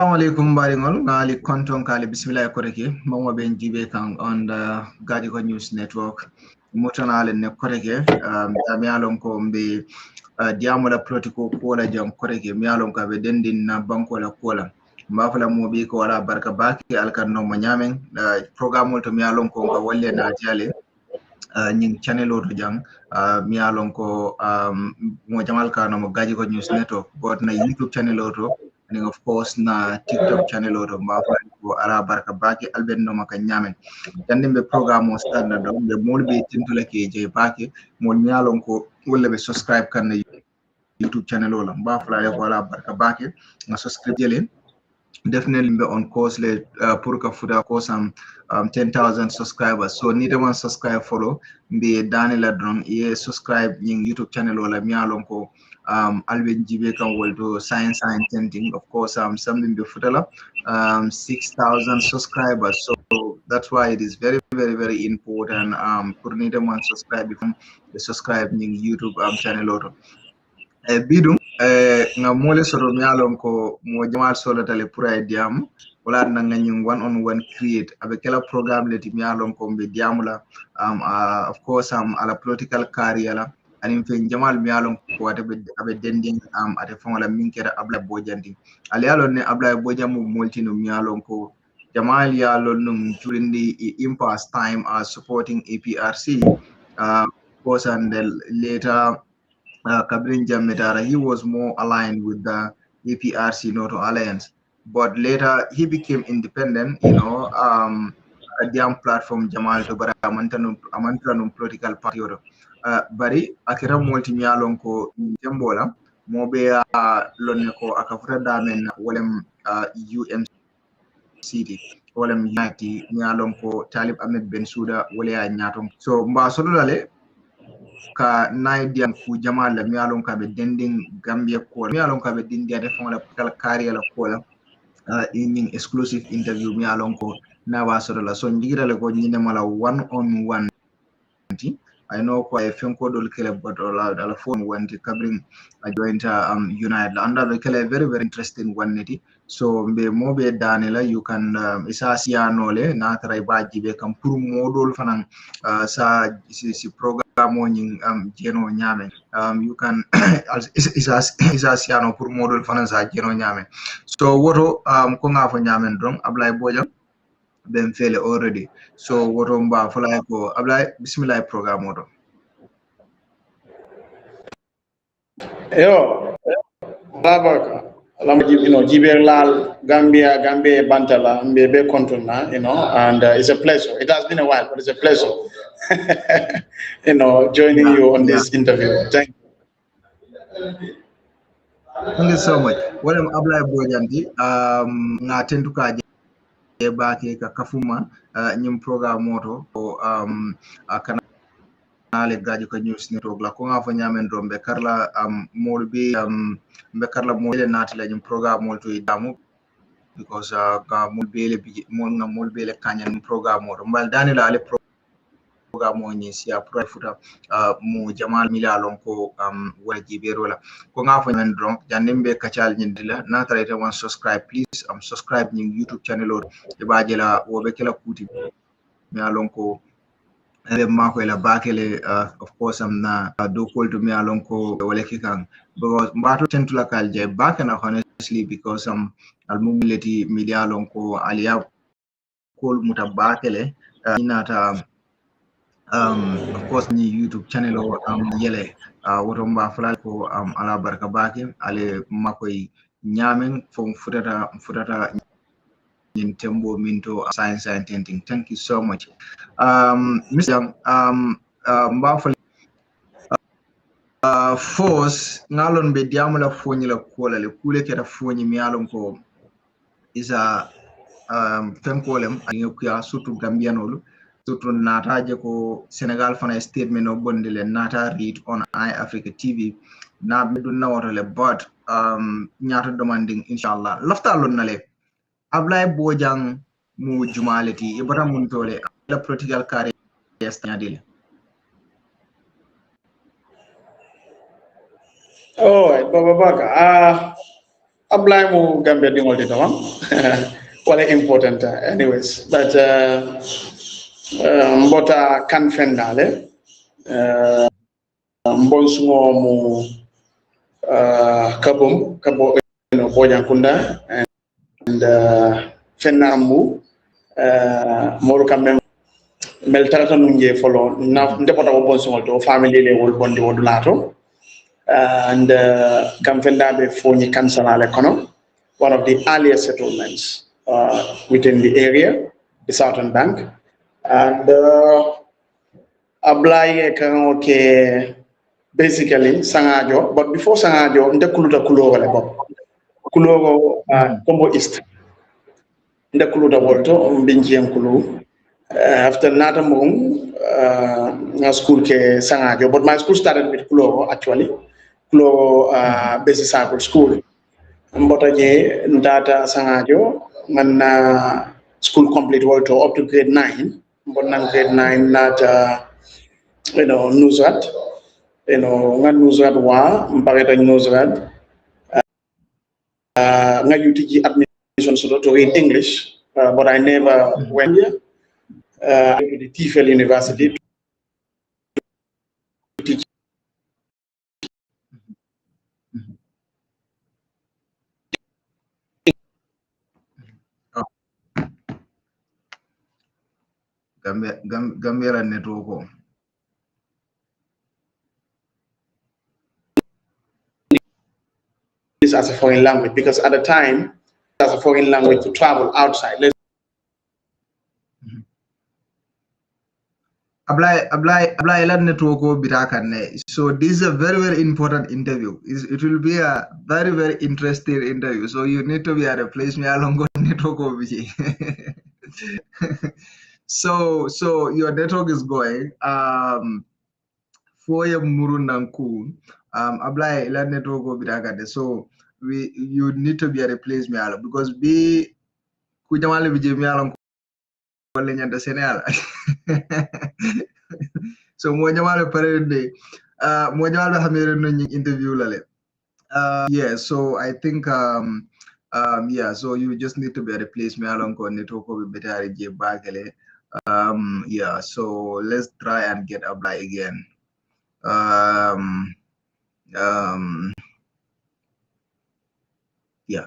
Assalamualaikum baringol ngali konton kali bismillah koreke mama ben jibe kan on the Gagigo News Network motanale ne koreke mi alon ko mbe diamola politiko kola jam koreke mi alon ka be dendin na banko la kola mbafala mo be ko wala barka baki alkan no mo nyamen programme to mi alon ko ka walle na tiale ñing channel oto jang mi alon ko mo jamal kano mo Gagigo News Network but na YouTube channel oto and of course na TikTok channel oto mbafa ko ala barka baki alben no maka nyamen jande be programme o start na do be molbe tintula ke je baki mo mi alon ko wala be subscribe kan na YouTube channel ola mbafa la ko ala barka baki na subscribe jelen definitely be on course le pour ka fuda ko sam 10,000 subscribers so need one subscribe follow be danila drone ye subscribe ning YouTube channel wala mi alon ko alben jibe kan woldo science and tenting of course something be futala 6,000 subscribers so that's why it is very important pour need one subscribe before the subscribe ning YouTube channel oto bidum nga mole soro mi alon ko mo jamal solo tale pour ay diam wala na nga ñing one on one create avec kala programme leti mi alon ko be diamula of course ala political career la anim fe jamal mi alon ko wata be abe dending ate fongola min kera abla bojandi ali alon ne abla bojam mo molti no mi alon ko jamal ya lon num turindi impasse time supporting APRC of course and later Kabrin Jammedara, he was more aligned with the APRC NATO alliance. But later he became independent, a damn platform Jamal to bara amantanum political party. Bari akira multi mialon ko tembola mobe lonne ko akafuta damen walem UMCT walem yati mialon ko Talib Ahmed Bensouda wale ya nyaton. So mba solulale ka naidian fu jamal la mialon ka be dending Gambia ko mialon ka be dindia defon la kala kariya la ko in exclusive interview mialon ko na wasoro la so njigira le ko nyine mala one on one I know quite a fenko dol kele but ala phone wanti kabring a joint United under the kele very interesting one neti so be mobe danela you can isa siano le na tray baji be kam pour modol fanan sa si program ñing jeno ñame you can isa siano pour modol fanan sa jeno ñame so woto ko nga fa ñamen don Abdoulie Bojang ben fele already so woto mba fala ko Abdoulie bismillah program woto yo labaka lam jibe lal Gambia bantala mbebe kontona and it's a pleasure. It has been a while but it's a pleasure joining you on this interview. Thank you. Thank you so much. Well, Abdoulie Bojang nga tentuka bake ka kafuma nyim program moto kanale Gagigo News Network la ko nga fa nyamen do be karla molbe be karla mole natila nyim program moto idamu because ga molbe le kanyan program moto mbal danila ale program o ni sia pro futa mo jamal milalon ko wajibe rola ko nga fa men drone jandembe kacal nyindila na tarete one subscribe please subscribe ning YouTube channel o e bajela wo be kala kuti milalon ko ebe mako ila bakele of course na do call to milalon ko wala kikan because mbato tentula kalje bakana honestly because almumileti milalon ko aliya call mutabakele inata of course ni YouTube channel o yele woto mba fala ko ala barka baki ale makoy nyamen fo futata in tembo minto science and tenting. Thank you so much Mr. mba fala force ngalon be diamala foni la kola le kule keta foni mi alon ko isa fenkolem anyokuya surtout gambianolu surtout nataje ko Senegal fana statement o bondile nata read on iAfrica TV na bedu nawotale but nyata demanding inshallah laftalon nale Abdoulie Bojang mu jumaleti ibara mun tole la political career stanyadile Oh, Baba Baka. Ablaye mo Gambia di ngolti tawam. Wala important anyways. But mbota kan fendale. Mbonsumo mo Kabo Bojang Kunda and Fenamu Moro Kamem Meltarata Nunge follow now Ndepota Bonsumo to family level bondi wodulato and Kamfenda before ni Kansanale Kono, one of the earliest settlements within the area, the Southern Bank. And Ablaye okay basically Sangajo, but before Sangajo, the Kuluta Kuloro Combo East. The Kuluta Volto, Binjian Kulu. After Natamung, school ke Sangajo, but my school started with Kuloro actually. Kuloro Basic Circle School. Mbotaje Ndata Sangajo, and school complete Volto up to grade 9, but not grade 9, not Nuzrat. Ngan Nuzrat wa mpageta Nuzrat nga UTG admission so to read English, but I never went here to the TFL University to teach. Gambia network. This as a foreign language, because at the time as a foreign language to travel outside. So this is a very important interview. It will be a very interesting interview. So you need to be at a place me along network. So your network is going. For your Murunanku, apply a network of Birakade. So you need to be at a place me along because be Kujamali Vijay along the Senal. So Mojamala Parade, Mojala Hamiran interview lale. Yeah, so I think yeah, so you just need to be at a place me along on network of better bagale. Yeah, so let's try and get apply again. Yeah,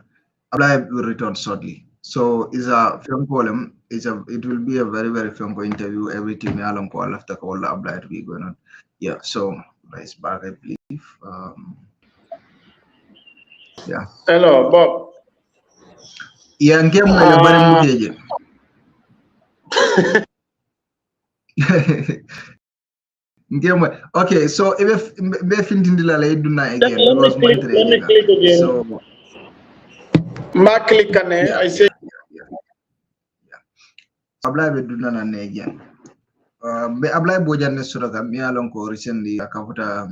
apply will return shortly. So is a film column. It will be a very film interview. Every team along call after call the apply to be going on. Yeah, so nice back I believe. Yeah. Hello, Bob. Yeah, and game okay, so if again, let me click again. So click on it. I say Ablaye do na again. Be Ablaye Bojang suraga mi alon ko recently akafuta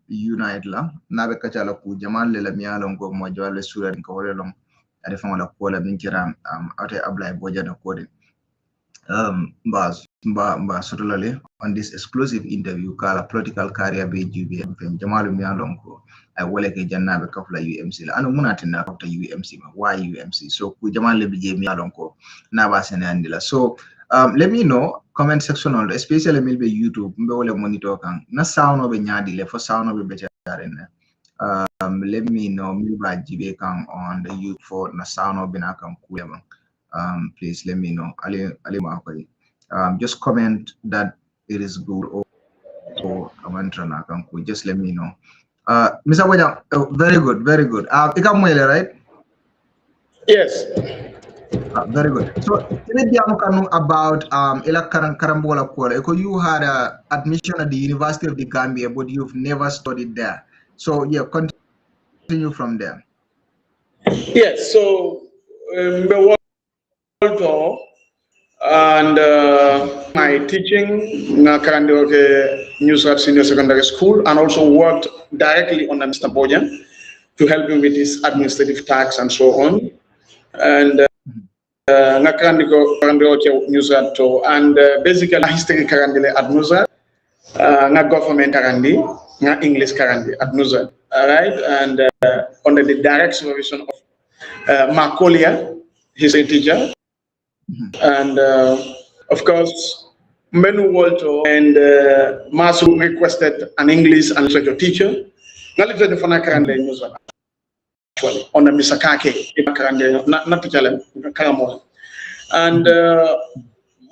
Unite la na be kachala ku jamal le mi alon ko mo jwale sura ko wala long ade fa wala ko la min kira ate Ablaye Bojang ko de mba sotolale on this exclusive interview kala political career be jube jamalu mi alon ko ay wala ke jannabe kafla UMC la anu munatina kafta UMC ma why UMC so ku jamal le bije mi alon ko na ba sene andila so let me know comment section on especially milbe YouTube mbe wala monitor kan na sound be nyaadi le fo sound be betare ne let me know milba jibe kan on the YouTube for na sound be na kan kuyama please let me know just comment that it is good or just let me know. Mr. Bojang, very good. Right? Yes. Very good. So, about you had an admission at the University of the Gambia, but you've never studied there. So, yeah, continue from there. Yes. So, and my teaching New South Senior Secondary School, and also worked directly under Mr. Bojang to help him with his administrative tasks and so on. And New South and basically history currently at New South, government currently, English currently at New South. all right, and under the direct supervision of Mark Collier, his teacher, and of course, Menu Walter and Masu requested an English and literature teacher. Actually, on the Misakake, not teacher, and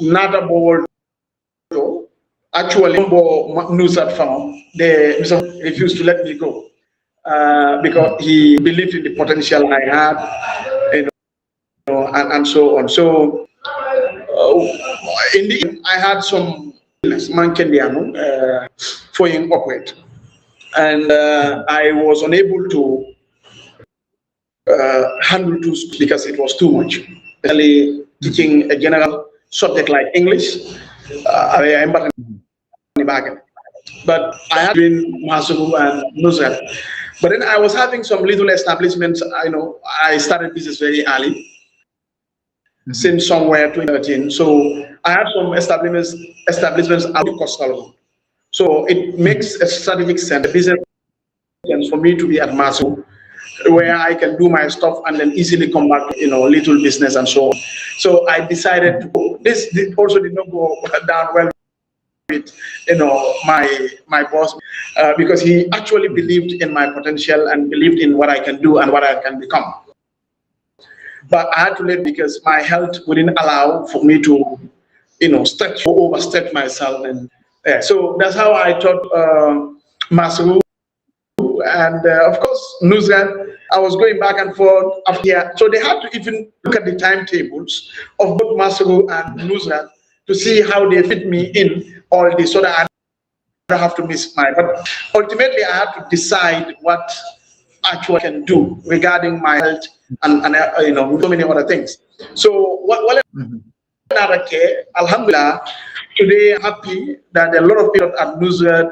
Nada Bowl. Actually, Nusat found they refused to let me go because he believed in the potential I had, and so on. So, in the end, I had some foreign operate, and I was unable to handle two because it was too much. Especially teaching a general subject like English, but I had been Masuru and Nusrat. But then I was having some little establishments. I started business very early, since somewhere 2013. So I had some establishments out of Coastal. So it makes a strategic sense, business for me to be at Masu, where I can do my stuff and then easily come back to little business and so on. So I decided to go. This also did not go down well with my boss, because he actually believed in my potential and believed in what I can do and what I can become. But I had to leave because my health wouldn't allow for me to stretch or overstretch myself, and so that's how I taught Masu. And of course, Nusrat, I was going back and forth up here. So they had to even look at the timetables of both Masaru and Nusrat to see how they fit me in all this, so that I don't have to miss my. But ultimately, I had to decide what actually I can do regarding my health and so many other things. So what another care, Alhamdulillah, today I'm happy that a lot of people at Nusrat,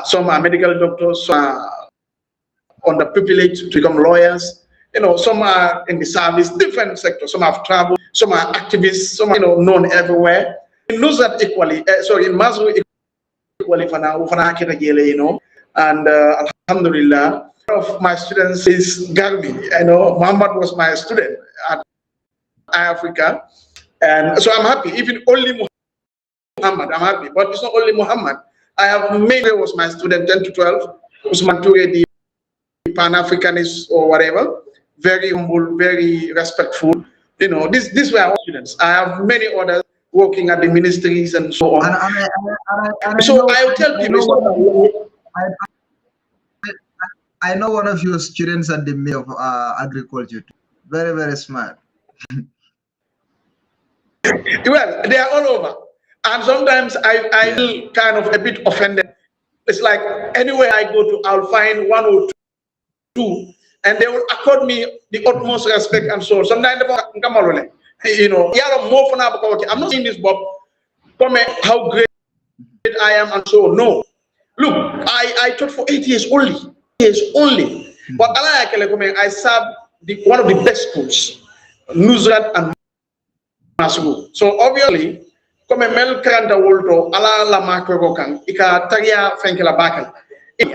some are medical doctors, some are underprivileged to become lawyers. Some are in the service, different sectors. Some have traveled, some are activists, some are known everywhere. In Nusrat equally, in Masru equally for now, and Alhamdulillah, one of my students is Garbi. Muhammad was my student at Africa, and so I'm happy. Even only Muhammad, I'm happy. But it's not only Muhammad. I have made was my student 10 to 12, Usman Toure, the Pan-Africanist or whatever, very humble, very respectful. These were our students. I have many others working at the ministries and so on. So I will tell people. I know one of your students at the May of Agriculture. Very, very smart. Well, they are all over. And sometimes I feel kind of a bit offended. It's like anywhere I go to, I'll find one or two, and they will accord me the utmost respect and so on. Sometimes I'm not saying this, Bob, how great I am and so on. No. Look, I taught for 8 years only. But I served one of the best schools, Nusrat and Masru. So obviously, Mel Karanta Wolto, ala la makro kang, ika taria fenkela bakal.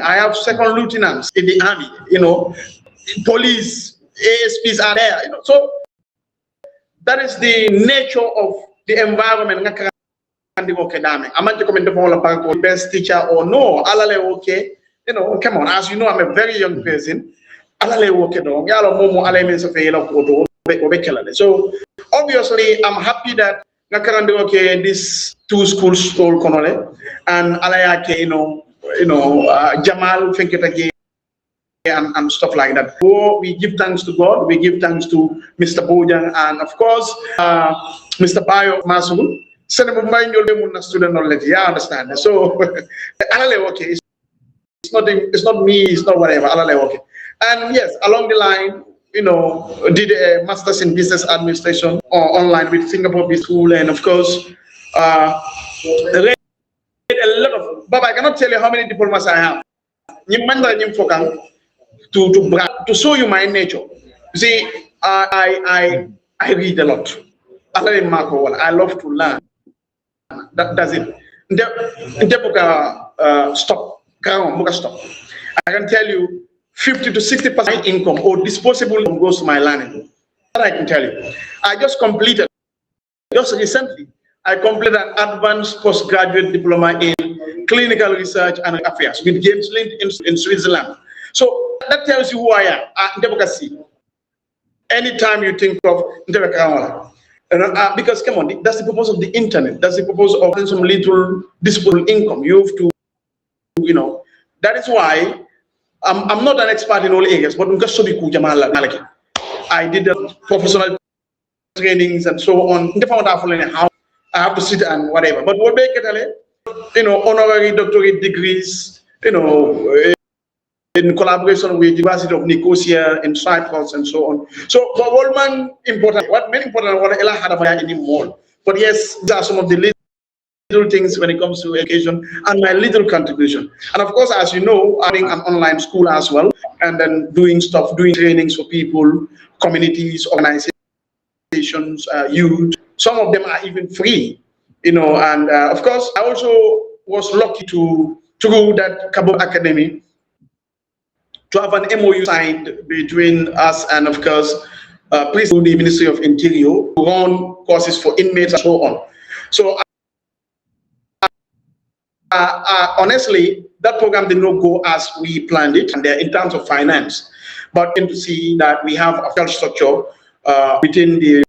I have second lieutenants in the army, police, ASPs are there, So that is the nature of the environment. I'm not the best teacher or no, alale okay. Come on, as you know, I'm a very young person. So obviously, I'm happy that these two schools all Konole and Alayake, Jamal Fenketagi and stuff like that. So we give thanks to God, we give thanks to Mr. Bojang, and of course, Mr. Bayo Masu. Student knowledge, yeah, I understand. So it's not me, it's not whatever. And yes, along the line, did a master's in business administration online with Singapore Business School, and of course, read a lot of. But I cannot tell you how many diplomas I have. To show you my nature. You see, I read a lot. I love to learn. That's it. Stop. I can tell you 50 to 60% income or disposable income goes to my learning. That I can tell you. I just completed, just recently, I completed an advanced postgraduate diploma in clinical research and affairs with James Lind in Switzerland. So that tells you who I am. Advocacy. Anytime you think of because come on, that's the purpose of the internet. That's the purpose of some little disposable income. You have to, that is why I'm not an expert in all areas, but I did professional trainings and so on. How I have to sit and whatever. But what they get, honorary doctorate degrees, in collaboration with the University of Nicosia in Cyprus and so on. So, but what important, what many important, what Ella had about anymore. But yes, there are some of the little things when it comes to education and my little contribution. And of course, as you know, I'm doing an online school as well, and then doing trainings for people, communities, organizations, youth. Some of them are even free, and of course, I also was lucky to through that Cabo Academy to have an MOU signed between us and, of course, the Ministry of Interior to run courses for inmates and so on. So, honestly, that program did not go as we planned it, and in terms of finance. But to see that we have a federal structure within the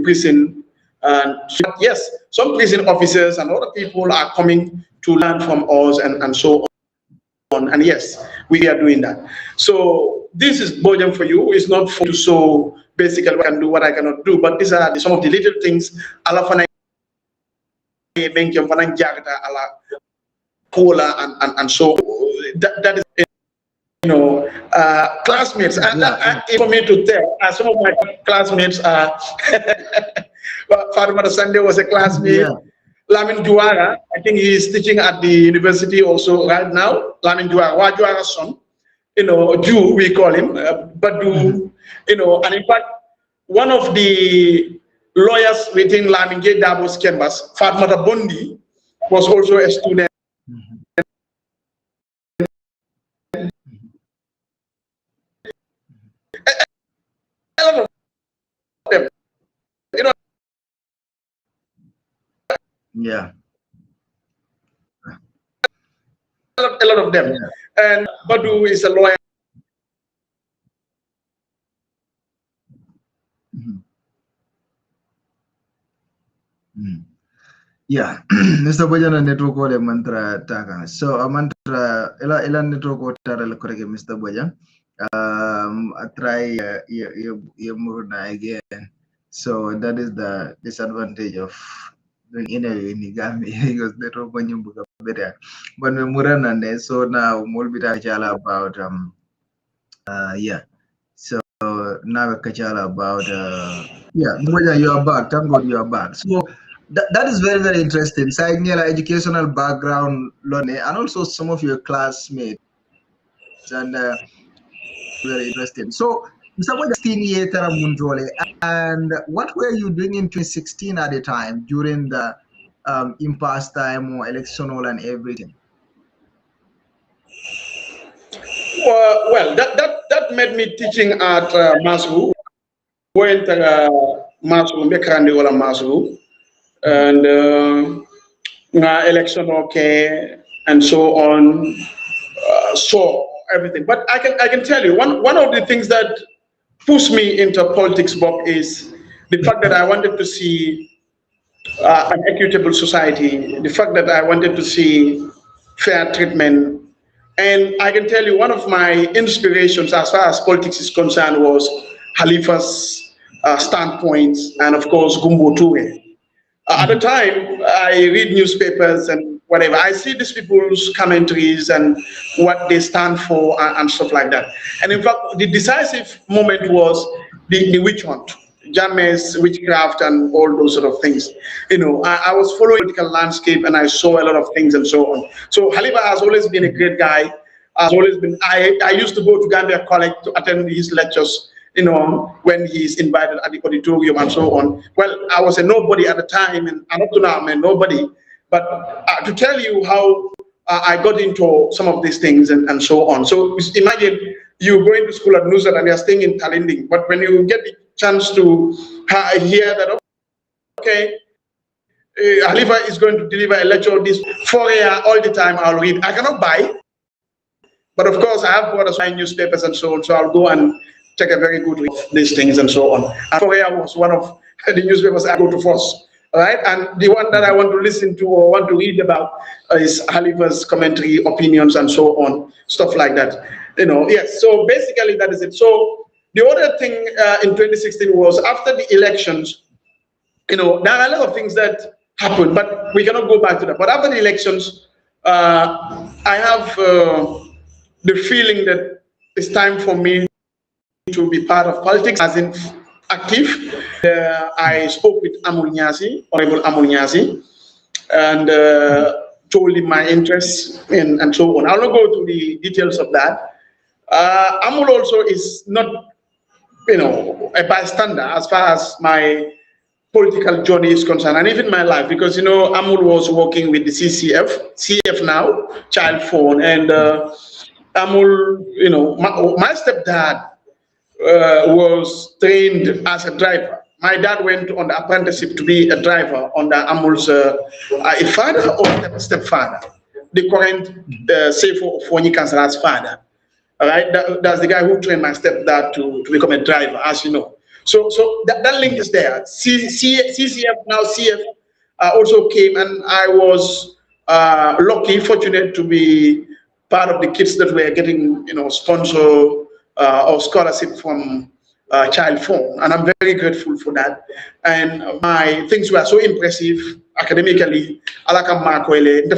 prison, and yes, some prison officers and other people are coming to learn from us and so on. And yes, we are doing that. So this is Bojang for you. It's not for you to so basically I can do what I cannot do, but these are some of the little things. And so that is, classmates. For me to tell, some of my classmates are. Father Sunday was a classmate. Yeah. Lamin Juara, I think he is teaching at the university also right now. Lamin Juara, Wajuara's son, Jew, we call him, Badu, and in fact, one of the lawyers within Lamin J. Dabo's canvas, Fatmata Bondi, was also a student. A lot of them, yeah. A lot of them. Yeah. And Badu is a lawyer. Yeah, Mr. Bojang network ole mantra taka. So a mantra ela network o tara le koreke Mr. Bojang. I try murna again. So that is the disadvantage of doing interview in Gambia because network buka better. But murana so now mulbita chala about yeah. So now we kachala about yeah, Bojang, you are back. Thank God you are back. So that is very, very interesting. Saying educational background, learning, and also some of your classmates, and very interesting. So, Mr. 16 years, and what were you doing in 2016 at the time during the impasse time or electional and everything? Well, that made me teaching at Masu. Went Masu, Mekandi wala Masu. And election okay, and so on, so everything. But I can tell you one of the things that pushed me into politics, Bob, is the fact that I wanted to see an equitable society, the fact that I wanted to see fair treatment. And I can tell you one of my inspirations as far as politics is concerned was Halifa's standpoints, and of course Gumbo Toure. At the time, I read newspapers and whatever. I see these people's commentaries and what they stand for and stuff like that. And in fact, the decisive moment was the witch hunt, Jammeh's witchcraft and all those sort of things. I was following the political landscape and I saw a lot of things and so on. So Halifa has always been a great guy. Has always been. I used to go to Gambia College to attend his lectures. When he's invited at the auditorium and so on. Well, I was a nobody at the time, and up to now I'm a nobody. But to tell you how I got into some of these things and so on. So imagine you going to school at Nusrat and you're staying in Talinding, but when you get the chance to hear that, okay, Halifa is going to deliver a lecture this 4 a.m. all the time, I'll read. I cannot buy, but of course I have bought a newspapers and so on, so I'll go and take a very good read of these things and so on. And 4 a.m. was one of the newspapers I go to first. Right, and the one that I want to listen to or want to read about is Halifa's commentary, opinions, and so on, stuff like that. Yes. So basically, that is it. So the other thing in 2016 was after the elections. There are a lot of things that happened, but we cannot go back to that. But after the elections, I have the feeling that it's time for me to be part of politics, as in active. I spoke with Honorable Amul Nyasi, and told him my interests and so on. I'll not go to the details of that. Amul also is not, a bystander as far as my political journey is concerned, and even my life, because Amul was working with the CF now, child phone, and Amul, my stepdad was trained as a driver. My dad went on the apprenticeship to be a driver under Amul's a father or stepfather, the current CFO of Fonyi Council's father. All right, that's the guy who trained my stepdad to become a driver, as you know. So that link is there. CCF, now CF, also came, and I was lucky, fortunate to be part of the kids that were getting, sponsor or scholarship from Child Phone, and I'm very grateful for that. And my things were so impressive academically. Alaka Markwele,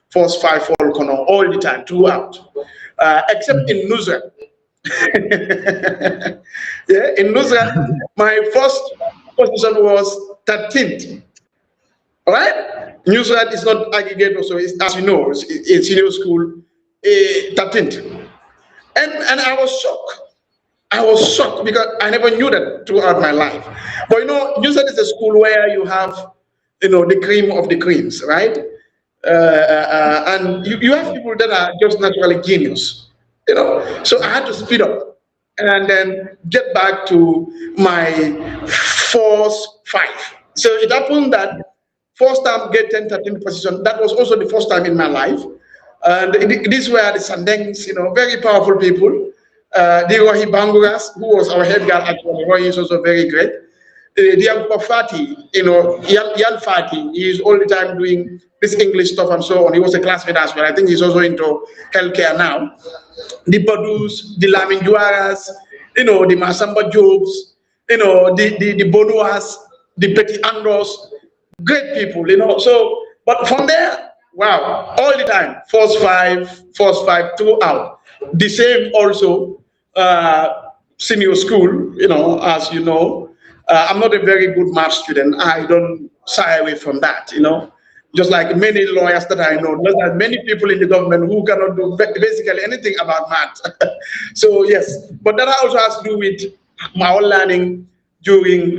force 5 all the time, throughout, except in Nusrat. Yeah, in Nusrat, my first position was 13th. All right, Nusrat is not aggregate, so it's, as you know, it's senior school, 13th, and I was shocked. I was shocked because I never knew that throughout my life. But Nusrat is a school where you have, the cream of the creams, right? And you have people that are just naturally genius, So I had to speed up and then get back to my force 5. So it happened that first time get 10, 13th position. That was also the first time in my life. And these were the Sandengs, very powerful people. The Rohi Banguras, who was our head guy actually. Rohi is also very great. The Fati, Yan Fati, he is all the time doing this English stuff and so on. He was a classmate as well. I think he's also into healthcare now. The Badus, the Lamin Juaras, the Masamba Jobs, the Bonuas, the Petit Andros, great people, So, but from there, wow, all the time, force 5 throughout. The same also, senior school, as you know. I'm not a very good math student. I don't shy away from that, Just like many lawyers that I know, there are many people in the government who cannot do basically anything about math. So yes, but that also has to do with my own learning during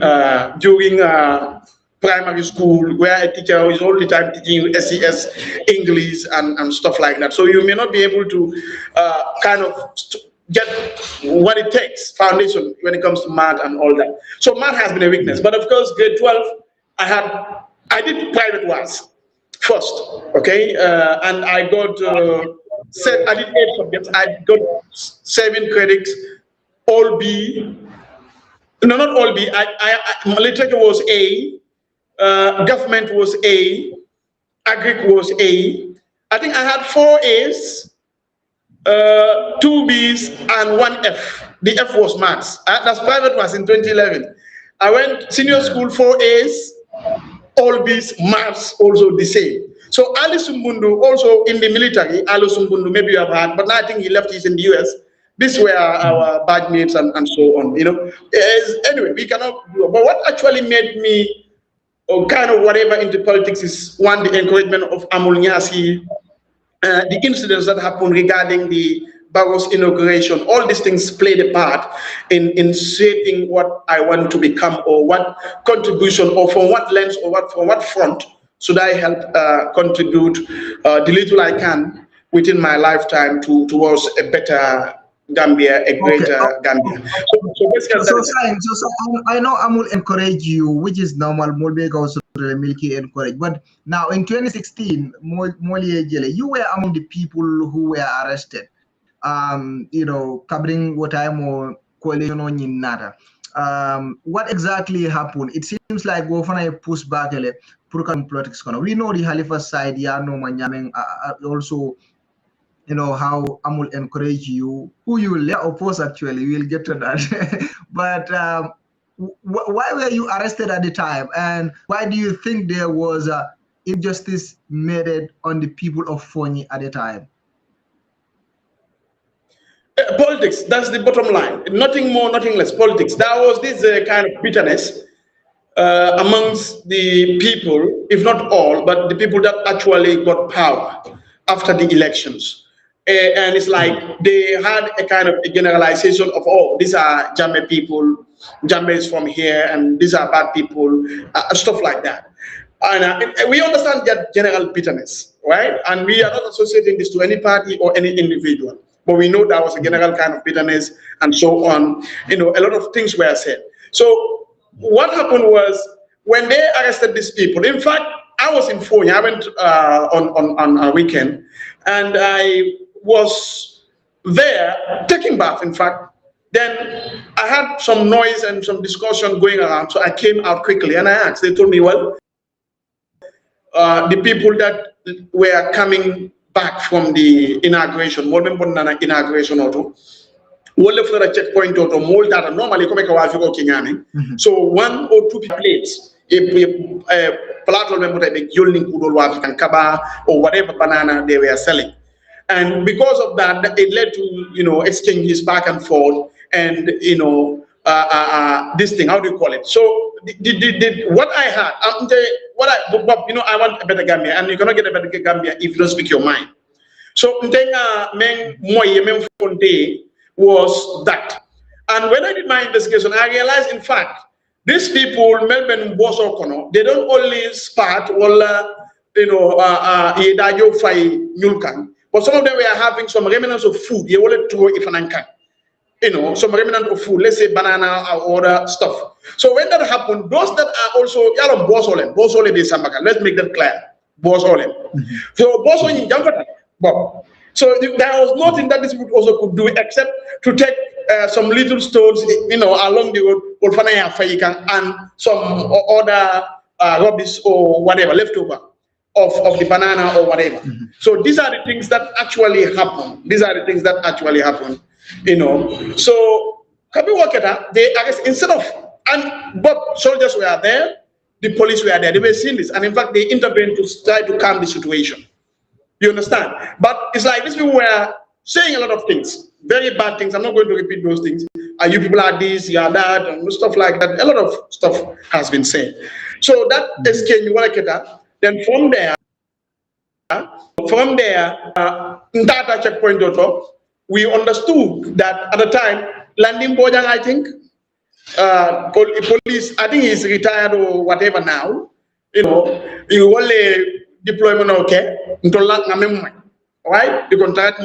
primary school, where a teacher is all the time teaching SES, English, and stuff like that. So you may not be able to kind of get what it takes, foundation, when it comes to math and all that. So math has been a weakness. But of course, grade 12, I did private ones first, okay? And I got, I did 8 subjects. I got 7 credits, all B. No, not all B. My literature was A, government was A, agric was A. I think I had 4 A's, 2 B's, and 1 F. The F was maths. That's private was in 2011. I went senior school, 4 A's, all B's, maths also the same. So Ali Sumbundu also in the military, Ali Sumbundu, maybe you have heard, but now I think he left, he's in the US. These were our badge mates and so on, Anyway, we cannot do it. But what actually made me, or kind of whatever, into politics is, one, the encouragement of Amul Nyasi, the incidents that happened regarding the Barrow's inauguration. All these things played a part in shaping what I want to become, or what contribution, or from what lens, or from what front should I help contribute the little I can within my lifetime towards a better Gambia, a greater Gambia. So basically, I know I will encourage you, which is normal. Molbe also Milky encourage. But now in 2016, you were among the people who were arrested. You know, covering what I'm or coalition on nada. What exactly happened? It seems like Wofana pushed back politics. We know the Halifax side, yeah, no man, also. You know how Amul encourage you, who you will oppose actually, we'll get to that. But why were you arrested at the time, and why do you think there was injustice made on the people of Fonyi at the time? Politics, that's the bottom line. Nothing more, nothing less. Politics. There was this kind of bitterness amongst the people, if not all, but the people that actually got power after the elections. And it's like they had a kind of a generalization of, oh, these are Jammeh people, Jammeh is from here, and these are bad people, stuff like that. And we understand that general bitterness, right? And we are not associating this to any party or any individual, but we know there was a general kind of bitterness and so on. You know, a lot of things were said. So what happened was, when they arrested these people, in fact, I was in Fonyi. I went on a weekend, and I was there taking bath, in fact. Then I had some noise and some discussion going around, so I came out quickly and I asked. They told me, well, the people that were coming back from the inauguration, more than inauguration auto, a checkpoint auto, more data normally come so 1 or 2 plates, a platform or whatever banana they were selling. And because of that, it led to, you know, exchanges back and forth, and, you know, this thing, how do you call it? So what I had, you know, I want a better Gambia, and you cannot get a better Gambia if you don't speak your mind. So was that. And when I did my investigation, I realized, in fact, these people, Melbourne, Boso, they don't only start, you know, but some of them were having some remnants of food. You know, some remnant of food, let's say banana or other stuff. So when that happened, those that are also Bosole de Sambaka, let's make that clear. Bosole. So Bosole Bob. So there was nothing that this people also could do except to take some little stones, you know, along the road, and some other rubbish or whatever leftover of the banana or whatever. So these are the things that actually happen. These are the things that actually happen, you know. So Kabiwaketa, they arrest instead of, and both soldiers were there, the police were there. They were seeing this, and in fact, they intervened to try to calm the situation. You understand? But it's like these people were saying a lot of things, very bad things. I'm not going to repeat those things. You people are this, you are that, and stuff like that. A lot of stuff has been said. So that is Kenyuwaketa. Then from there, Ntata checkpoint auto, we understood that at the time, Landing Bojang, I think, police, I think he's retired or whatever now, you know, he only deployment okay, right? The contract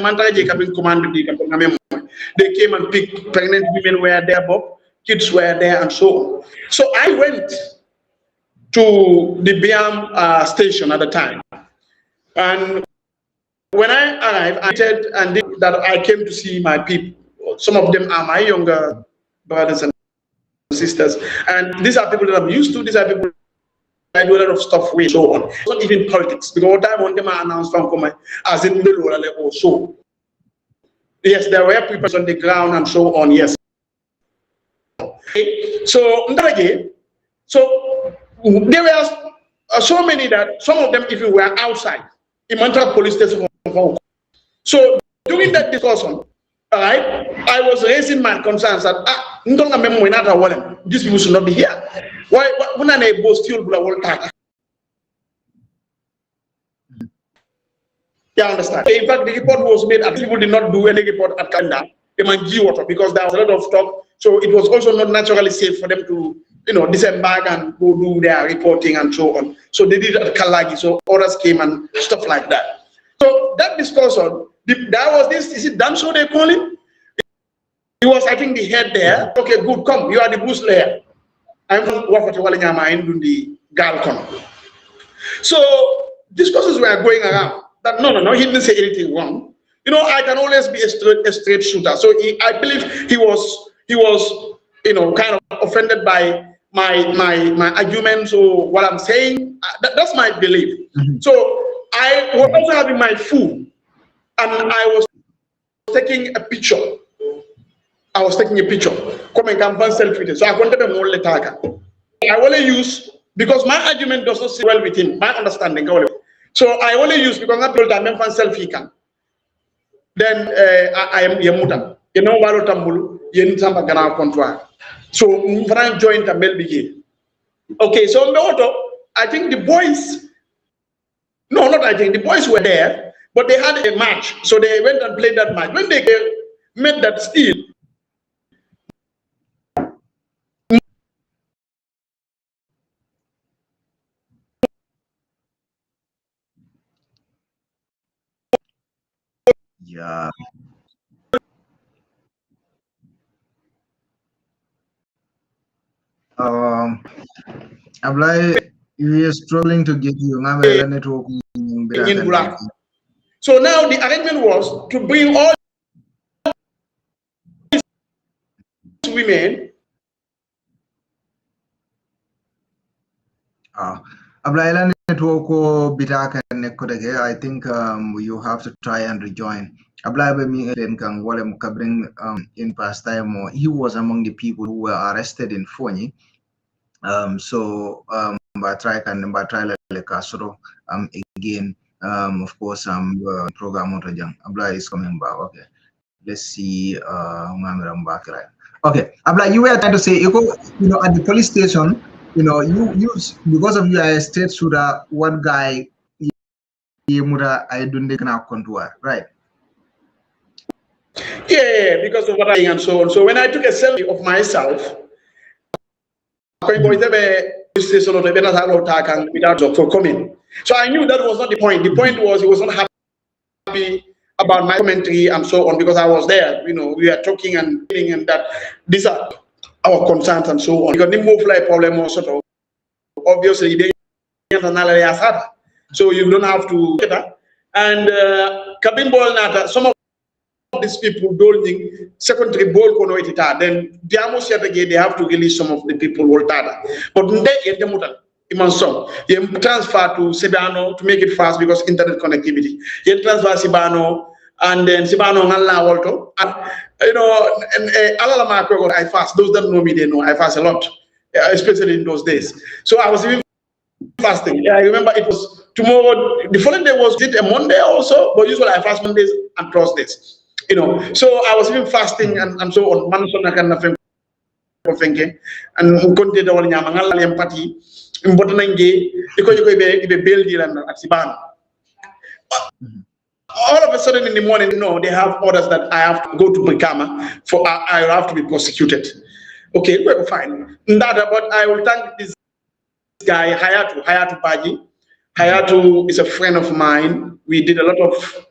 they came and picked pregnant women were there, Bob, kids were there, and so on. So I went to the Biam station at the time, and when I arrived, I said that I came to see my people. Some of them are my younger brothers and sisters, and these are people that I'm used to. These are people I do a lot of stuff with, so on. It's not even politics, because what I want them to announce from as in the or so. Yes, there were people on the ground and so on. Yes. So there were so many that some of them even were outside in Mantra police station. So during that discussion, all right, I was raising my concerns that these people should not be here. Why still you understand? In fact, the report was made and people did not do any report at Kanda, because there was a lot of talk. So it was also not naturally safe for them to disembark and go do their reporting and so on. So they did at Kalagi, so others came and stuff like that. So that discussion, that was this, is it Danso they call him? He was, I think, the head there. Okay, good, come, you are the boost layer. I'm from Wafatiwalanyama in the Galcon. So discussions were going around that no, he didn't say anything wrong. I can always be a straight shooter. So I believe he was kind of offended by my arguments or what I'm saying. That's my belief. So I was also having my food, and I was taking a picture. Come and come selfie. So I wanted them all the I only use because my argument does not sit well with him. My understanding. So I only use because I told him selfie can. Then I am Yamuta. Walo Tambulu, Yenitamba Gana Contra. So Mfran joined a Melbigi. Okay, so I think the boys, no, not I think, the boys were there, but they had a match. So they went and played that match. When they made that steal, yeah. Abdoulie, we are struggling to get you. Network. So now the arrangement was to bring all these women. Abdoulie, network bitaka nekodege. I think you have to try and rejoin. Abdoulie can bring in past time. He was among the people who were arrested in Fonyi. So Batrai Lekasoro again. Of course, program Motojang. Abdoulie is coming back. Okay, let's see. Okay, Abdoulie, you were trying to say, at the police station, you because of you are a state shooter. One guy, I don't contour, right? Yeah, because of what I and so on. So when I took a selfie of myself, without for coming. So I knew that was not the point. The point was he was not happy about my commentary and so on because I was there. We are talking and that these are our concerns and so on. Because the move like problem or sort of obviously they so you don't have to get that. And Kabin Bol Nata, some of these people don't secondary ball kono itita, then they have to release some of the people voltada. But Iman song, you transfer to Sibano to make it fast because internet connectivity. You transfer Sibano and then Sibano Nala Walto. And Alalama I fast. Those that know me, they know I fast a lot, especially in those days. So I was even fasting. Yeah, I remember it was tomorrow. The following day was it a Monday also, but usually I fast Mondays and Thursdays. So I was even fasting and so on. And continue the one yamangal empathy. All of a sudden in the morning, they have orders that I have to go to Brikama for I have to be prosecuted. Okay, well, fine. But I will thank this guy, Hayatu Paji. Hayatu is a friend of mine. We did a lot of,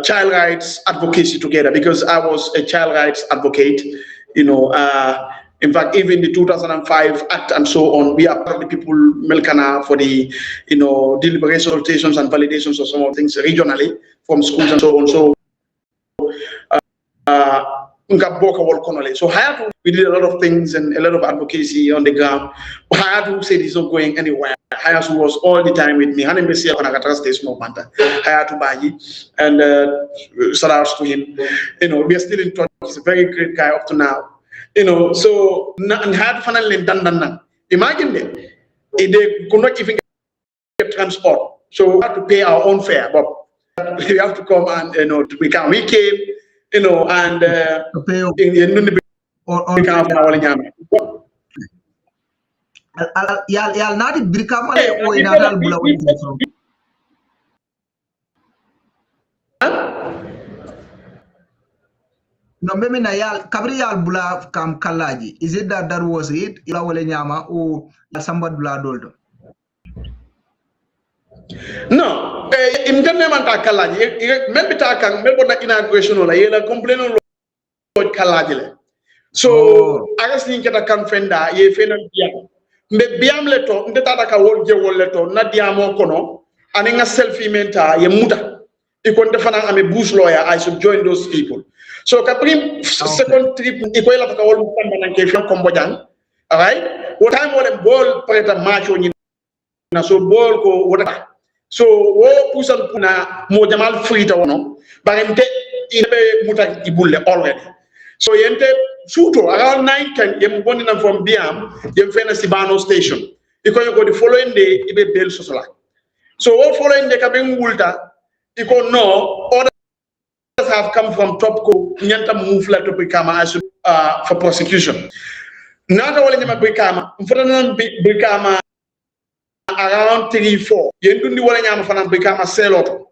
child rights advocacy together because I was a child rights advocate. In fact, even the 2005 Act and so on, we are part of the people Melkana for the, deliberation, rotations and validations of some of things regionally from schools and so on. So, so Hayatu, we did a lot of things and a lot of advocacy on the ground. Hayatu said he's not going anywhere. Hayatu was all the time with me. Hayatu Baji, and shout outs to him. We are still in touch. He's a very great guy up to now. So and Hayatu finally done. Imagine them. They could not even get transport. So we had to pay our own fare, but we have to come and we came. And No, maybe na yal kabri yal bula kam kalaji. Is it that was it? Ila wale nyama o somebody bula doldo? No, interne man ta kalaji. Maybe ta kan maybe na inauguration ola yela complain on kalaji le. So agas ni kita kan fenda ye fena biam. Mbe biam le to nde tata ka wol je wol le to na diamo kono ani nga selfie menta ye muta. Ikon defana ame bush lawyer, I should join those people. So kaprim second trip iko ila taka wol mutamba na kefion Bojang. All right? What time wole ball preta macho ni na so ball ko wota. So wo pusan puna mo jamal frita wono barente ibe muta ibulle already. So yente suto around 9:10 yem bondina from Biam yem fena Sibano station. Iko go the following day ibe bel sosola. So what following day kabeng wulta iko no others have come from Topco nyanta move la to Brikama for prosecution. Nata wale nyama Brikama mfana Brikama around 3-4 yendundi wala nyama fana Brikama seloto.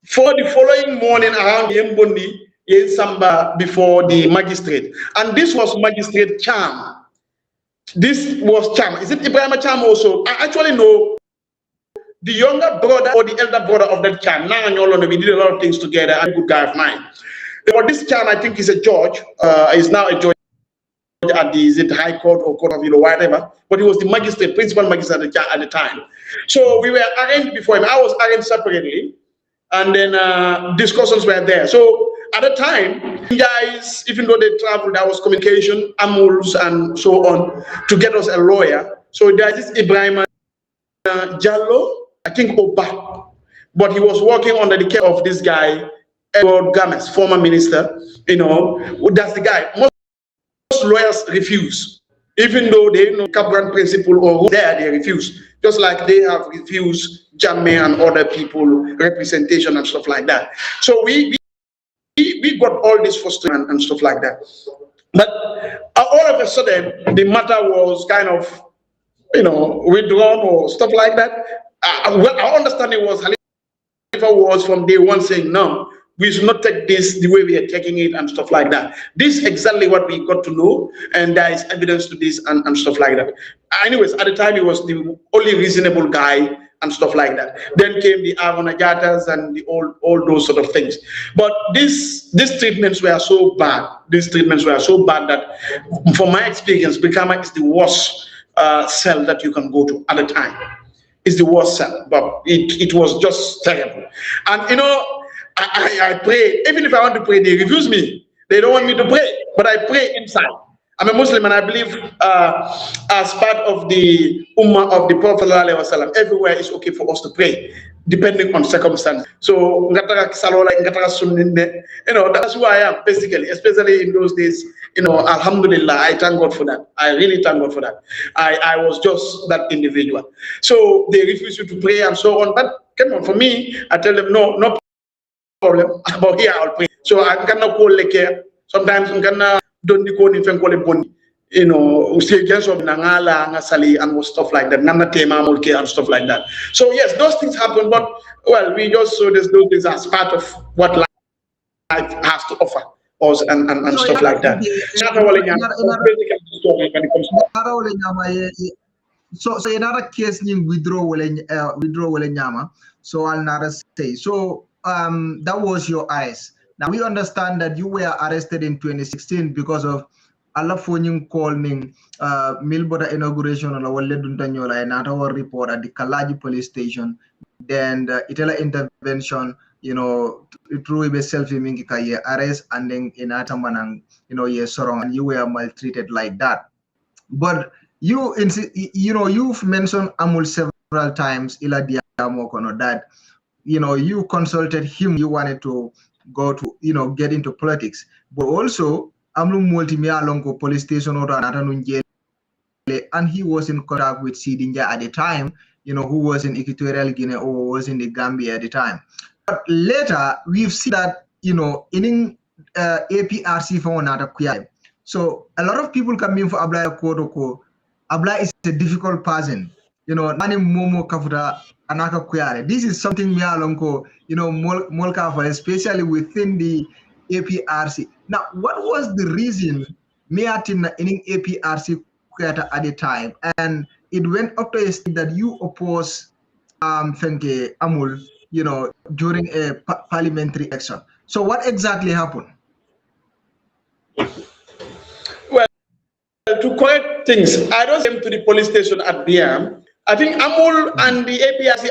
For the following morning around Yembondi in Samba before the magistrate. And this was magistrate Cham. This was Cham. Is it Ibrahim Cham also? I actually know the younger brother or the elder brother of that Cham. Now we did a lot of things together and a good guy of mine. But this Cham, I think, is a judge. Is now a judge at the High Court or Court of whatever. But he was the magistrate, principal magistrate at the time. So we were arraigned before him. I was arraigned separately. And then discussions were there. So at the time, guys, even though they traveled, there was communication, amuls, and so on, to get us a lawyer. So there is Ibrahim Jallo, I think Oba, but he was working under the care of this guy, Edward Games, former minister. You know, that's the guy. Most lawyers refuse, even though they know Cabran principle or who there, they refuse. Just like they have refused Jammeh and other people representation and stuff like that. So we got all this frustration and stuff like that. But all of a sudden, the matter was kind of, you know, withdrawn or stuff like that. Well, our understanding was Khalifa was from day one saying, no, we should not take this the way we are taking it and stuff like that. This is exactly what we got to know, and there is evidence to this and stuff like that. Anyways, at the time, he was the only reasonable guy and stuff like that. Then came the Avonajatas and all those sort of things. But these treatments were so bad. These treatments were so bad that, from my experience, Brikama is the worst cell that you can go to at the time. It's the worst cell, but it was just terrible. And you know, I pray, even if I want to pray, they refuse me. They don't want me to pray, but I pray inside. I'm a Muslim and I believe as part of the Ummah of the Prophet ﷺ, everywhere is okay for us to pray, depending on circumstance. So, you know, that's who I am, basically, especially in those days. You know, Alhamdulillah, I thank God for that. I really thank God for that. I was just that individual. So, they refuse you to pray and so on. But come on, for me, I tell them, no problem. About here, I'll pray. So, I cannot call like sometimes I cannot. Don't you call you know, and stuff like that, and stuff like that. So yes, those things happen, but well, we just saw those things as part of what life has to offer us and so stuff like that. So another case in withdraw nyama. So I'll not say. So that was your arrest. Now we understand that you were arrested in 2016 because of Alafonyin calling Milboda inauguration on our Leduntanyola and our report at the Kalaji police station. Then the Itala intervention, you know, through a self-iming arrest and then in Atamanang, you know, sorong, and you were maltreated like that. But you know, you've mentioned Amul several times, Ila Diamokono, that, you know, you consulted him, you wanted to go to, you know, get into politics, but also Amlu Multimia Longo police station or and he was in contact with Sidinja at the time, you know, who was in Equatorial Guinea or was in the Gambia at the time. But later we've seen that, you know, in APRC for another Kuyai. So a lot of people come in for Abla Kodoko. Abla is a difficult person, you know, Nani Momo Kafuta Anaka Kuyare. This is something we are longo, you know, Molka, especially within the APRC. Now, what was the reason me in APRC at the time, and it went up to a stage that you oppose Fenke Amul, during a parliamentary election. So what exactly happened? Well, to correct things, I don't came to the police station at BM. I think Amul and the APRC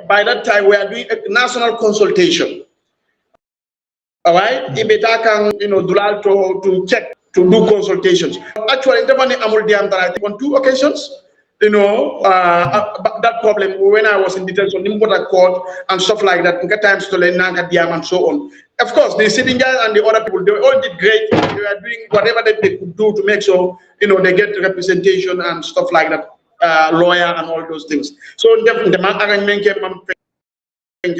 by that time were doing a national consultation. All right, Ibetaka, Dulal to check to do consultations. Actually, Amul Diam, I think on 2 occasions, that problem when I was in detention, Nimboda court and stuff like that, times to Nanga Diam and so on. Of course, the sitting guys and the other people, they all did great. They were doing whatever that they could do to make sure, they get representation and stuff like that, lawyer and all those things. So the man,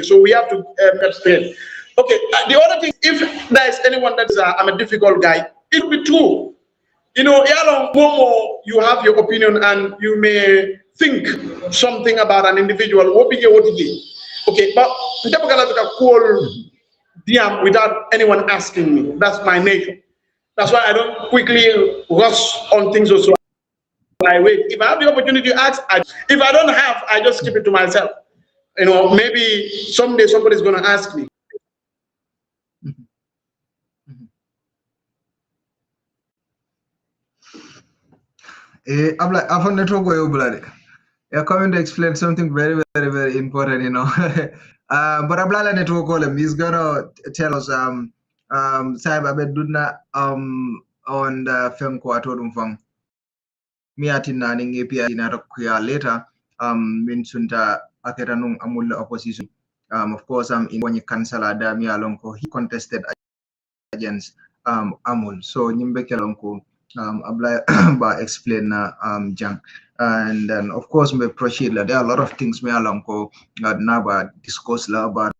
so we have to explain. Okay, the other thing, if there is anyone that is I'm a difficult guy, it will be true. Momo, you have your opinion and you may think something about an individual. Okay, but I'm going to call DM without anyone asking me. That's my nature. That's why I don't quickly rush on things also. I wait. If I have the opportunity to ask, if I don't have, I just keep it to myself. Maybe someday somebody's going to ask me. You're coming to explain something very, very, very important, but Ablala network column is gonna tell us Saib Abeduna on the film Quato Fang. Miatin Naning API in Arakuya later min sunta aketanung amul opposition. Of course in one councillor Dami Alonko he contested against Amul. So Nimbeke Alonko Abla ba explain Jang. And then of course me proceed there are a lot of things me Alonko Naba discuss about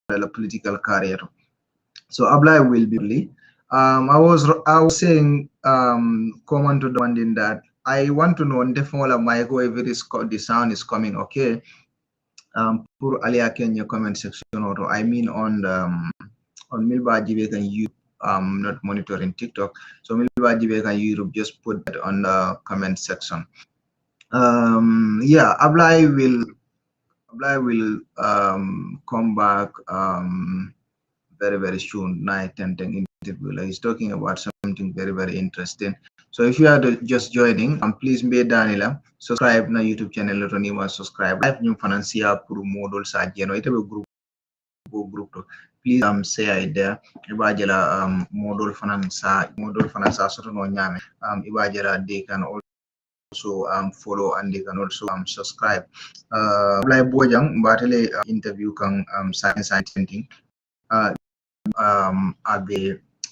the political career. So Abla will be I was saying comment to the one in that I want to know definitely my go if the sound is coming okay. Pour Alia Kenya comment section or I mean on Milba Jibek and you not monitoring TikTok. So Milba Jibek and Europe just put that on the comment section. Yeah, Ablai will come back very, very soon. Night 10 interview. He's talking about something very, very interesting. So if you are just joining, please be Daniela subscribe na YouTube channel Ronima subscribe. Live new financial pro model sa jeno ite be group to please say I there ibajela model finance soto no nyame ibajela they can also follow and they can also subscribe. Abdoulie Bojang batele interview kang science thing abe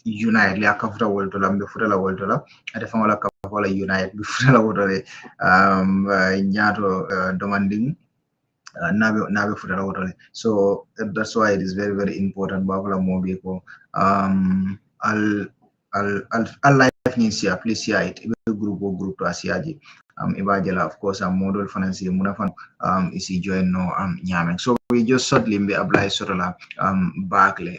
unite le akafuta woltola mbe futala woltola ate fangola kafola unite be futala woltole nyato demanding nabe futala woltole. So that's why it is very, very important babula mobiko al life needs here please share it group to asiaji ibajela of course model finance munafan isi join no nyame. So we just shortly be apply sotola backle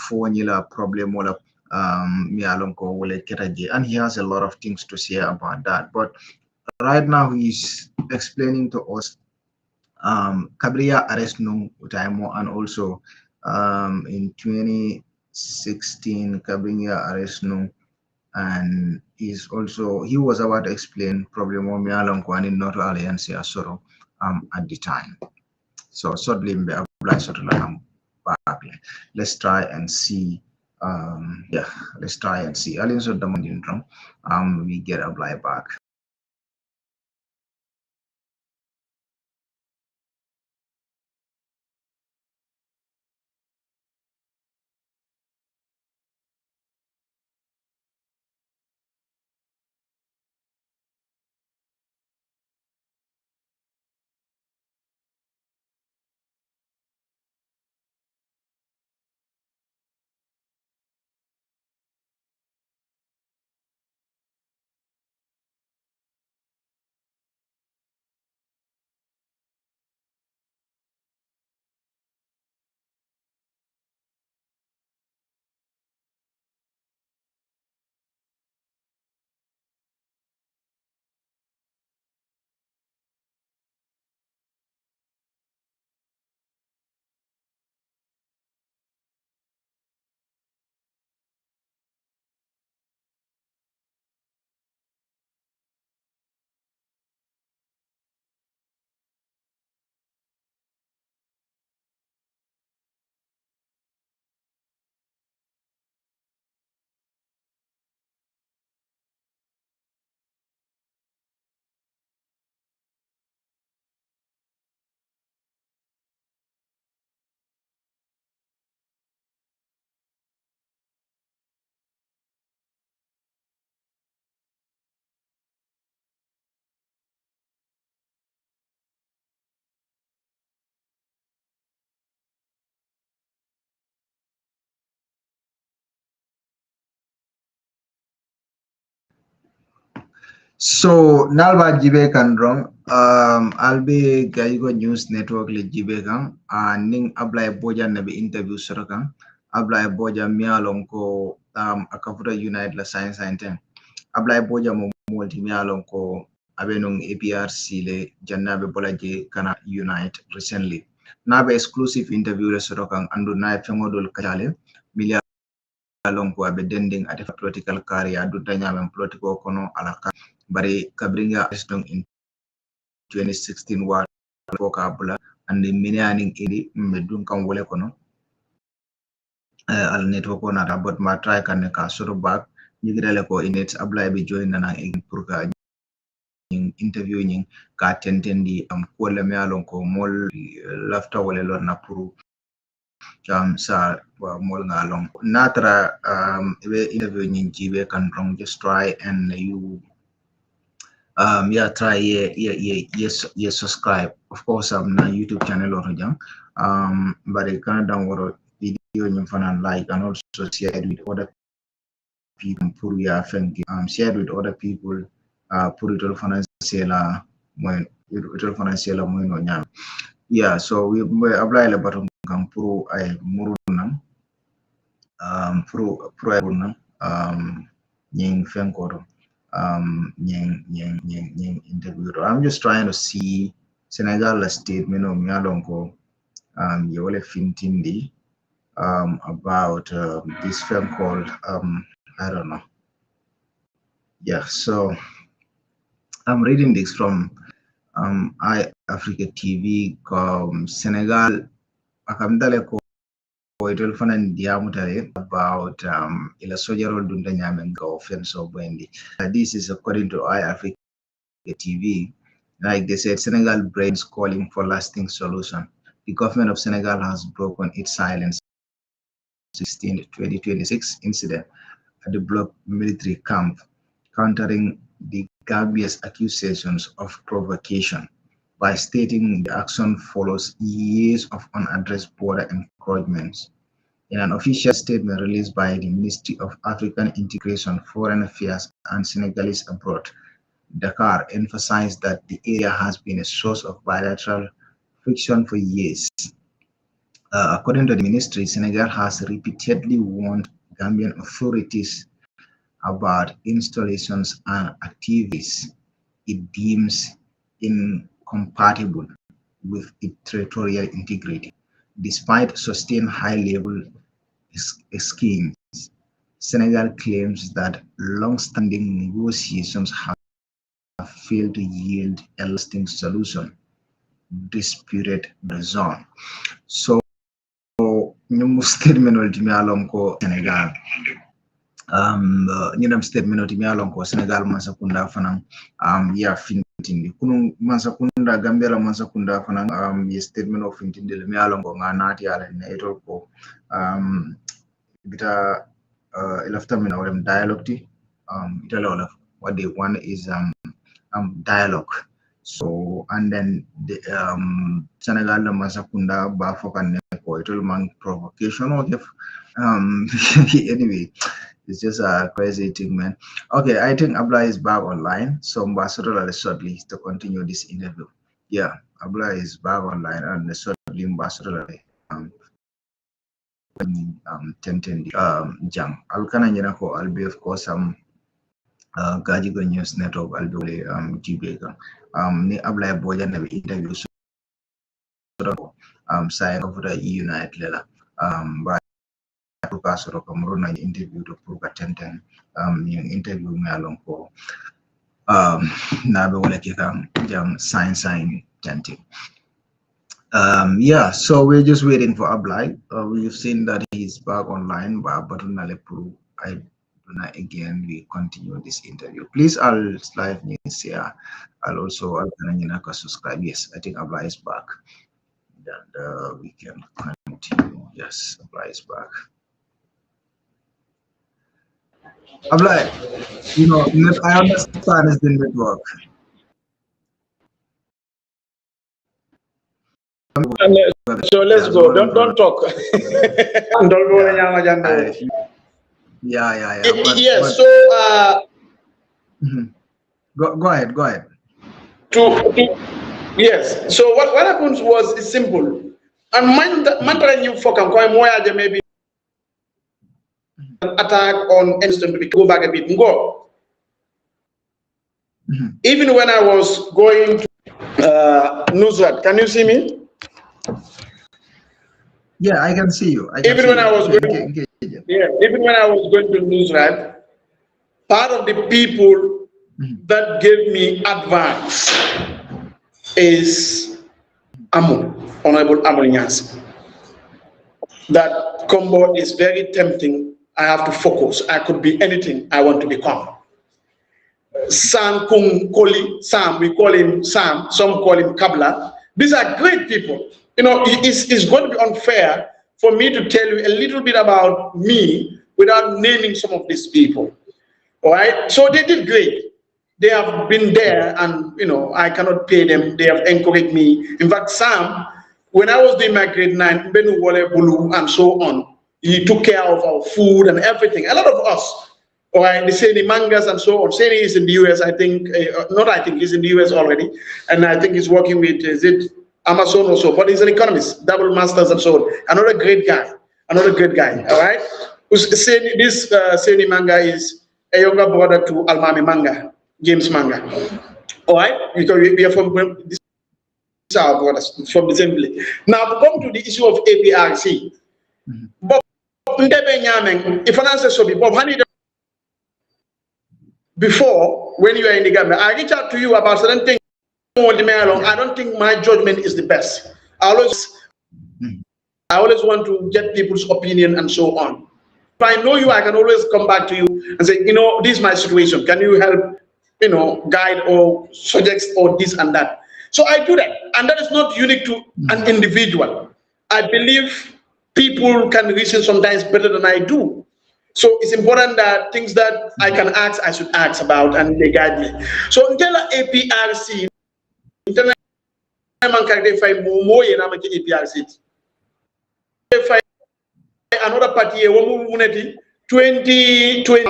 formula problem wala mialonko wala ketaje, and he has a lot of things to say about that, but right now he's explaining to us Cabriya arrest no time and also in 2016 Cabriya arrest no, and he was about to explain problem of mialonko and in not alliance sort at the time. So suddenly let's try and see. Yeah, let's try and see. Also, the we get Abdoulie back. So Nalba Jibe Kandrong, I'll be Gagigo News Network le Jibe Kang, Ning Abdoulie Bojang nabi interview Sorokan, Abdoulie Bojang mialong ko akafuta Unite la Science Science. Abdoulie Bojang mo multi mialong ko abenung APRC le jannabe bolaje kana Unite recently. Nabe exclusive interview le Sorokan andu na fengodol kajale milia long ko abe dending at political career du danyam political kono alaka bari kabringa eston in 2016 wa vocabula and the meaning idi medun kan wole kono al network on about ma try kan ka soro back nyigirele ko in it Abdoulie be join na pour ka interview nyin ka tentendi ko le me alon ko mol lafta wole lor na pour sa mol ngalong natra be interview nyin jibe kan rong just try and you yeah try yes subscribe of course na YouTube channel or jang but it can download video you can like and also share it with other people pour ya thank share with other people pour it all financial when it all financial no nyam yeah so we apply le button kan pour ay murunam pro nying fenkoro nying interview. I'm just trying to see Senegal statement of Mialongo Yole Fintindi about this film called I don't know. Yeah, so I'm reading this from I Africa TV Senegal akamdale ko itol fanan diamutare about ila sojarol dunda nyamen go offense of Wendy. This is according to I Africa TV. Like they said, Senegal brains calling for lasting solution. The government of Senegal has broken its silence 2026 incident at the Bloc military camp, countering the Gambia's accusations of provocation by stating the action follows years of unaddressed border encroachments. In an official statement released by the Ministry of African Integration, Foreign Affairs, and Senegalese abroad, Dakar emphasized that the area has been a source of bilateral friction for years. According to the ministry, Senegal has repeatedly warned Gambian authorities about installations and activities it deems incompatible with its territorial integrity. Despite sustained high-level schemes, Senegal claims that long-standing negotiations have failed to yield a lasting solution, disputed the zone. So, ñu statement ultimi alon ko Senegal ñinam statement ultimi alon ko Senegal mansakunda fanan ya fintindi kunu mansakunda Gambia la mansakunda fanan ye statement of fintindi le mi alon ko nganati ala ne etol ko bita ilafta mina walem dialogue ti itala what they want is dialogue. So and then the Senegal the Masakunda Bafokan man provocation or if anyway it's just a crazy thing, man. Okay, I think Abdoulie is back online, so Ambassador shortly to continue this interview. Yeah, Abdoulie is back online and shortly Ambassador Tenten Jang. I'll be of course Gagigo News Network Abdoulie Jibega. Ni Abdoulie Bojang nabi interview saya cover Unite lela ba ka soro ko muruna interview to pour tenten yung interview ngalong ko na be wala kita jam sign tenti. Yeah, so we're just waiting for Abdoulie. We've seen that he's back online, but I again we continue this interview. Please, I'll live news here. I'll also subscribe. Yes, I think Abdoulie is back. And we can continue. Yes, Abdoulie is back. Abdoulie, I understand it's the network. So let's go. Don't talk. Don't go. Yeah. Yes. So Go ahead. Go ahead. Yes. So what happens was it's simple. And man you for maybe attack on instant to go back a bit and go. Even when I was going to Nusrat, can you see me? Yeah, I can see you. Even when I was going to Nusrat, part of the people that gave me advice is Honorable Amul Nyas. That combo is very tempting. I have to focus. I could be anything I want to become. Sam Kung Koli, Sam, we call him Sam, some call him Kabla. These are great people. You know, it's going to be unfair for me to tell you a little bit about me without naming some of these people. All right, so they did great. They have been there, and you know, I cannot pay them. They have encouraged me. In fact, Sam, when I was doing my grade 9, Benu Wale Bulu, and so on, he took care of our food and everything. A lot of us, all right, the Seni mangas and so on. Seni is in the US, I think, he's in the US already, and I think he's working with, is it Amazon or so, but he's an economist, double masters and so on. Another great guy, all right? This Seni manga is a younger brother to Almami manga, James manga, all right? Because we are from this, our brothers from the same village. Now, to come to the issue of APRC, but if I answer so before, when you are in the government, I reach out to you about certain things. I don't think my judgment is the best. I always want to get people's opinion and so on. If I know you, I can always come back to you and say, you know, this is my situation. Can you help, you know, guide or suggest or this and that? So I do that. And that is not unique to an individual. I believe people can reason sometimes better than I do. So it's important that things that I can ask, I should ask about, and they guide me. So until APRC, another party 2020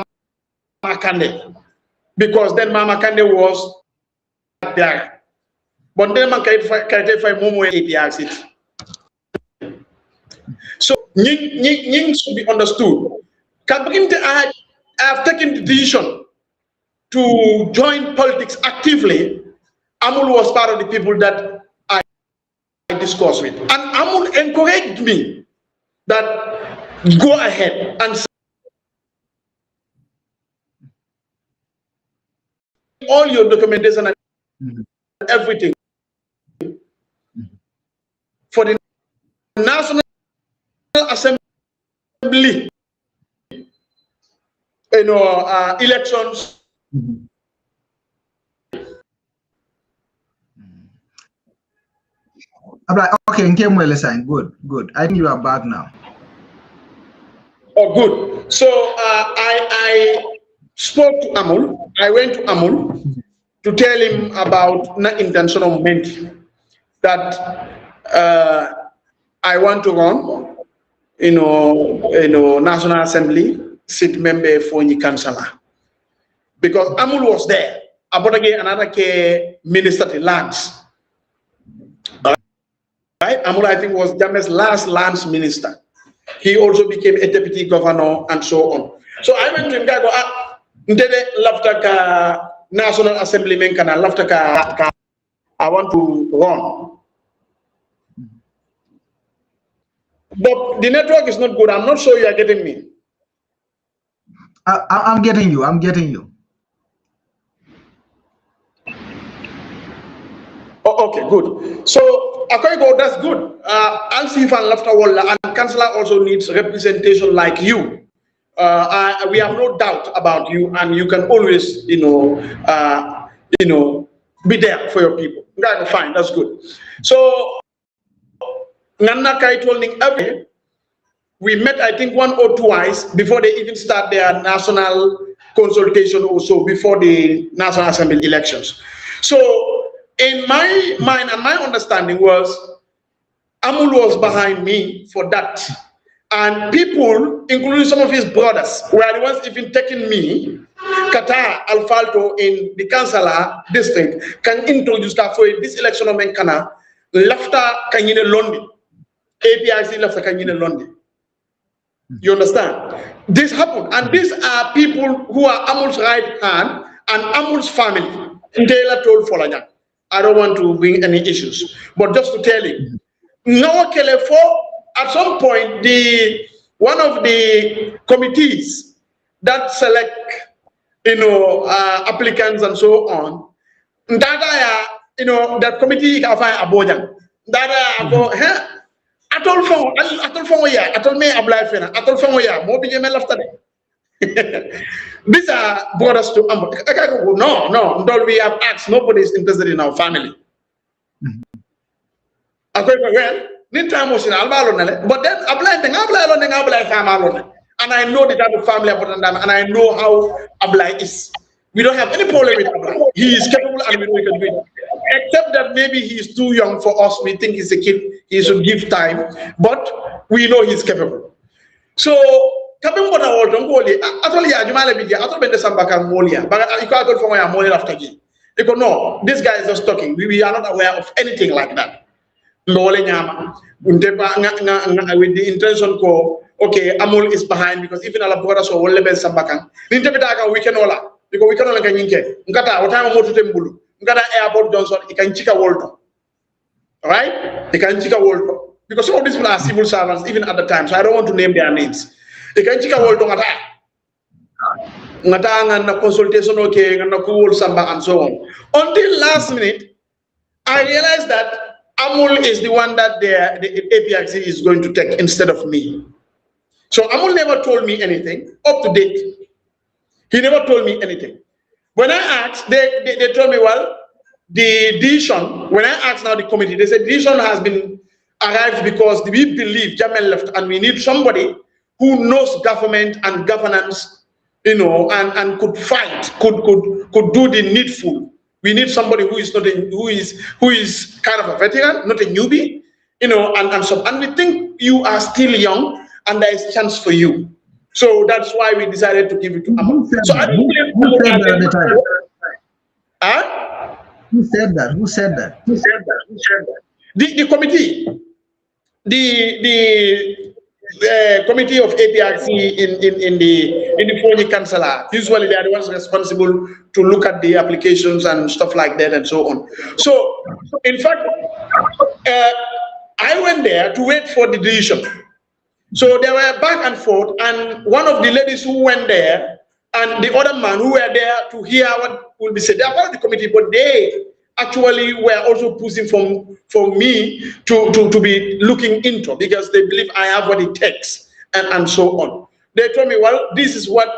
Makande, because then Mama Kande was there. But then APRC. So Ning should be understood. I have taken the decision to join politics actively. Amul was part of the people that I discussed with. And Amul encouraged me that go ahead and all your documentation and everything for the National Assembly, you know, elections. Okay, good. I think you are back now. Oh, good. So I spoke to Amul. I went to Amul to tell him about the intentional moment that I want to run, you know, National Assembly seat member for the councillor, because Amul was there. About again another minister to lands. Right? Amul, I think, was Jammeh's last lands minister. He also became a deputy governor and so on. So I went to him, National Assembly I want to run. But the network is not good. I'm not sure you are getting me. I'm getting you. Oh, okay, good. So, that's good. I'll see if I'm left a and councillor also needs representation like you. We have no doubt about you, and you can always, be there for your people. That's fine. That's good. So, Nana Kaitolning every we met, I think, 1 or 2 times before they even start their national consultation, also before the National Assembly elections. So, in my mind and my understanding was, Amul was behind me for that. And people, including some of his brothers, were the ones even taking me, Qatar Alfalto in the Kansala district, can introduce that for this election of Menkana, Lafta Kanyine Londi, APIC Lafta Kanyine Londi. You understand? This happened, and these are people who are Amul's right hand and Amul's family. Taylor told Folanya, I don't want to bring any issues, but just to tell you, no Kelefo, at some point, one of the committees that select, applicants and so on, that committee can find a Bojang. That go, I told me Abdoulie Fena, I told these are brothers to no, we have asked, nobody is interested in our family. Well, but then and I know the type of family and I know how Abdoulie is. We don't have any problem with Abdoulie. He is capable and we know he can do it. Except that maybe he is too young for us. We think he's a kid. He should give time. But we know he's capable. So, no, this guy is just talking. We are not aware of anything like that. With the intention ko, okay, Amul is behind because even Allah brothers so will lebel sambakan. We can all because we can all get yinke. Ngata otama motu tembulu. Ngata airport Johnson. Ikan chika wolto. Right? Ikan chika wolto. Because some of these people are civil servants even at the time, so I don't want to name their names. Ikan chika wolto ngata. Ngata ngana consultation okay, ngana kuwol samba and so on. Until last minute, I realized that Amul is the one that the APIC is going to take instead of me. So Amul never told me anything up to date. He never told me anything. When I asked, they told me, well, the decision, when I asked now the committee, they said the decision has been arrived because we believe Jamel left and we need somebody who knows government and governance, and could fight, could do the needful. We need somebody who is not who is kind of a veteran, not a newbie, and we think you are still young and there is chance for you. So that's why we decided to give it to Amul. So I don't believe who said that at the time? Huh? Who said that? Who said that? Who said that? Who said that? The committee, the committee of APRC in the Phony Council. Usually they are the ones responsible to look at the applications and stuff like that and so on. So in fact, I went there to wait for the decision. So they were back and forth, and one of the ladies who went there and the other man who were there to hear what will be said. They are part of the committee, but they actually were also pushing for me to be looking into, because they believe I have what it takes and so on. They told me, well, this is what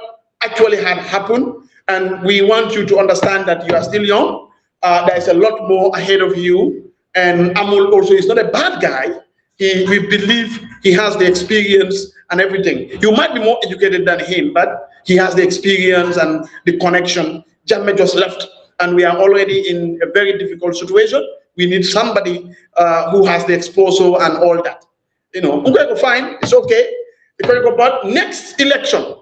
actually had happened, and we want you to understand that you are still young. There's a lot more ahead of you, and Amul also is not a bad guy. We believe he has the experience and everything. You might be more educated than him, but he has the experience and the connection. Jammeh just left, and we are already in a very difficult situation. We need somebody who has the exposure and all that. Okay, fine, it's okay. But next election,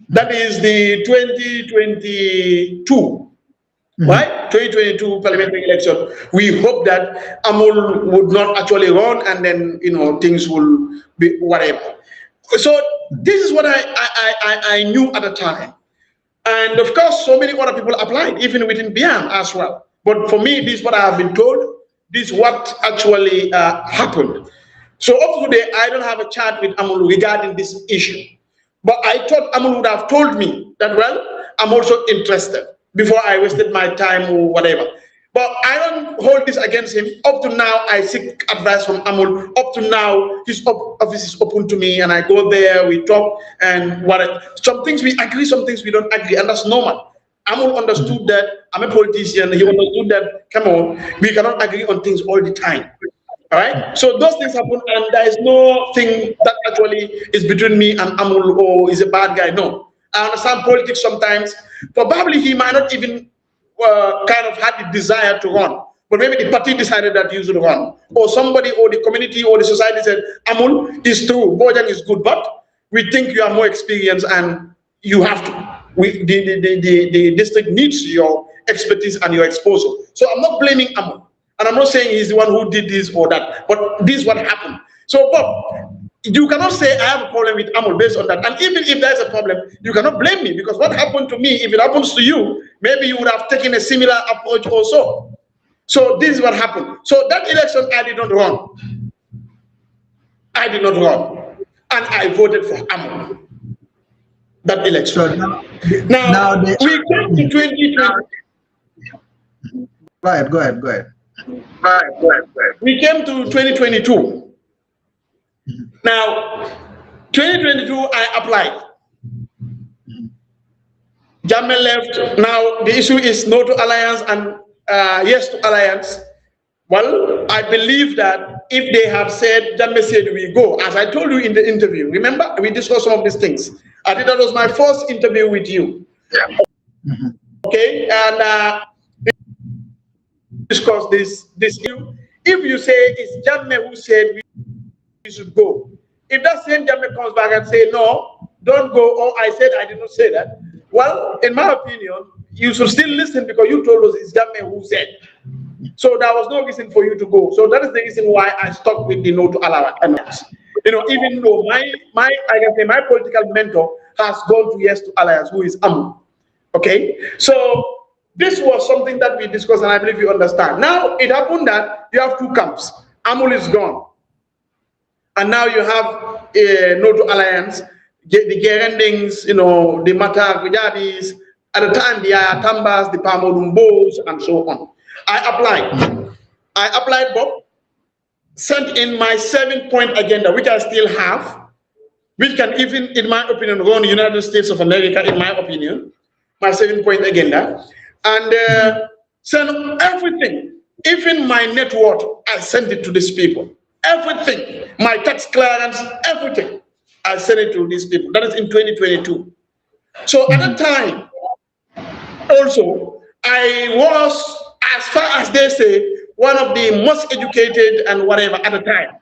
that is the 2022. Right? 2022 parliamentary election. We hope that Amul would not actually run, and then things will be whatever. So this is what I knew at the time. And of course, so many other people applied, even within BM as well. But for me, this is what I have been told. This is what actually happened. So up to today, I don't have a chat with Amul regarding this issue. But I thought Amul would have told me that, well, I'm also interested, before I wasted my time or whatever. But I don't hold this against him. Up to now, I seek advice from Amul. Up to now, his office is open to me, and I go there, we talk, and whatever. Some things we agree, some things we don't agree, and that's normal. Amul understood that I'm a politician. He understood that, come on, we cannot agree on things all the time. All right? So those things happen, and there is no thing that actually is between me and Amul, or is a bad guy. No. I understand politics sometimes. Probably he might not even kind of had the desire to run, but maybe the party decided that you should run, or somebody, or the community, or the society said, Amul is true, Bojang is good, but we think you are more experienced and you have to. The district needs your expertise and your exposure. So I'm not blaming Amul, and I'm not saying he's the one who did this or that, but this is what happened. So, Bob, you cannot say I have a problem with Amul based on that. And even if there's a problem, you cannot blame me, because what happened to me, if it happens to you, maybe you would have taken a similar approach also. So this is what happened. So that election, I did not run. I did not run. And I voted for Amul. That election. So now we came to 2020. Go ahead. We came to 2022. Now, 2022, I applied. Jammeh left. Now, the issue is no to alliance and yes to alliance. Well, I believe that if they have said, Jammeh said we go, as I told you in the interview, remember, we discussed some of these things. I think that was my first interview with you. Okay, and discuss this issue. If you say it's Jammeh who said we should go, if that same Jammeh comes back and say no, don't go, or I said I did not say that, well, in my opinion, you should still listen, because you told us it's Jammeh who said. So there was no reason for you to go. So that is the reason why I stuck with the no to alliance. You know, even though I can say my political mentor has gone to yes to alliance, who is Amul. Okay, so this was something that we discussed, and I believe you understand. Now it happened that you have two camps. Amul is gone, and now you have a no to alliance. The Gerendings, you know, the Mata Gujadis, at the time the Ayatambas, the Pamodumbos, and so on. I applied, Bob, sent in my 7-point agenda, which I still have, which can even, in my opinion, run the United States of America, in my opinion, my 7-point agenda, and send everything, even my net worth, I sent it to these people. Everything, my tax clearance, everything, I sent it to these people. That is in 2022. So at that time, also, I was, as far as they say, one of the most educated and whatever at the time,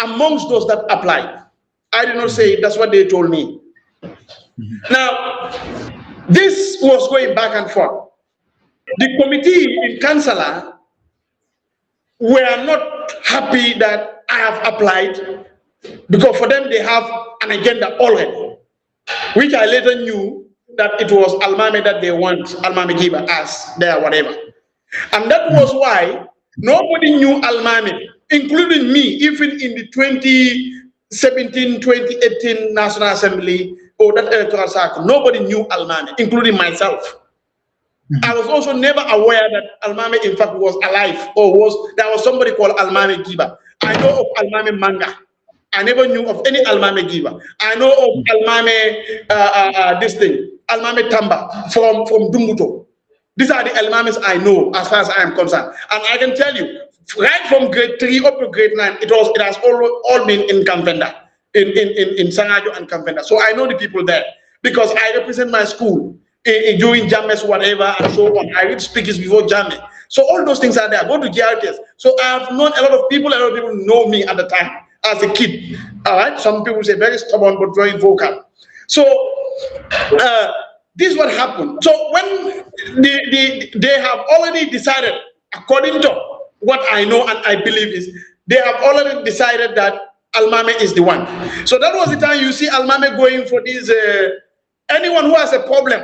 amongst those that applied. I did not say it, that's what they told me. Now, this was going back and forth. The committee in Councillor were not happy that I have applied, because for them they have an agenda already, which I later knew that it was Almame that they want, Almame Giba as their whatever. And that was why nobody knew Almame, including me, even in the 2017, 2018 National Assembly or that electoral cycle. Nobody knew Almame, including myself. I was also never aware that Almame, in fact, was alive, or there was somebody called Almame Giba. I know of Almame Manga. I never knew of any Almame Giba. I know of Almame, this thing, Almame Tamba from Dumbuto. These are the Almames I know as far as I am concerned. And I can tell you, right from grade 3 up to grade 9, it has all been in Kamvenda, in Sangajo and Kamvenda. So I know the people there, because I represent my school during Jammeh's whatever and so on. I read speeches before Jammeh. So all those things are there. Go to GRTS. So I have known a lot of people know me at the time as a kid. All right. Some people say very stubborn but very vocal. So this is what happened. So when they have already decided, according to what I know and I believe is, they have already decided that Almame is the one. So that was the time you see Almame going for these, anyone who has a problem,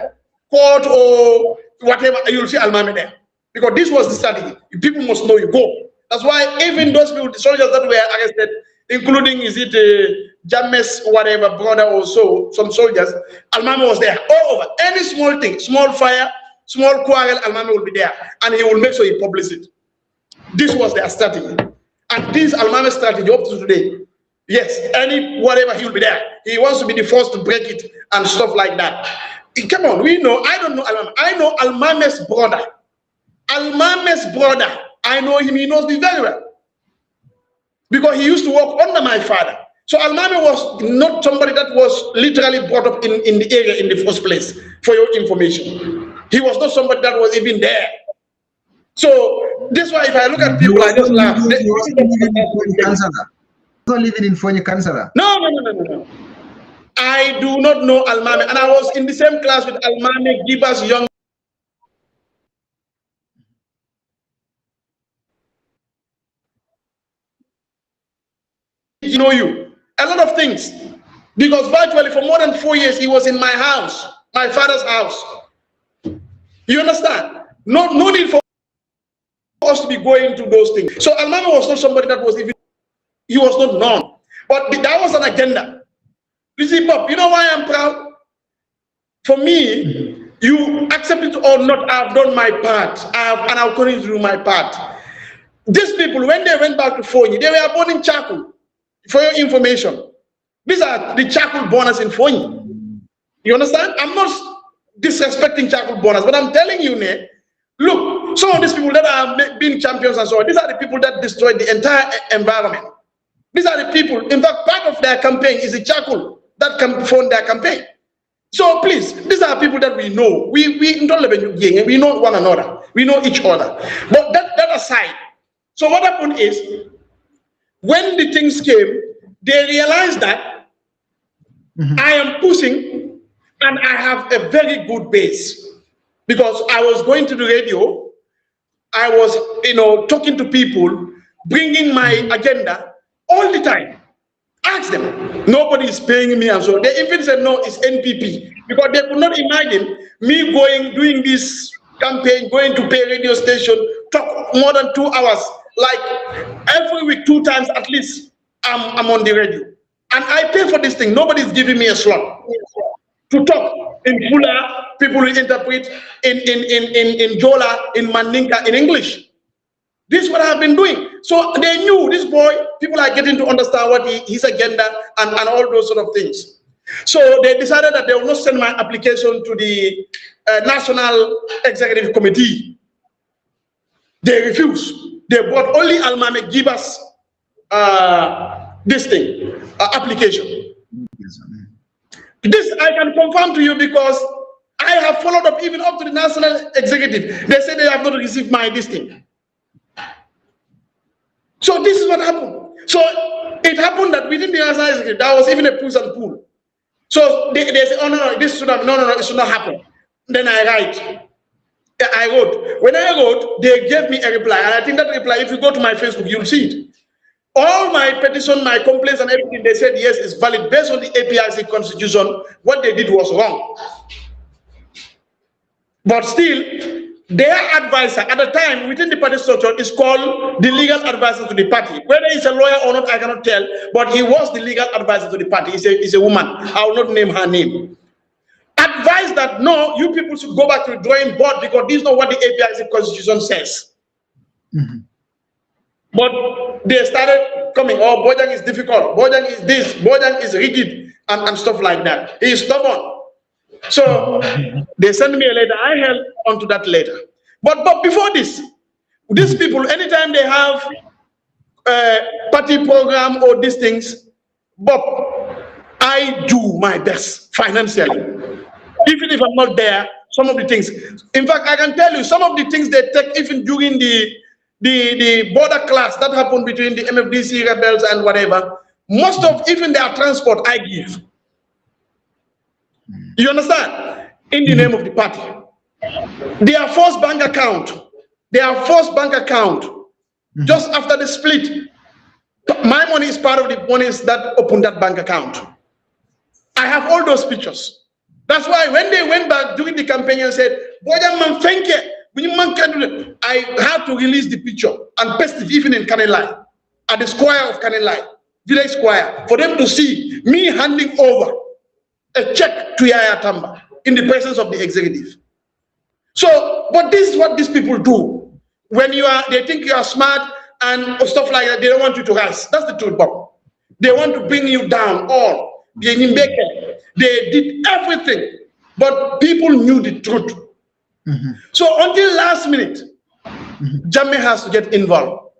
court or whatever, you'll see Almame there. Because this was the strategy. People must know you go. That's why even those people, the soldiers that were arrested, including, is it Jammeh's whatever brother or so, some soldiers, Almame was there all over. Any small thing, small fire, small quarrel, Almame will be there, and he will make sure he publishes it. This was their strategy, and this Almame strategy up to today. Yes, any whatever, he will be there. He wants to be the first to break it and stuff like that. Come on, we know. I don't know Almame. I know Almame's brother. Almame's brother. I know him. He knows me very well, because he used to work under my father. So Almame was not somebody that was literally brought up in the area in the first place, for your information. He was not somebody that was even there. So this is why if I look at people, I just laugh. You also living in Fonyi Kansara. No. I do not know Almame, and I was in the same class with Almame, Gibas, Young. Know you a lot of things, because virtually for more than 4 years he was in my house, my father's house. You understand? No need for us to be going to those things. So Almame was not somebody that was even, he was not known, but that was an agenda. You see, Bob, you know why I'm proud? For me, you accept it or not, I've done my part. And I'll continue to do my part. These people, when they went back to Fonyi, they were born in Chaku. For your information, these are the charcoal burners in Fonyi. You understand? I'm not disrespecting charcoal burners, but I'm telling you, look, some of these people that are being champions and so on, these are the people that destroyed the entire environment. These are the people, in fact, part of their campaign is the charcoal that can fund their campaign. So please, these are people that we know. We don't live in gang, we know one another, we know each other. But that aside, so what happened is, when the things came, they realized that I am pushing and I have a very good base, because I was going to the radio, I was, talking to people, bringing my agenda all the time. Ask them, nobody is paying me, and so they even said no, it's NPP, because they could not imagine me doing this campaign, going to pay radio station, talk more than 2 hours. Like every week, 2 times at least, I'm on the radio. And I pay for this thing. Nobody's giving me a slot to talk in Fula. People will interpret in Jola, in Mandinka, in English. This is what I've been doing. So they knew this boy, people are getting to understand what his agenda and all those sort of things. So they decided that they will not send my application to the National Executive Committee. They refused. They brought only Almame give us this thing, application. This I can confirm to you, because I have followed up even up to the National Executive. They say they have not received my this thing. So this is what happened. So it happened that within the National Executive, there was even a push and pull. So they say, oh no, this should have, no, it should not happen. Then I wrote. When I wrote, they gave me a reply, and I think that reply, if you go to my Facebook, you'll see it. All my petition, my complaints, and everything, they said yes, it's valid based on the APRC constitution. What they did was wrong. But still, their advisor at the time within the party structure is called the legal advisor to the party. Whether he's a lawyer or not, I cannot tell, but he was the legal advisor to the party. He's a woman. I will not name her name. Advised that no, you people should go back to the drawing board, because this is not what the APRC constitution says. But they started coming, oh, Bojang is difficult, Bojang is this, Bojang is rigid, and stuff like that. He is stubborn. So they sent me a letter. I held onto that letter. But before this, these people, anytime they have a party program or these things, Bob, I do my best financially. Even if I'm not there, some of the things. In fact, I can tell you some of the things they take even during the border clash that happened between the MFDC rebels and whatever. Most of even their transport I give. You understand? In the name of the party. Their first bank account, just after the split, my money is part of the monies that opened that bank account. I have all those pictures. That's why when they went back during the campaign and said, Bojang man, thank you, I had to release the picture and paste it even in Kanelai, at the square of Kanelai, village square, for them to see me handing over a check to Yaya Tamba in the presence of the executive. So, but this is what these people do. When they think you are smart and stuff like that, they don't want you to rise. That's the truth, Bob. They want to bring you down, all. They did everything, but people knew the truth. So until last minute, Jammeh has to get involved.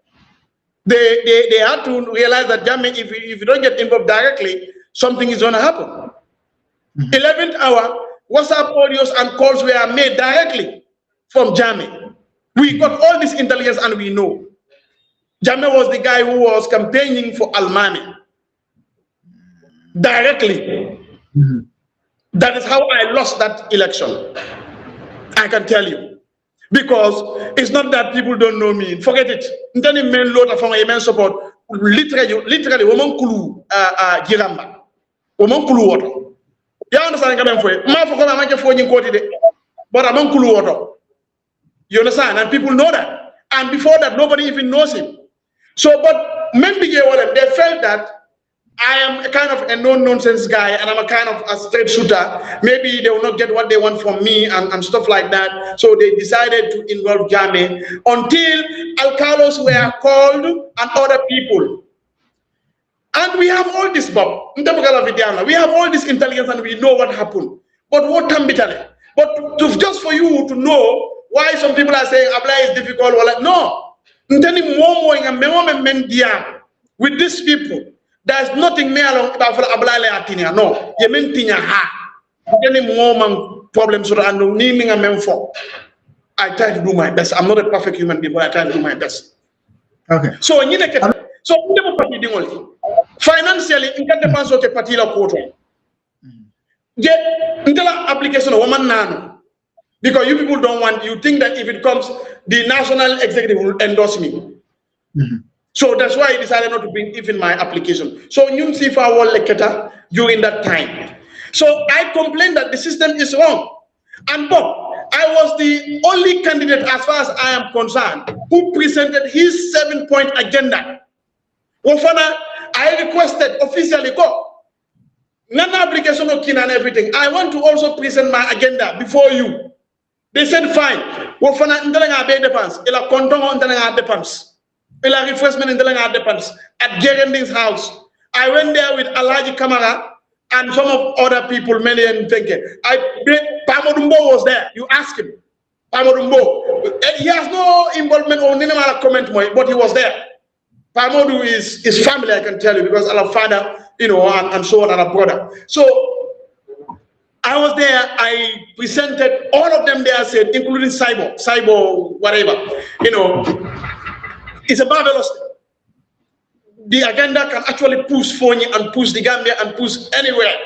They had to realize that Jammeh, if you don't get involved directly, something is going to happen. 11th hour, WhatsApp audios and calls were made directly from Jammeh. We got all this intelligence and we know. Jammeh was the guy who was campaigning for Almami directly. That is how I lost that election. I can tell you. Because it's not that people don't know me. Forget it. Ntani men lot of my support. Literally, woman kulu giramba. Woman kulu water. You understand? But I'm kulu water. You understand? And people know that. And before that, nobody even knows him. So, but maybe they felt that I am a kind of a no-nonsense guy and I'm a kind of a straight shooter. Maybe they will not get what they want from me and stuff like that. So they decided to involve Jammeh until Alcalos were called and other people. And we have all this, Bob. We have all this intelligence and we know what happened. But what can be telling? But just for you to know why some people are saying Abla is difficult or like, no. With these people, there's nothing more about Abla Atinia. No, you mean Tinia ha. Any more problems and naming a man for. I try to do my best. I'm not a perfect human being, but I try to do my best. Okay. So financially, in can depends on the particular quarter. Get application of woman nano. Because you people don't want, you think that if it comes, the national executive will endorse me. So that's why I decided not to bring even my application. So you see if I was leketa during that time. So I complained that the system is wrong. And Bob, I was the only candidate as far as I am concerned who presented his 7-point agenda. Wofana, I requested officially go. None application of kin and everything. I want to also present my agenda before you. They said fine. Wofana ndalanga be depends. Ila kontongo ndalanga depends. Ila refreshment ndalanga depends. At Gerending's house, I went there with Alaji Kamara and some of other people, many and thinking. Pamodumbo was there. You ask him. Pamodumbo. He has no involvement or any comment, but he was there. Pamodu is his family, I can tell you, because our father, you know, and so on, and our brother. So I was there, I presented all of them there, said, including Cyber, whatever. You know, it's a marvelous thing. The agenda can actually push Fonyi and push the Gambia and push anywhere.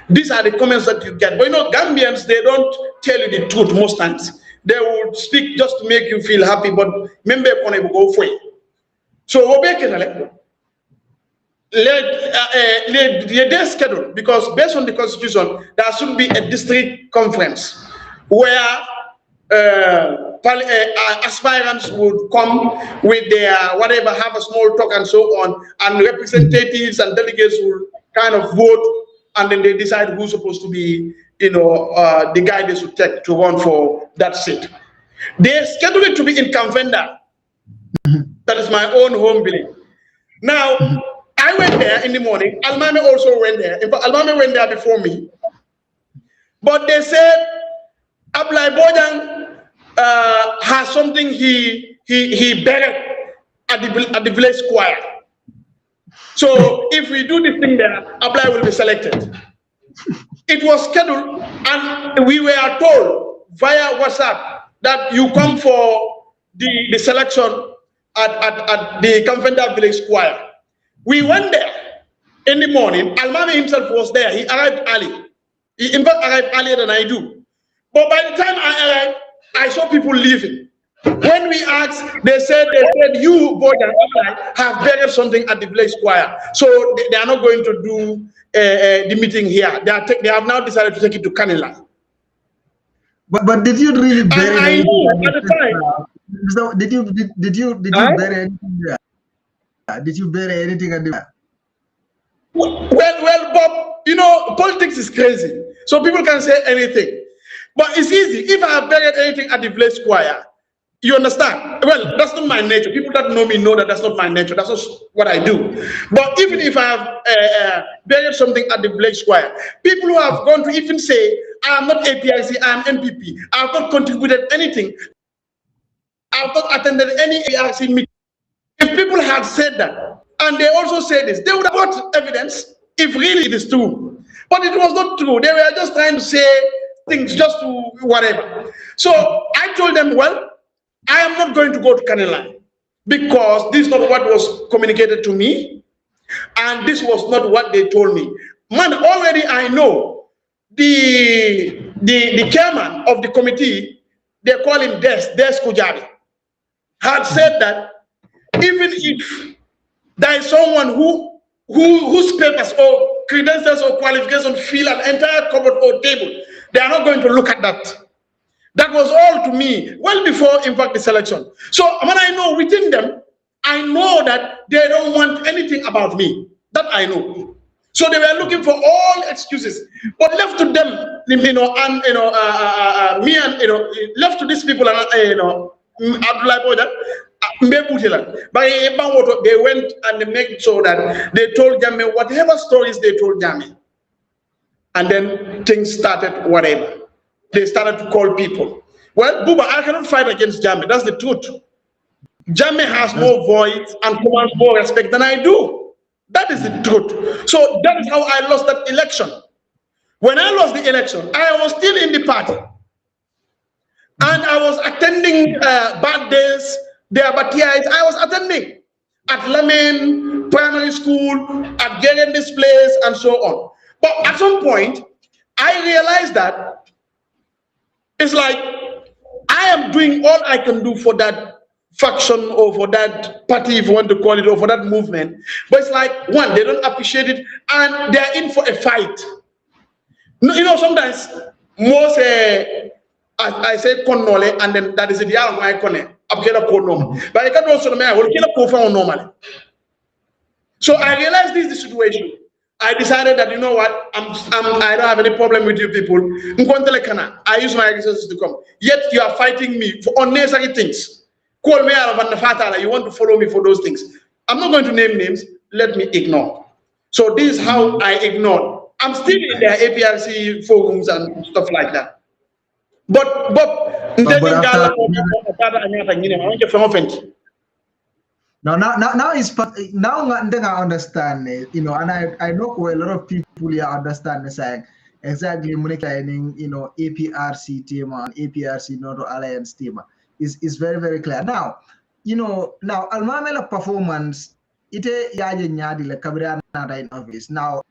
These are the comments that you get. But you know, Gambians, they don't tell you the truth most times. They will speak just to make you feel happy, but remember, go for it. So, the schedule, because based on the constitution, there should be a district conference where aspirants would come with their whatever, have a small talk and so on, and representatives and delegates will kind of vote, and then they decide who's supposed to be, you know, the guy they should take to run for that seat. They schedule it to be in Kamvenda. That is my own home village. Now, I went there in the morning. Almami also went there. In fact, Almami went there before me. But they said Abdoulie Bojang has something he buried at the village square. So if we do this thing there, Abdoulie will be selected. It was scheduled, and we were told via WhatsApp that you come for the selection at the Kamvenda village square. We went there in the morning. Almami himself was there. He arrived early. He in fact arrived earlier than I do. But by the time I arrived, I saw people leaving. When we asked, they said you, Bojang, have buried something at the village square. So they are not going to do the meeting here. They have now decided to take it to Kanila. But did you really bury I knew at the time. So did you bury anything there? Did you bury anything at the Well, Bob, you know, politics is crazy. So people can say anything. But it's easy. If I have buried anything at the village square, you understand? Well, that's not my nature. People that know me know that that's not my nature. That's not what I do. But even if I have buried something at the village square, people who have gone to even say, I am not APIC, I am MPP. I have not contributed anything. I have not attended any APIC meeting. If people had said that, and they also say this, they would have got evidence if really it is true. But it was not true. They were just trying to say things just to whatever. So I told them, well, I am not going to go to Kanila because this is not what was communicated to me, and this was not what they told me. Man, already I know the chairman of the committee, they call him Des Kujabi, had said that even if there is someone whose papers or credentials or qualifications fill an entire cupboard or table, they are not going to look at that. That was all to me well before, in fact, the selection. So when I know within them, I know that they don't want anything about me. That I know. So they were looking for all excuses, but left to them, me and left to these people, Abdoulie Bojang, but they went and they made so that they told Jammeh whatever stories they told Jammeh, and then things started whatever. They started to call people. Well, Buba, I cannot fight against Jammeh. That's the truth. Jammeh has more voice and commands more respect than I do. That is the truth. So that is how I lost that election. When I lost the election, I was still in the party. And I was attending birthdays, their batiais. I was attending at Lamin Primary School, at Geren displays, and so on. But at some point, I realized that it's like I am doing all I can do for that faction or for that party, if you want to call it, or for that movement. But it's like, one, they don't appreciate it, and they're in for a fight. You know, sometimes most I say konole, and then that is the other my kone. But I can also normally. So I realized this is the situation. I decided that, you know what, I don't have any problem with you people. I use my resources to come. Yet you are fighting me for unnecessary things. Call me out of the fatala. You want to follow me for those things. I'm not going to name names. Let me ignore. So this is how I ignored. I'm still in their APRC forums and stuff like that. But now I understand, you know, and I know a lot of people here understand the saying exactly, you know, APRC team and APRC Noto Alliance team is very, very clear. Now, you know, now Almamela performance ite yaje nyadi le kabira na in office. Now,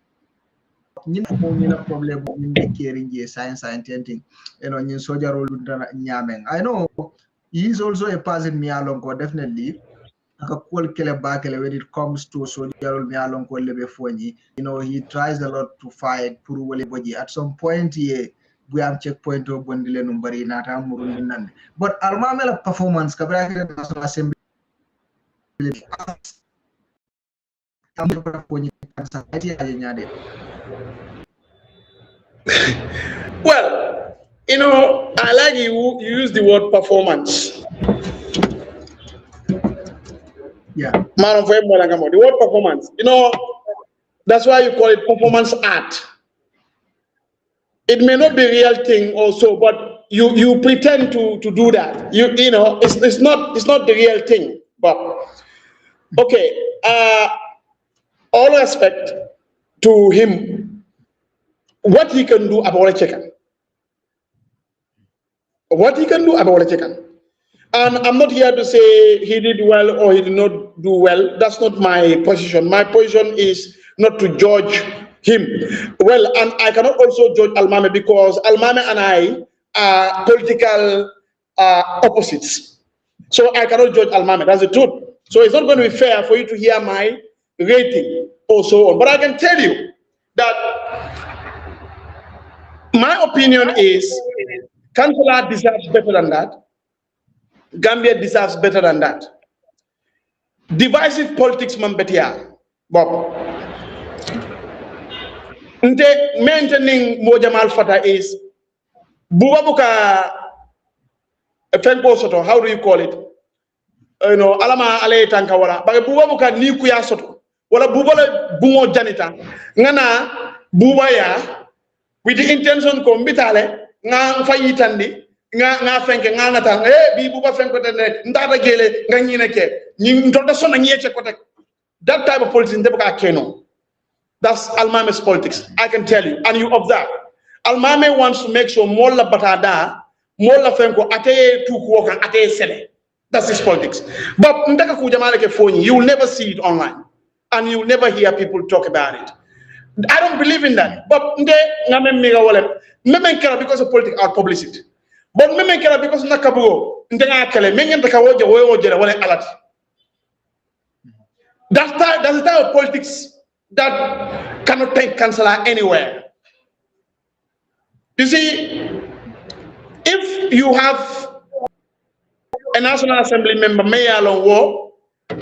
you know, problem in the caring science and thing, you know, in soldier role nyameng. I know he is also a person me along definitely. When it comes to soldier you know, he tries a lot to fight at some point we have checkpoint of Bondile Numbari Nata Murundan. But Almamela performance National Assembly well, you know, I like you use the word performance. Yeah. The word performance, you know, that's why you call it performance art. It may not be a real thing also, but you pretend to do that. You know, it's not the real thing. But okay, all respect to him, what he can do about a chicken. What he can do about a chicken. And I'm not here to say he did well or he did not do well. That's not my position. My position is not to judge him. Well, and I cannot also judge Almame because Almame and I are political opposites. So I cannot judge Almame. That's the truth. So it's not going to be fair for you to hear my rating or so on. But I can tell you that my opinion is Councillor deserves better than that. Gambia deserves better than that. Divisive politics, Mambetia, Bob. Maintaining Mojamal Fata is Bubabuka Fenko Soto, how do you call it? You know, Alama Ale Tankawala, but Bubabuka Nikuya Soto, Wala Bubala Bumo Janita, Nana Bubaya, with the intention Kombitale, Nan Fayitandi. Nga fenke nga natal bi bu ba fenko de ndata gele nga ñine ke ñi to da sonna ñeche ko tek. That type of politics ndebaka keno. That's Almame's politics, I can tell you, and you observe. Almame wants to make sure molla batada molla fenko ateye tu ko kan ateye sele. That's his politics. But you will never see it online. And you will never hear people talk about it. I don't believe in that. But because of politics, I'll publish it. But because of that's the type of politics that cannot take councillor anywhere. You see, if you have a National Assembly member, mayor along war,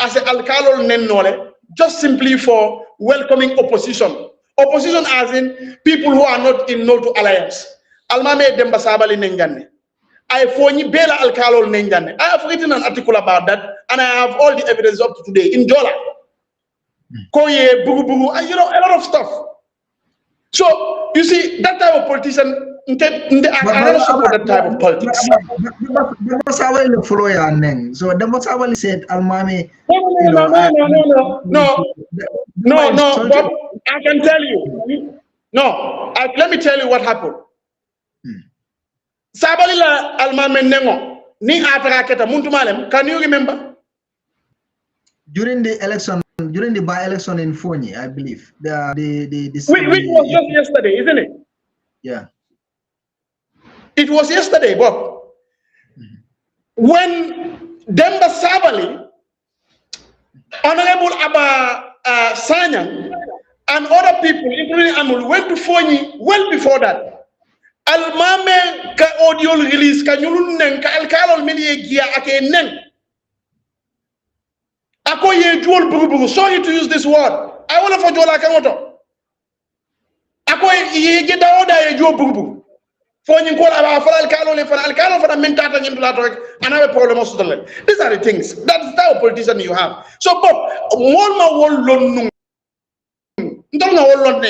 as an alcalde nenole, just simply for welcoming opposition. Opposition as in people who are not in no to alliance. Almame Demba Sabali Nengane. I phone Bela alcalde Nengane. I have written an article about that, and I have all the evidence up to today in Jola. Koye, Bugu Bugu, and you know, a lot of stuff. So, you see, that type of politician, I don't support that type of politics. So, the Mosawali said, Almami. No, Bob, I can tell you. No, let me tell you what happened. Sabalila Almami Nengo, Ni Ataraketa Muntumalem, can you remember? During the election, during the by-election in Fonyi, I believe. Which was just yesterday, isn't it? Yeah. It was yesterday, Bob. When Demba Sabali, Honorable Abba Sanyang, and other people, including Amul, went to Fonyi well before that. Almame ka audio release ka nyulun neng ka alkalol milie gia ake neng. Ako ye dual bugu. Sorry to use this word. I want to for jola kamoto. Ako ye get the order ye dual bugu. For you call about for alcalde for the mentata and have a problem also. These are the things. That's the type of politician you have. So, but one more wall long. Don't know all on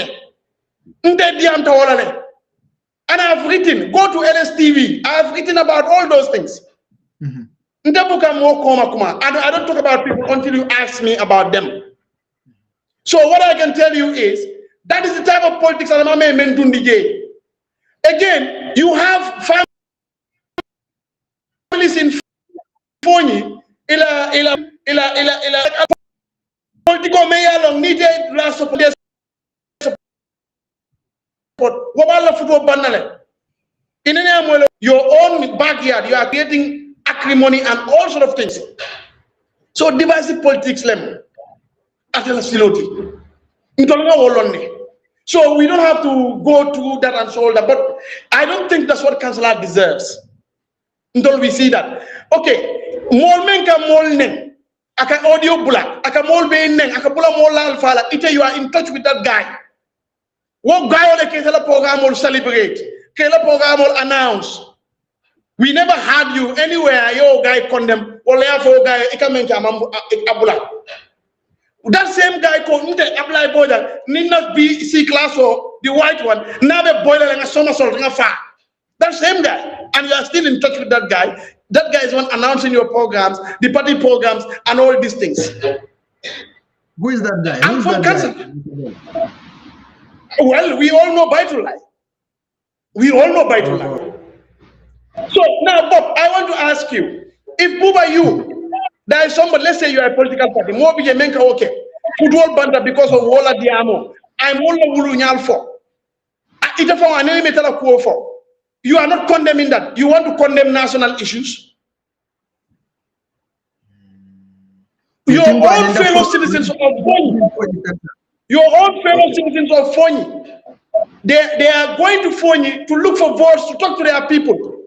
and I have written, go to LSTV. I have written about all those things. And I don't talk about people until you ask me about them. So what I can tell you is that is the type of politics that I'm doing. Again, you have families in Fonyi, political mayor long needed last support. In your own backyard, you are creating acrimony and all sort of things. So divisive politics, so we don't have to go through that and so that, but I don't think that's what councillor deserves. Until we see that. Okay, molmenka molnen, aka audio bula, aka molbe neng, aka bula molal fala. Ite you are in touch with that guy. What guy on the Kela program will celebrate? Kela program will announce. We never had you anywhere. Your guy condemn. Or guy abula. That same guy called Abdoulie Bojang need not be C class or the white one. Now the boiler and a somersault in a fire. That same guy, and you are still in touch with that guy. That guy is one announcing your programs, the party programs, and all these things. Who is that guy? I'm from Kansas. Well, we all know Baitullah. We all know Baitullah. So now, Bob, I want to ask you, if Buba, you, there is somebody, let's say you are a political party, more be a menka okay, football banda because of Walla Diamo, I'm all Wulu Nyalfo. You are not condemning that. You want to condemn national issues? Your own fellow citizens of Fonyi, they are going to Fonyi to look for votes to talk to their people.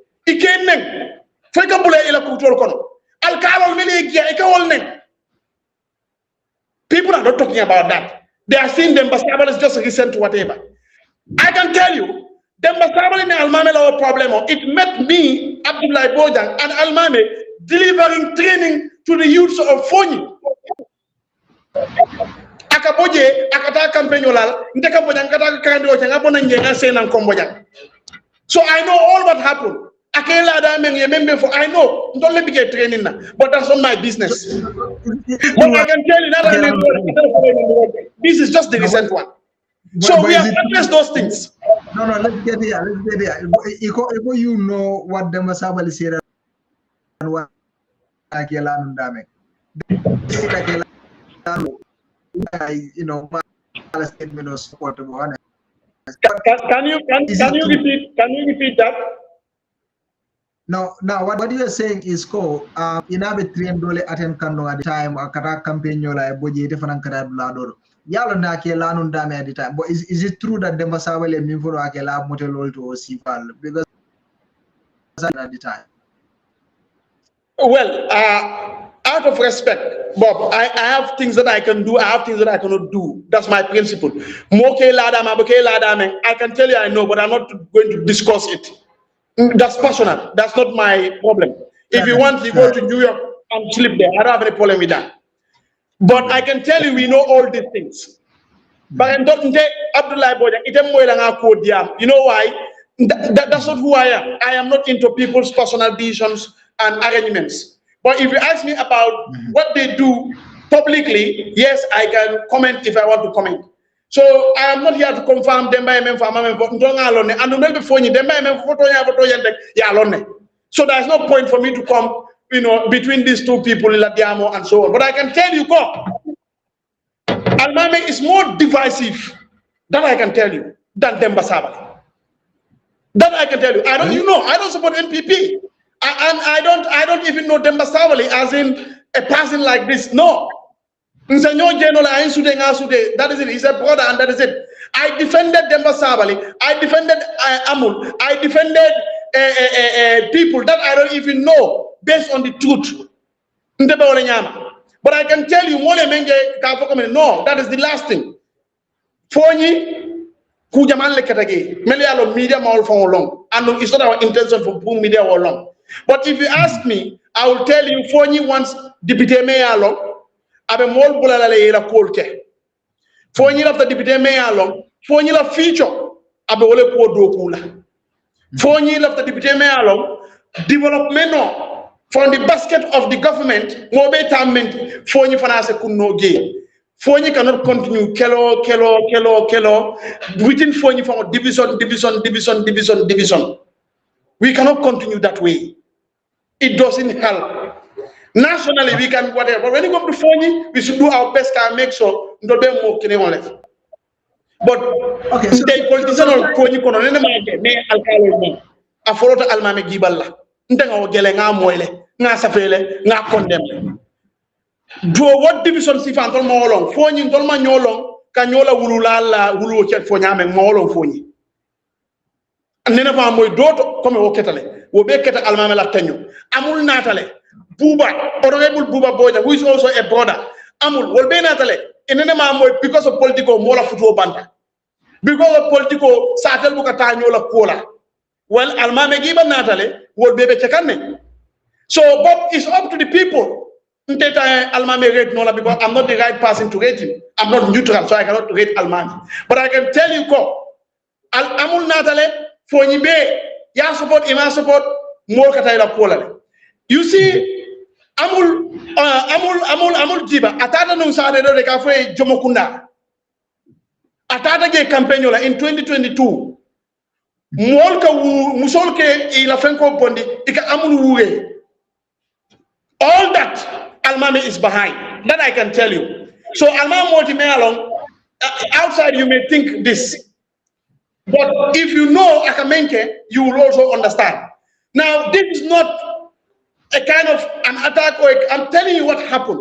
People are not talking about that. They are seeing them, but is just recent to whatever. I can tell you, Demba Sabali and Almame our problem. It met me, Abdoulie Bojang, and Almame delivering training to the youths of Fonyi. Akaboje, akata campaignola, ndeka bojang kata kando changa bona njenga sena nkombojang. So I know all what happened. Akela da men yemembe for I know. Don't let me get training now, but that's not my business. But I can tell you that this is just the recent one. So we have addressed those things. No, let's get here. If you know what Demba Sabali said and what akela nundame. You know, statement of support. Can you repeat that? Now what you are saying is ko inabe $3 attend kano at the time akara campaign yola boje defan kara blador yalo na ke lanu ndame at the time, but is it true that Demba Sawale minforo akela motel to sifal because at the time? Well, out of respect, Bob, I have things that I can do, I have things that I cannot do. That's my principle. I can tell you I know, but I'm not going to discuss it. That's personal. That's not my problem. If you want, you go to New York and sleep there. I don't have any problem with that. But I can tell you, we know all these things. But I'm talking to Abdoulie Bojang. You know why? That's not who I am. I am not into people's personal decisions and arrangements. But if you ask me about what they do publicly, yes, I can comment if I want to comment. So I am not here to confirm them by so there's no point for me to come, between these two people, Ladiamo and so on. But I can tell you, Almame is more divisive, that I can tell you, than Demba Sabali. That I can tell you. I don't support NPP. I don't even know Demba Sabali as in a person like this. No. That is it. He's a brother, and that is it. I defended Demba Sabali. I defended Amul. I defended people that I don't even know based on the truth. But I can tell you, no, that is the last thing. Media for long, and it's not our intention for boom media all long. But if you ask me, I will tell you, Fonyi wants Deputy Mayor long. Abe mol bulala le ira kolte fonyi la député mayor long fonyi la feature abe wole ko do kula fonyi la député mayor long development no from the basket of the government mo be tamment fonyi finance kunno ge fonyi cannot continue kelo within fonyi from division. We cannot continue that way. It doesn't help. Nationally, we can whatever. But when you come to Fonyi, we should do our best to make sure no be more kine on left. But okay, so the politician or Fonyi kono nene maage me alkalo mo. Aforota almame giballa. Ndenga o gele nga moyle, nga safele, nga condemn. Do what division si fan tol mo long. Fonyi tol ma nyolong ka nyola wululala wulu ci Fonyi ame mo long Fonyi. Nene fa moy doto comme o ketale. Wo be keta almame la tanyu. Amul natale. Honorable Buba Bojang, who is also a brother. Amul, will be natale. Because of political mola futuo banda. Because of political satel bukata nyola kola. Well, almame giba natale will be chekane. So, but it's up to the people. Almame rate nola because I'm not the right person to rate him. I'm not neutral, so I cannot rate almame. But I can tell you, Amul natale for nibe ya support ima support more kataila kola. You see. Amul Jiba atata nung sa de ka foi Jomokunda atata ge campaign la in 2022 molka musolke ila fenko bondi ika amul wuwe all that Almame is behind that I can tell you. So Almame moti me along outside you may think this, but if you know Akamenke you will also understand. Now this is not a kind of an attack or I'm telling you what happened.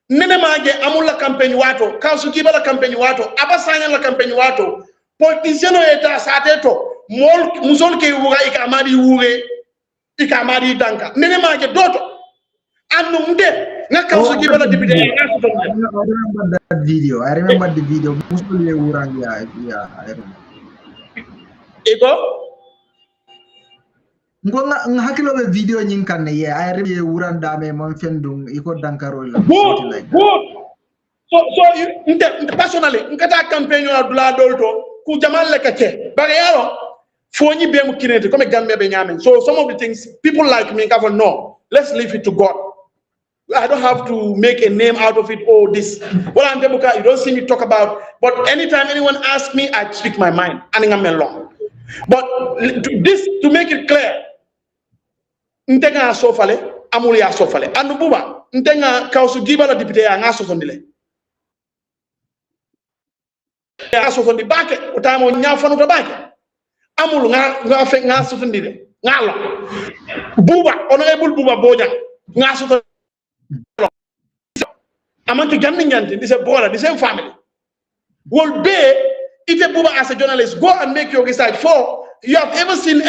Nene maage amul la campagne wato, Council Kiba la campagne wato, Abasanya la campagne wato, politiciano eta sateto, mol musol ke wuga ikamadi wuge, ikamadi danka. Nene maage doto. Anu mde, na Council Kiba la deputy. I remember that video. I remember the video. Musol ye wurang yeah, I remember. Ego? Hakilo video nyinkane ye I really uranda me mon fendung iko dankaro la good like good so you personally nkata campaign yo dula dolto ku jamal le kache bare yalo foni be mu kinete comme gambe be nyamen. So some of the things people like me can no, let's leave it to God. I don't have to make a name out of it. Oh, this. Well, I'm Debuka, you don't see me talk about. But anytime anyone asks me, I speak my mind. And I'm along. But to make it clear, Ntega Sofale, amul ya sofale andu buba ntenga kawsu giba la député ya nga sosondile ya sosondi bake utamo nyafanu to bake amul nga fe nga sosondile ngalo buba honorable buba Bojang nga sosondile amanti ganni nganti this a brother the same family will be if a buba as a journalist go and make your research for you have ever seen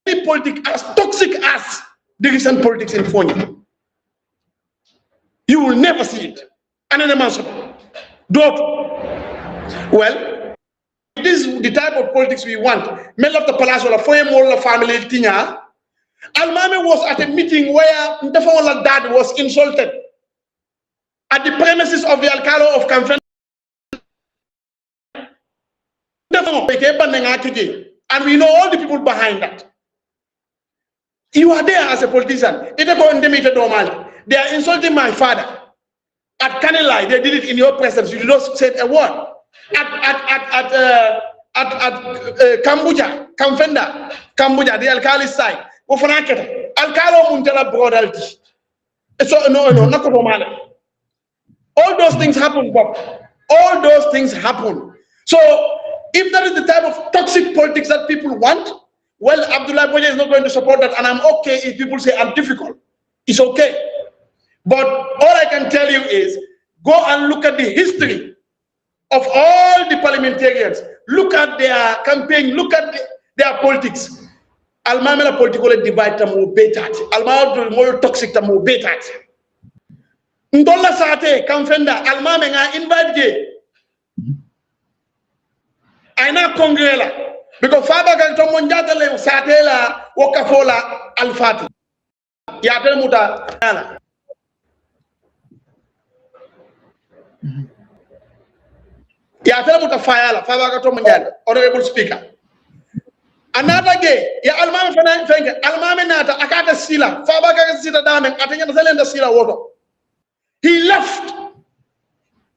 any politics as toxic as the recent politics in Fonyi. You will never see it. And then well, this is the type of politics we want. Mel of the Palace or Foyemola family Tinya. Almame was at a meeting where Ndefaola dad was insulted at the premises of the Alcalo of Kamfen. And we know all the people behind that. You are there as a politician. They are insulting my father. At Kanilai, they did it in your presence. You did not say a word. At Kambuja, Kamfenda, Kambuja, the Alkali side. Alkalo Muntala Brodalti. So, no, not all those things happen, Bob. All those things happen. So, if that is the type of toxic politics that people want, well, Abdoulie Bojang is not going to support that, and I'm okay if people say I'm difficult. It's okay. But all I can tell you is, go and look at the history of all the parliamentarians. Look at their campaign, look at their politics. Almamela political divide tamu betat. Almamela more toxic tamu betat. Ndola sate kamfenda almamenga invite je. Aina kongrela. Because Faba can come on Jatale, Satela, Wakafola, Alfati. Yatel Muta. Yatel Muta Fayala, Faba Katomanjan, Honorable Speaker. Another gay, Ya Almame Fenke, Almame Nata, Akata Sila, Faba Sita Dame, Atanya Zelenda Sila Water. He left,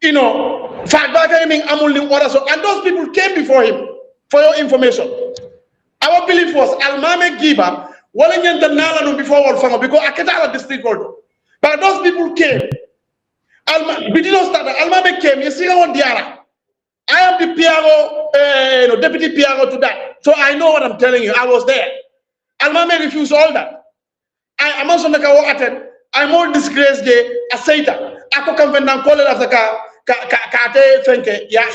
you know, Faba Amuli Water, so and those people came before him. For your information, our belief was Almame Giba, Wallenyan the Nala before all Fama, because Akatala district order. But those people came. Almame came, you see what Diara. I am the PRO, deputy PRO to that. So I know what I'm telling you. I was there. Almame refused all that. I'm also not attend. I'm more disgraced a Satan. Ako come and call it as a car. Kate Fenke, ya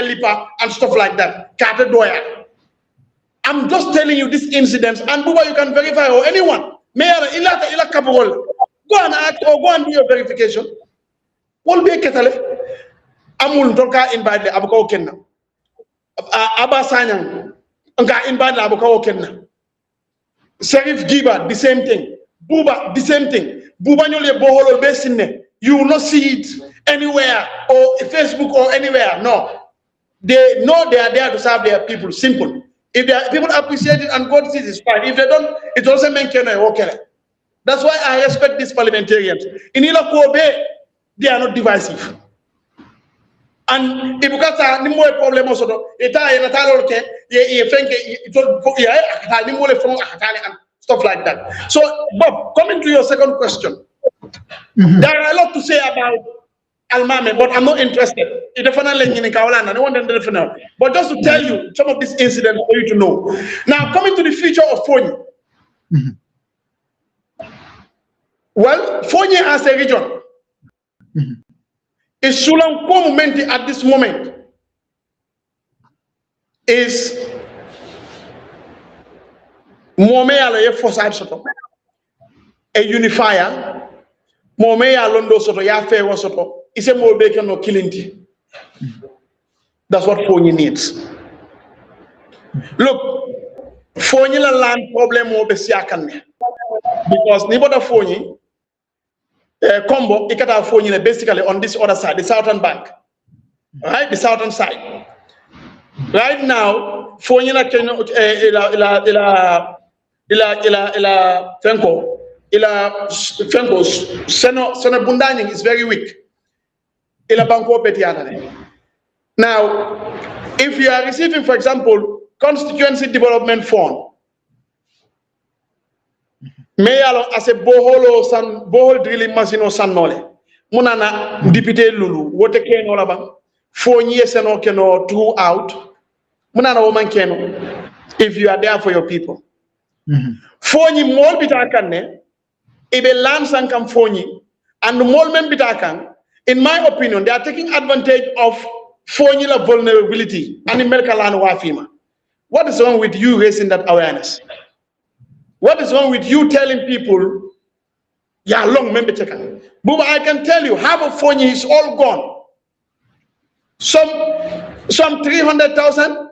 Lipa, and stuff like that. Kate Doya. I'm just telling you these incidents, and Buba, you can verify, or anyone. Mayor Ila Kapol. Go and act or go and do your verification. Won't be a Ketale. Amun Doka invite the Abuko Kenna. Abba Sanyang. Unka invite the Abuko Kenna. Serif Giba, the same thing. Buba, the same thing. Buba Nyole Boholo Besine. You will not see it anywhere or Facebook or anywhere. No. They know they are there to serve their people. Simple. If their people appreciate it and God sees it's fine. If they don't, it also maintain okay. That's why I respect these parliamentarians. In Ila Kobe, they are not divisive. And if you got a problem also, stuff like that. So, Bob, coming to your second question. There are a lot to say about Almame, but I'm not interested. But just to tell you some of these incidents for you to know. Now, coming to the future of Fonyi. Well, Fonyi as a region is Sulan Komumenti at this moment is a unifier. Momeya Londo Soto ya Fewa Soto. It's a more bacon no killing. That's what Fonyi needs. Look, Fonyi la land problem mo besiakan because Niboda Fonyi combo ikata Fonyi basically on this other side, the southern bank. Right? The southern side. Right now, Fonyi la Fenko. Ila Fenkos Seno Bundani is very weak. Ila Banko Petiana. Now, if you are receiving, for example, constituency development fund, Me yalo as a bohol drilling machine o sannole. Munana député Lulu, wote keno la bang. 4 years no keno throughout. Munana woman keno. If you are there for your people. Fonyi mol bitakan ne. Ibe land sankam fonyi. And the mol men bitakan. In my opinion, they are taking advantage of fonyi la vulnerability. And in Melkalan wafima. What is wrong with you raising that awareness? What is wrong with you telling people, yeah, long member taken? Buba, I can tell you, half of Fonyi is all gone. Some 300,000,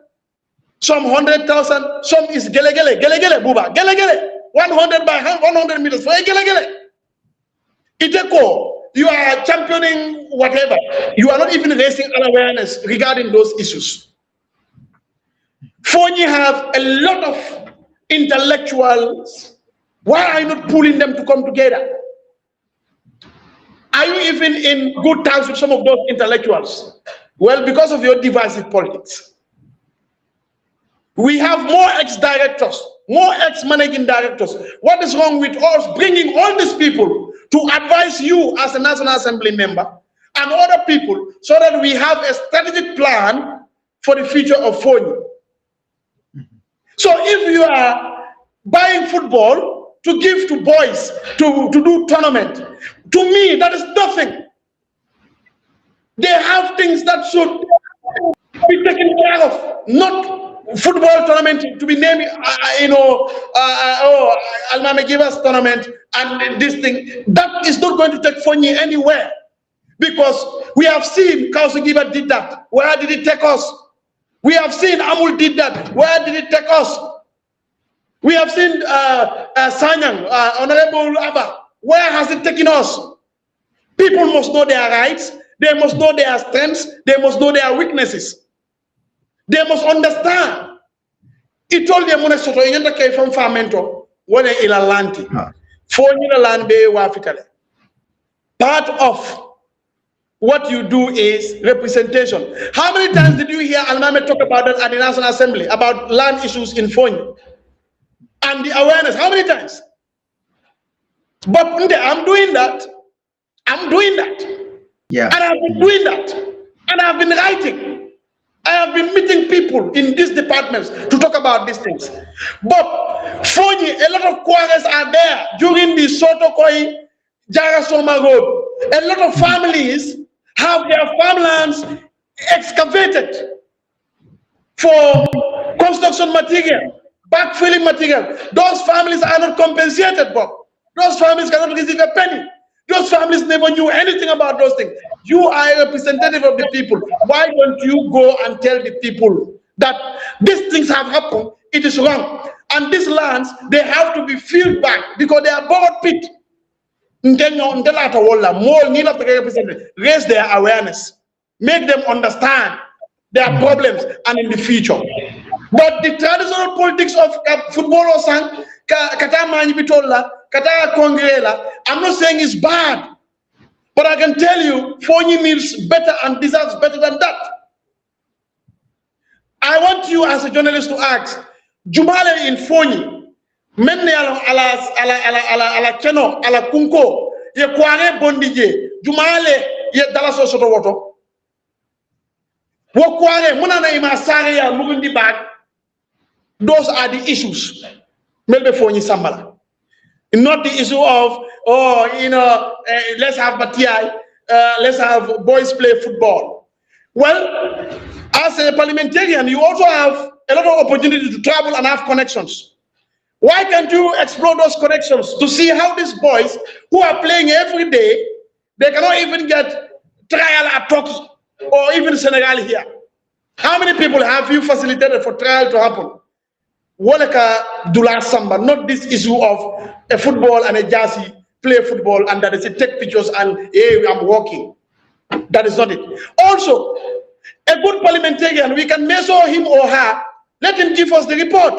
some 100,000, some is gele, Buba, gele, 100 by 100 meters, gele. Iteko, you are championing whatever. You are not even raising an awareness regarding those issues. Fonyi have a lot of intellectuals. Why are you not pulling them to come together? Are you even in good terms with some of those intellectuals? Well, because of your divisive politics. We have more ex-directors, more ex-managing directors. What is wrong with us bringing all these people to advise you as a National Assembly member and other people so that we have a strategic plan for the future of Fonyi? So if you are buying football to give to boys to do tournament, to me that is nothing. They have things that should be taken care of, not football tournament to be named, Almame give us tournament and this thing. That is not going to take Fonyi anywhere because we have seen Kausugiba did that. Where did it take us? We have seen Amul did that. Where did it take us? We have seen Sanyang, Honorable Abba. Where has it taken us? People must know their rights. They must know their strengths. They must know their weaknesses. They must understand. It told them when I saw you came from Farmento, when I ilanti. For you land be wafikale. Part of what you do is representation. How many times did you hear Almame talk about that at the National Assembly, about land issues in Fonyi? And the awareness, how many times? But I'm doing that. I'm doing that. Yeah. And I've been doing that. And I've been writing. I have been meeting people in these departments to talk about these things. But Fonyi, a lot of quarries are there during the Sotokoi Jarasoma Road. A lot of families have their farmlands excavated for construction material, backfilling material. Those families are not compensated, Bob. Those families cannot receive a penny. Those families never knew anything about those things. You are a representative of the people. Why don't you go and tell the people that these things have happened? It is wrong. And these lands, they have to be filled back because they are borrowed pit. Raise their awareness, make them understand their problems and in the future. But the traditional politics of football or sang, I'm not saying it's bad, but I can tell you Fonyi needs better and deserves better than that. I want you as a journalist to ask, Jumale in Fonyi, Menne ala Keno, ala Kunko, ye Kware Bondije, Jumale ye Dalaso Soto Woto. Wokware, Munana Imasari ya Mugundi bag. Those are the issues. Melbe Fonyi Sambala. Not the issue of, let's have Batiai, let's have boys play football. Well, as a parliamentarian, you also have a lot of opportunity to travel and have connections. Why can't you explore those connections to see how these boys who are playing every day, they cannot even get trial at Turkey or even Senegal here? How many people have you facilitated for trial to happen? Woleka Dula Samba, not this issue of a football and a jersey, play football and that is it, take pictures and hey, I'm walking. That is not it. Also, a good parliamentarian, we can measure him or her, let him give us the report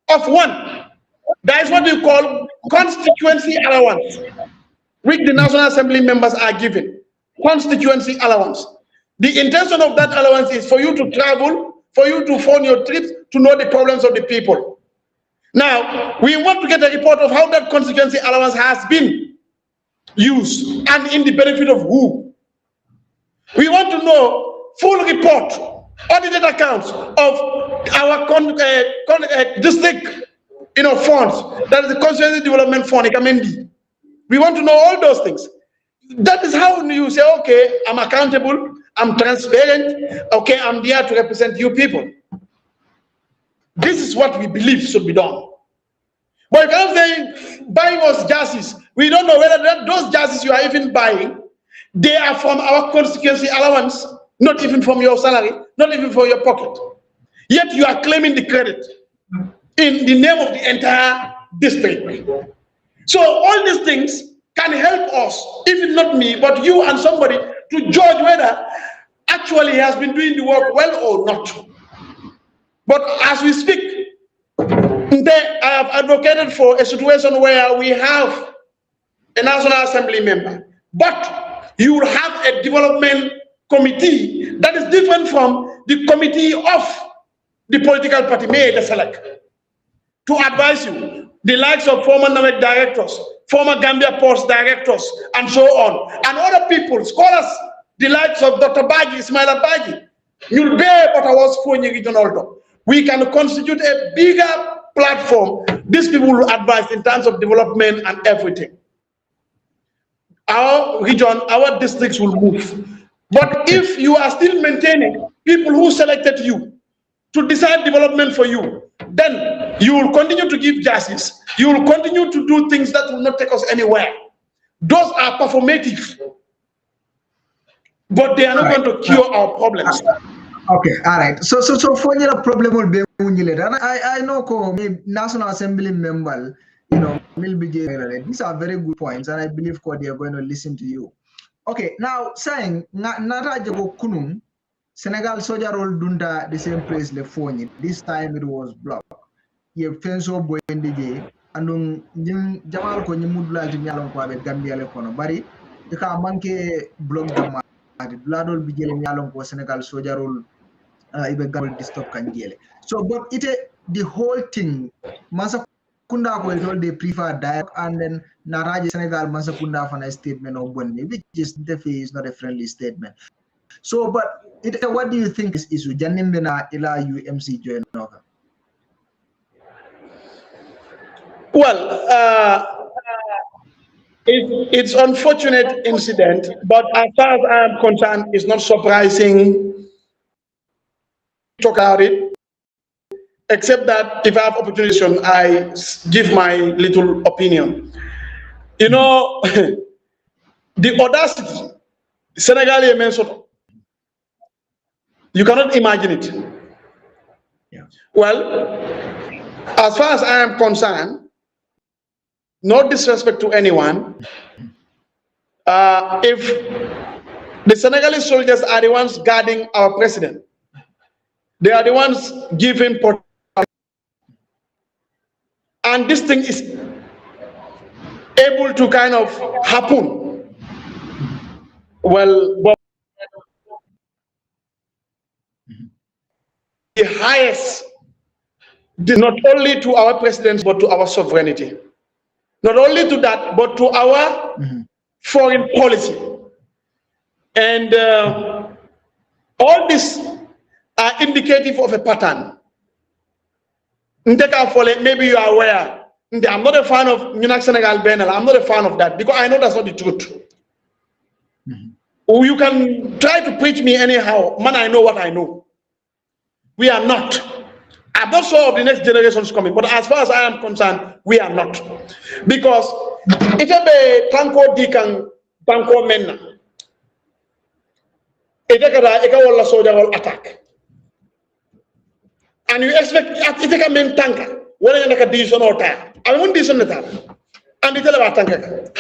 of one. That is what we call constituency allowance, which the National Assembly members are given. Constituency allowance. The intention of that allowance is for you to travel, for you to phone your trips, to know the problems of the people. Now, we want to get a report of how that constituency allowance has been used and in the benefit of who. We want to know full report, audited accounts of our district, funds. That is the Constituency Development Fund, Ikamendi. We want to know all those things. That is how you say, okay, I'm accountable, I'm transparent, okay, I'm there to represent you people. This is what we believe should be done. But if I'm saying buying us jerseys, we don't know whether those jerseys you are even buying, they are from our constituency allowance, not even from your salary, not even from your pocket. Yet you are claiming the credit in the name of the entire district. So all these things can help us, even not me, but you and somebody, to judge whether actually he has been doing the work well or not. But as we speak, I have advocated for a situation where we have a National Assembly member, but you will have a development committee that is different from the committee of the political party made the select to advise you, the likes of former NAMEC directors, former Gambia Post directors, and so on, and other people, scholars, the likes of Dr. Baji, Ismail Baji, you'll be what I was for regional. We can constitute a bigger platform. These people will advise in terms of development and everything. Our region, our districts will move. But if you are still maintaining people who selected you to decide development for you, then you will continue to give justice. You will continue to do things that will not take us anywhere. Those are performative, but they are not going to cure our problems. Okay, all right. So for the problem will be and I know National Assembly member, these are very good points, and I believe they are going to listen to you. Okay, now saying Nara Jago Kunum, Senegal soldier roll dunda the same place le phone. This time it was blocked. Ye fenso boy ndije andung jamal ko nyimudula ti nyalon ko be Gambia le kono bari e ka manke block dama bladol bi jele nyalon ko Senegal soldier roll ibe gambal distop kan jele. So but the whole thing Masa Kunda ko told they prefer dialogue, and then Naraje Senegal Masa Kunda for a statement of Bonnie, which is definitely is not a friendly statement. So but what do you think is issue? Janimbena ila UMC join over. Well, it's unfortunate incident, but as far as I am concerned, it's not surprising to talk about it, except that if I have opportunity, I give my little opinion. You know, the audacity, Senegal, you cannot imagine it. Yeah. Well, as far as I am concerned, no disrespect to anyone, if the Senegalese soldiers are the ones guarding our president, they are the ones giving protection, and this thing is able to kind of happen. Well, the highest, not only to our presidents, but to our sovereignty. Not only to that, but to our foreign policy. And all this are indicative of a pattern. Maybe you are aware. I'm not a fan of Munak Senegal Benel. I'm not a fan of that because I know that's not the truth. You can try to preach me anyhow. Man, I know what I know. We are not. I'm not sure of the next generations coming, but as far as I am concerned, we are not. Because if you be tanko dikan tanko menna, eka wala soldier will attack, and you expect if you men tanka, wala you naka decision or time. I won't decision that, and you tell about tanka.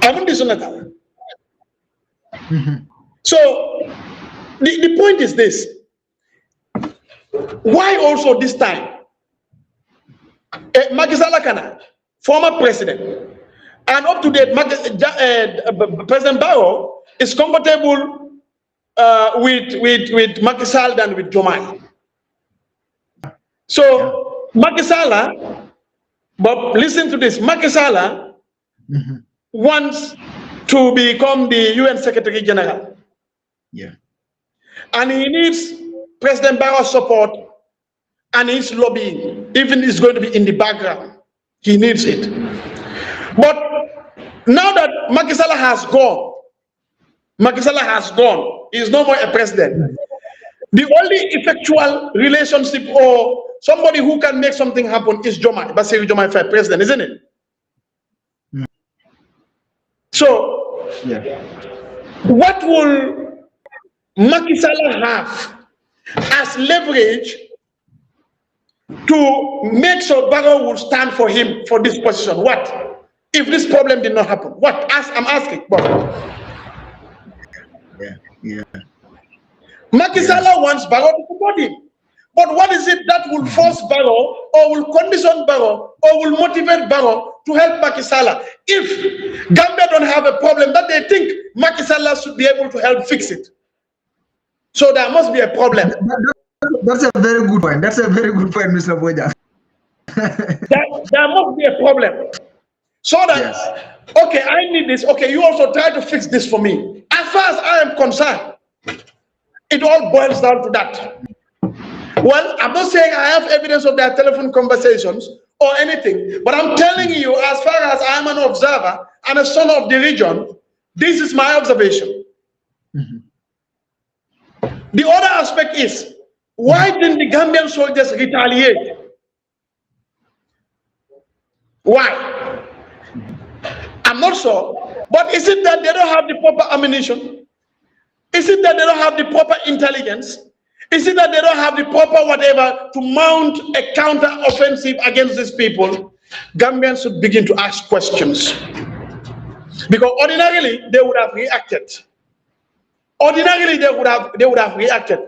I won't decision that. So the point is this. Why also this time? Macky Sall Kana, former president, and up to date, President Barrow is comfortable with Macky Sall than with Jomai. So Macky Sall, but listen to this, Macky Sall wants to become the UN Secretary General. Yeah. And he needs President Barrow's support and his lobbying, even it's going to be in the background. He needs it. But now that Macky Sall has gone, he is no more a president. The only effectual relationship or somebody who can make something happen is Bassirou Diomaye Faye, president, isn't it? So, what will Macky Sall have as leverage to make sure Barrow will stand for him for this position? What if this problem did not happen? What? I'm asking. Macky Sall wants Barrow to support him. But what is it that will force Barrow or will condition Barrow or will motivate Barrow to help Macky Sall? If Gambia don't have a problem that they think Macky Sall should be able to help fix it. So there must be a problem. That's a very good point. That's a very good point, Mr. Bojang. there must be a problem. So that, okay, I need this. Okay, you also try to fix this for me. As far as I am concerned, it all boils down to that. Well, I'm not saying I have evidence of their telephone conversations or anything, but I'm telling you, as far as I'm an observer and a son of the region, this is my observation. The other aspect is, why didn't the Gambian soldiers retaliate? Why? I'm not sure. But is it that they don't have the proper ammunition? Is it that they don't have the proper intelligence? Is it that they don't have the proper whatever to mount a counter-offensive against these people? Gambians should begin to ask questions. Because ordinarily, they would have reacted. Ordinarily, they would have reacted.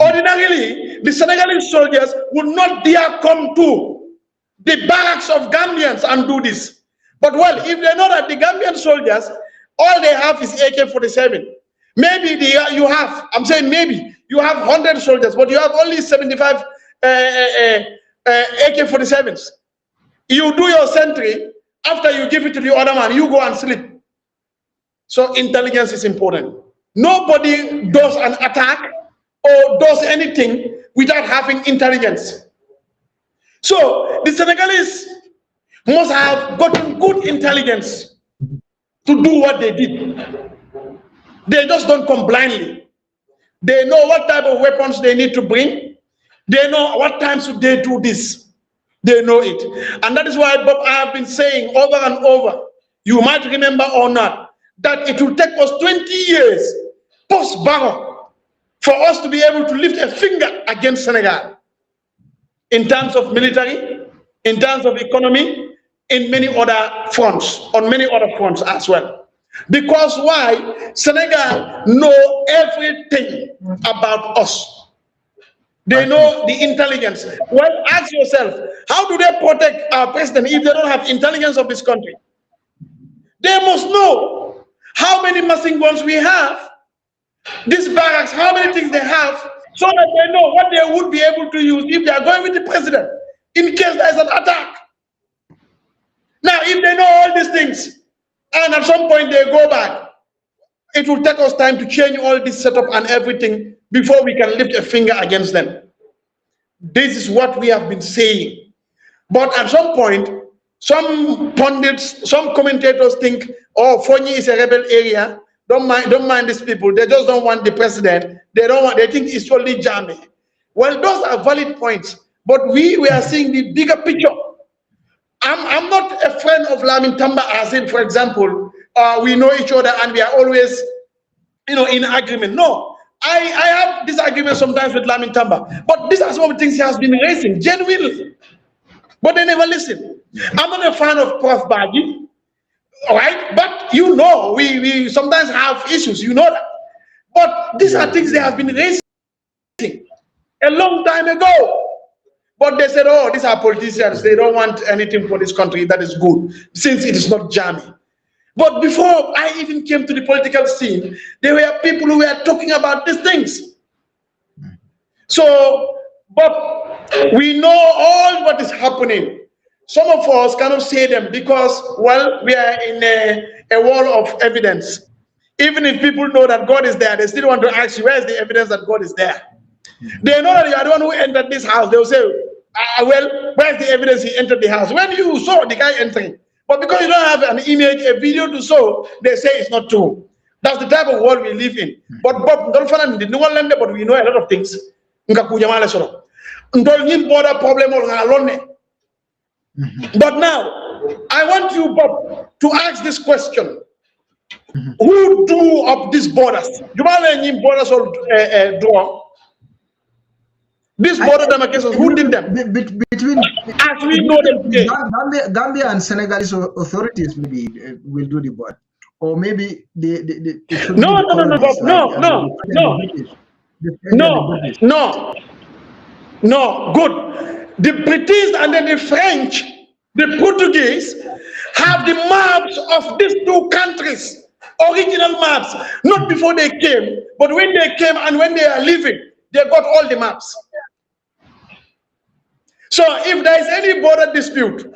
Ordinarily, the Senegalese soldiers would not dare come to the barracks of Gambians and do this. But well, if they know that the Gambian soldiers, all they have is AK-47. Maybe you have, I'm saying maybe, you have 100 soldiers, but you have only 75 AK-47s. You do your sentry, after you give it to the other man, you go and sleep. So intelligence is important. Nobody does an attack or does anything without having intelligence. So the Senegalese must have gotten good intelligence to do what they did. They just don't come blindly. They know what type of weapons they need to bring. They know what time should they do this. They know it. And that is why, Bob, I have been saying over and over, you might remember or not, that it will take us 20 years post-Barrow for us to be able to lift a finger against Senegal in terms of military, in terms of economy, in many other fronts, on many other fronts as well. Because why? Senegal know everything about us. They know the intelligence. Well, ask yourself, how do they protect our president if they don't have intelligence of this country? They must know how many machine guns we have, these barracks, how many things they have, so that they know what they would be able to use if they are going with the president in case there is an attack. Now, if they know all these things, and at some point they go back, it will take us time to change all this setup and everything before we can lift a finger against them. This is what we have been saying. But at some point, some pundits, some commentators think, oh, Fonyi is a rebel area. Don't mind these people. They just don't want the president. They think it's only Jammeh. Well, those are valid points. But we are seeing the bigger picture. I'm not a friend of Lamin Tamba, as in, for example, we know each other and we are always, in agreement. No, I have disagreements sometimes with Lamin Tamba, but these are some of the things he has been raising genuinely, but they never listen. I'm not a fan of Prof. Bagi, all right? But we sometimes have issues, you know that. But these are things they have been raising a long time ago. But they said, oh, these are politicians. They don't want anything for this country that is good, since it is not Jammeh. But before I even came to the political scene, there were people who were talking about these things. So, but We know all what is happening. Some of us cannot say them because, well, we are in a wall of evidence. Even if people know that God is there, they still want to ask you, where is the evidence that God is there? They know that you are the one who entered this house. They will say, well, where's the evidence he entered the house? When you saw the guy entering, but because you don't have an image, a video to show, they say it's not true. That's the type of world we live in. But don't find the new land, but we know a lot of things. But now, I want you, Bob, to ask this question. Who drew up these borders? Borders or draw? These border demarcations, who did them? Between as we know them today. Gambia and Senegalese authorities maybe will do the border. Or maybe no. Good. The British and then the French, the Portuguese have the maps of these two countries, original maps, not before they came, but when they came and when they are living, they got all the maps. So if there is any border dispute,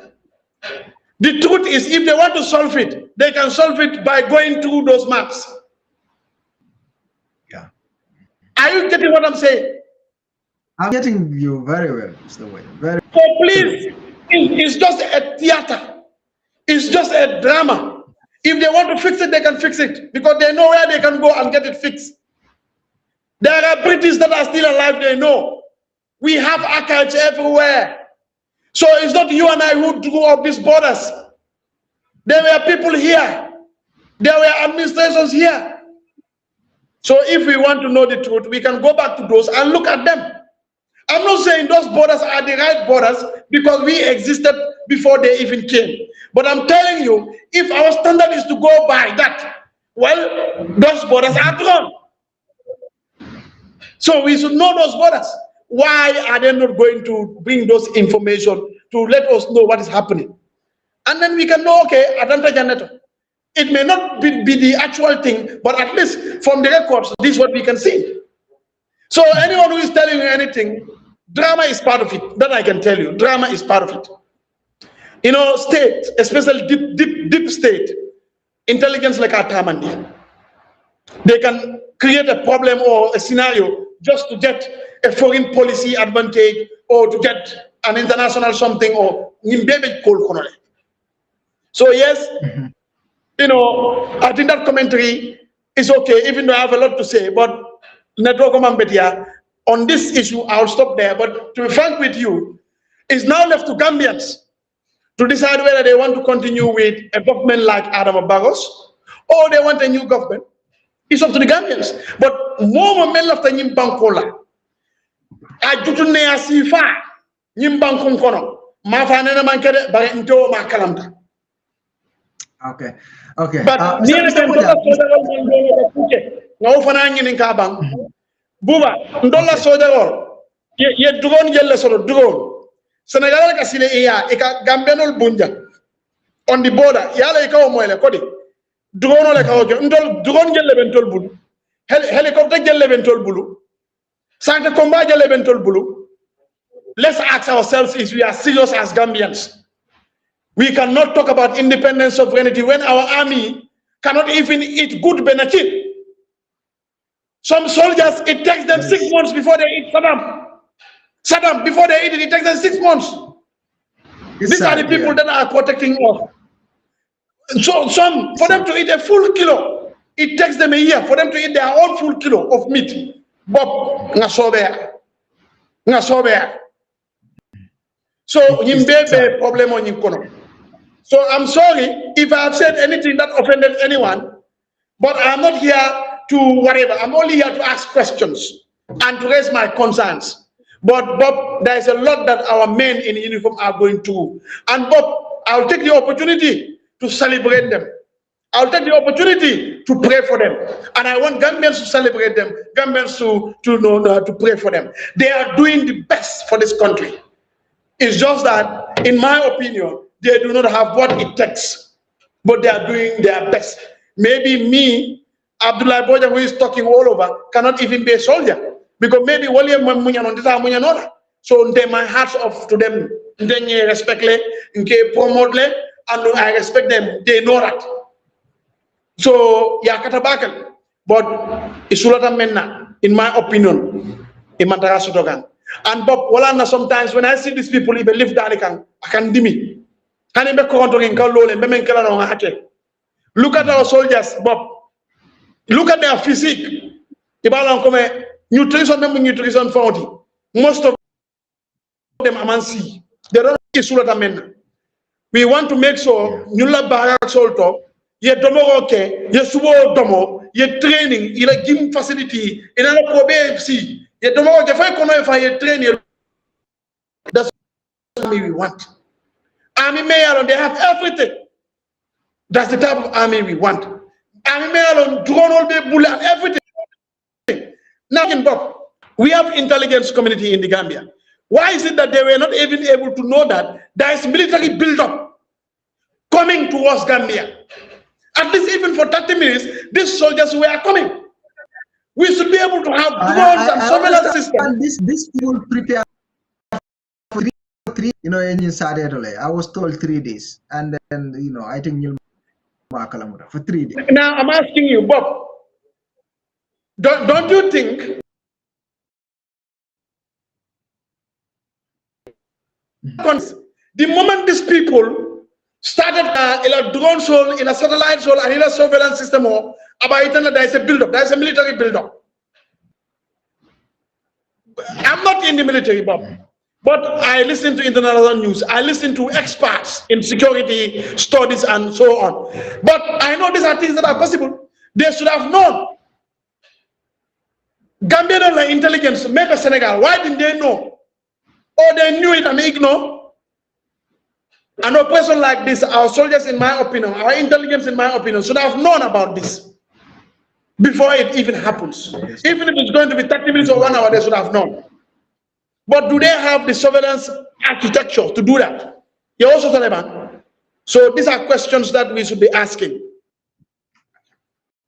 the truth is, if they want to solve it, they can solve it by going through those maps. Yeah. Are you getting what I'm saying? I'm getting you very well, Mr. Wade. Very. So please, it's just a theater. It's just a drama. If they want to fix it, they can fix it because they know where they can go and get it fixed. There are British that are still alive, they know. We have archives everywhere. So it's not you and I who drew up these borders. There were people here. There were administrations here. So if we want to know the truth, we can go back to those and look at them. I'm not saying those borders are the right borders because we existed before they even came. But I'm telling you, if our standard is to go by that, well, those borders are drawn. So we should know those borders. Why are they not going to bring those information to let us know what is happening? And then we can know, okay, Adanta Janeto. It may not be the actual thing, but at least from the records, this is what we can see. So anyone who is telling you anything, drama is part of it. That I can tell you. Drama is part of it. You know, state, especially deep state, intelligence like Atamandi, they can create a problem or a scenario just to get a foreign policy advantage or to get an international something or so yes, you know, I think that commentary is okay, even though I have a lot to say, but on this issue, I'll stop there. But to be frank with you, it's now left to Gambians to decide whether they want to continue with a government like Adam Barros or they want a new government. It's up to the Gambians. But more men left than Bankola. I do to ne asifa Nimbankon kono. Ma fanena mankere bare nto ma kalamta. Okay. Okay. But near the no fana ngini ka bang. Buba ndola sojarol. Ye dugon yelle soro dugon. Senegal ka sile iya e ka Gambenol bunja. On the border, yala e ka o moyle kodi. Dugono le ka o ndol dugon yelle bentol bulu. Helicopter yelle bentol bulu. Sanka combat yelle bentol bulu. Let's ask ourselves if we are serious as Gambians. We cannot talk about independence sovereignty when our army cannot even eat good benefit. Some soldiers, it takes them 6 months before they eat Saddam. Saddam, before they eat it, it takes them 6 months. These are the people that are protecting us. So for them to eat a full kilo, it takes them a year for them to eat their own full kilo of meat. Bob, so Yimbebe problem on Yinkono. So I'm sorry if I have said anything that offended anyone, but I'm not here to whatever. I'm only here to ask questions and to raise my concerns. But Bob, there is a lot that our men in uniform are going through. And Bob, I'll take the opportunity to celebrate them. I'll take the opportunity to pray for them. And I want Gambians to celebrate them, Gambians to pray for them. They are doing the best for this country. It's just that, in my opinion, they do not have what it takes, but they are doing their best. Maybe me, Abdoulie Bojang, who is talking all over, cannot even be a soldier, because maybe William Munyanonda. So my hats off to them. They respect le, they promote le, and I respect them. They know that. So yeah, katabakal. But isulata menna, in my opinion, imantara sotogan. And Bob, Walana, sometimes when I see these people, if they live Danikan, I can dimi. Look at our soldiers, Bob. Look at their physique. Nutrition fountain. Most of them amansi. They don't isulata menna. We want to make sure Nula Barak Solto, ye domo okay, ye subo domo, ye training, ye gym facility, in a POBFC, ye domo okay, if I train you. That's the army we want. Army Mayor, they have everything. That's the type of army we want. Army Mayor, drone all the bullet, everything. Now in Bob, we have intelligence community in the Gambia. Why is it that they were not even able to know that there is military build-up coming towards Gambia? At least even for 30 minutes, these soldiers were coming. We should be able to have drones and surveillance systems. These people prepare for three, in I was told 3 days. And then, I think you'll for 3 days. Now, I'm asking you, Bob, don't you think the moment these people started in a drone soul, in a satellite soul, and in a surveillance system, there is a build-up, there is a military build-up. I'm not in the military, Bob, but I listen to international news. I listen to experts in security studies and so on. But I know these are things that are possible. They should have known. Gambian intelligence, make a Senegal. Why didn't they know? Or they knew it and ignore. And a person like this, our soldiers, in my opinion, our intelligence, in my opinion, should have known about this before it even happens. Even if it's going to be 30 minutes or 1 hour, they should have known. But do they have the surveillance architecture to do that? You're also Taliban. So these are questions that we should be asking.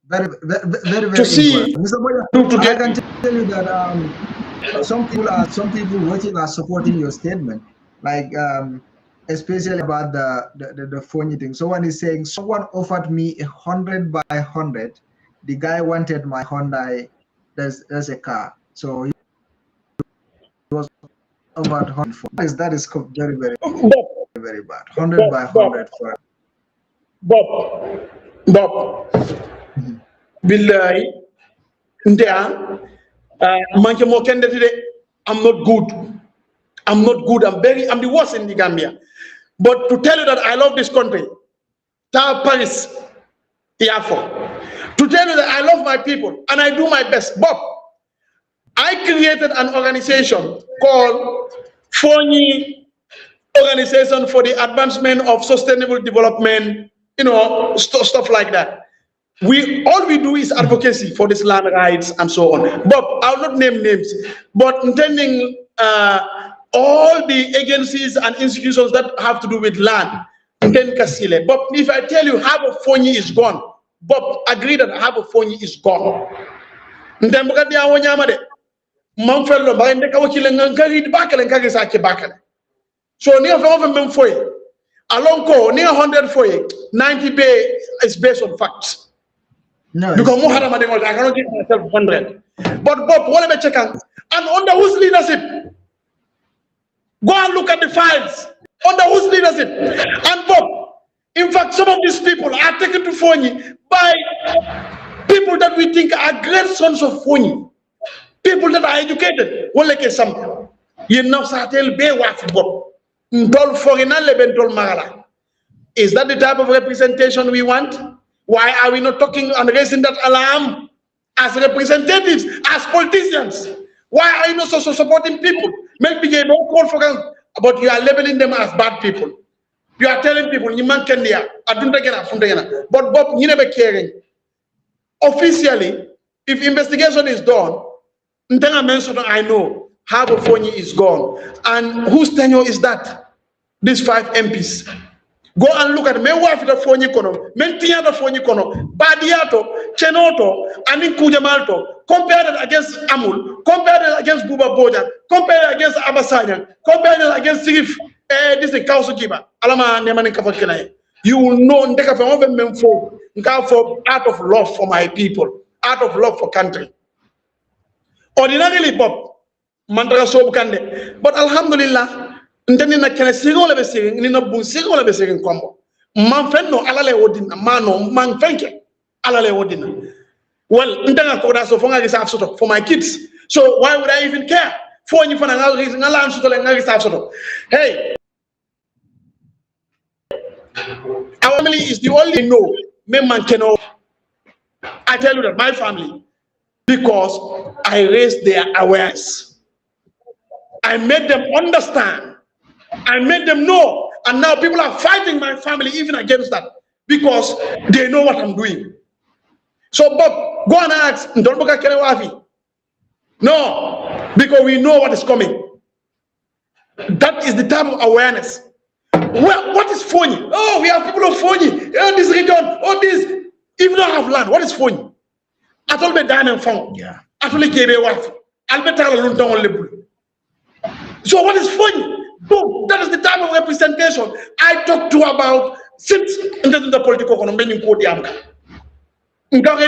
Very to see, Mr. Bojang, I can tell you that some people watching are supporting your statement, like especially about the phony thing. Someone is saying someone offered me 100 by 100. The guy wanted my Hyundai. There's a car, so it was about 100. That is very very bad. 100 by 100 for Bob. Billahi, I'm not good. I'm the worst in the Gambia. But to tell you that I love this country, Paris, to tell you that I love my people and I do my best. Bob, I created an organization called Phony Organization for the Advancement of Sustainable Development, stuff like that. All we do is advocacy for this land rights and so on. But I'll not name names, but intending all the agencies and institutions that have to do with land. But if I tell you half of Phony is gone, Bob, agree that half of Phony is gone. So near government for it. Along call near 100 for it, 90 bay is based on facts. No, because I cannot give myself 100. But Bob, what am I checking? And under whose leadership? Go and look at the files. Under whose leadership? And Bob, in fact, some of these people are taken to Phony by people that we think are great sons of Phony. People that are educated. Well, like some, you know, Satel Bewaf Bob. Is that the type of representation we want? Why are we not talking and raising that alarm as representatives, as politicians? Why are you not so supporting people? Maybe you don't call for them, but you are labeling them as bad people. You are telling people, you man can but Bob, you never caring. Officially, if investigation is done, I know how the Phony is gone. And whose tenure is that? These 5 MPs. Go and look at me. Wife the Phony kono, men tiya the Phony kono, bad Hadiato, Chenoto, Anin Kujamalto, compare it against Amul, compare it against Buba Bojang, compare it against Abasanya, compare it against Sirif, this is Kausu Kiba, Alama Nemani Kafakinai. You will know out of love for my people, out of love for country. Ordinarily, Bob, Mandra Sob Kande, but Alhamdulillah, Ntanina can a single level singing, Nina Bun single level singing combo. Manfeno, Alale Odina, Mano, Manfenke, Alale Odina. Well, Ntanga Koda so for my kids. So why would I even care? For you for an reason, alarm to hey. Our family is the only no man cannot. I tell you that my family, because I raised their awareness. I made them understand. I made them know. And now people are fighting my family even against that because they know what I'm doing. So, Bob, go and ask. No, because we know what is coming. That is the type of awareness. Well, what is phony? Oh, we have people of phony. Oh, this region. Oh, this. If you don't have land, what is phony? I told me diamond phone. Yeah. I told me KB wife. I'll be telling you. So what is phony? Boom. That is the type of representation I talked to about since the political economy in Kodiamka. To talk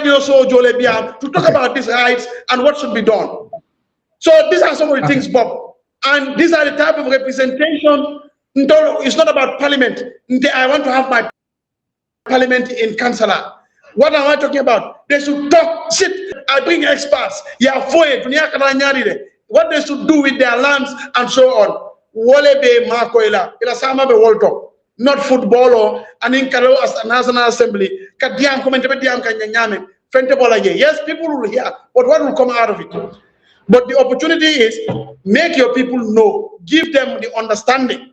about these rights and what should be done. So these are some of the things, Bob. And these are the type of representation. It's not about parliament. I want to have my parliament in Kansala. What am I talking about? They should talk shit. I bring experts. What they should do with their lands and so on. Not football or an Inkaro as a National Assembly. Yes, people will hear, but what will come out of it? But the opportunity is make your people know, give them the understanding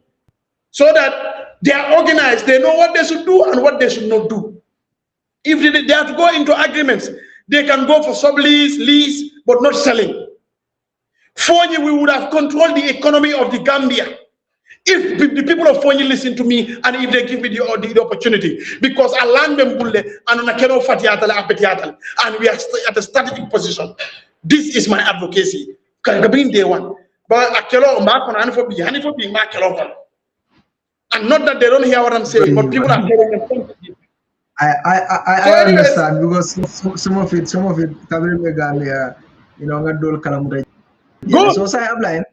so that they are organized, they know what they should do and what they should not do. If they have to go into agreements, they can go for sublease, lease, but not selling. Fonyi, we would have controlled the economy of the Gambia if the people of Fonyi listen to me and if they give me the opportunity. Because I land them and we are at a strategic position. This is my advocacy. Day one. But and not that they don't hear what I'm saying, but people are hearing them. I understand because some of it, you know, so I have line.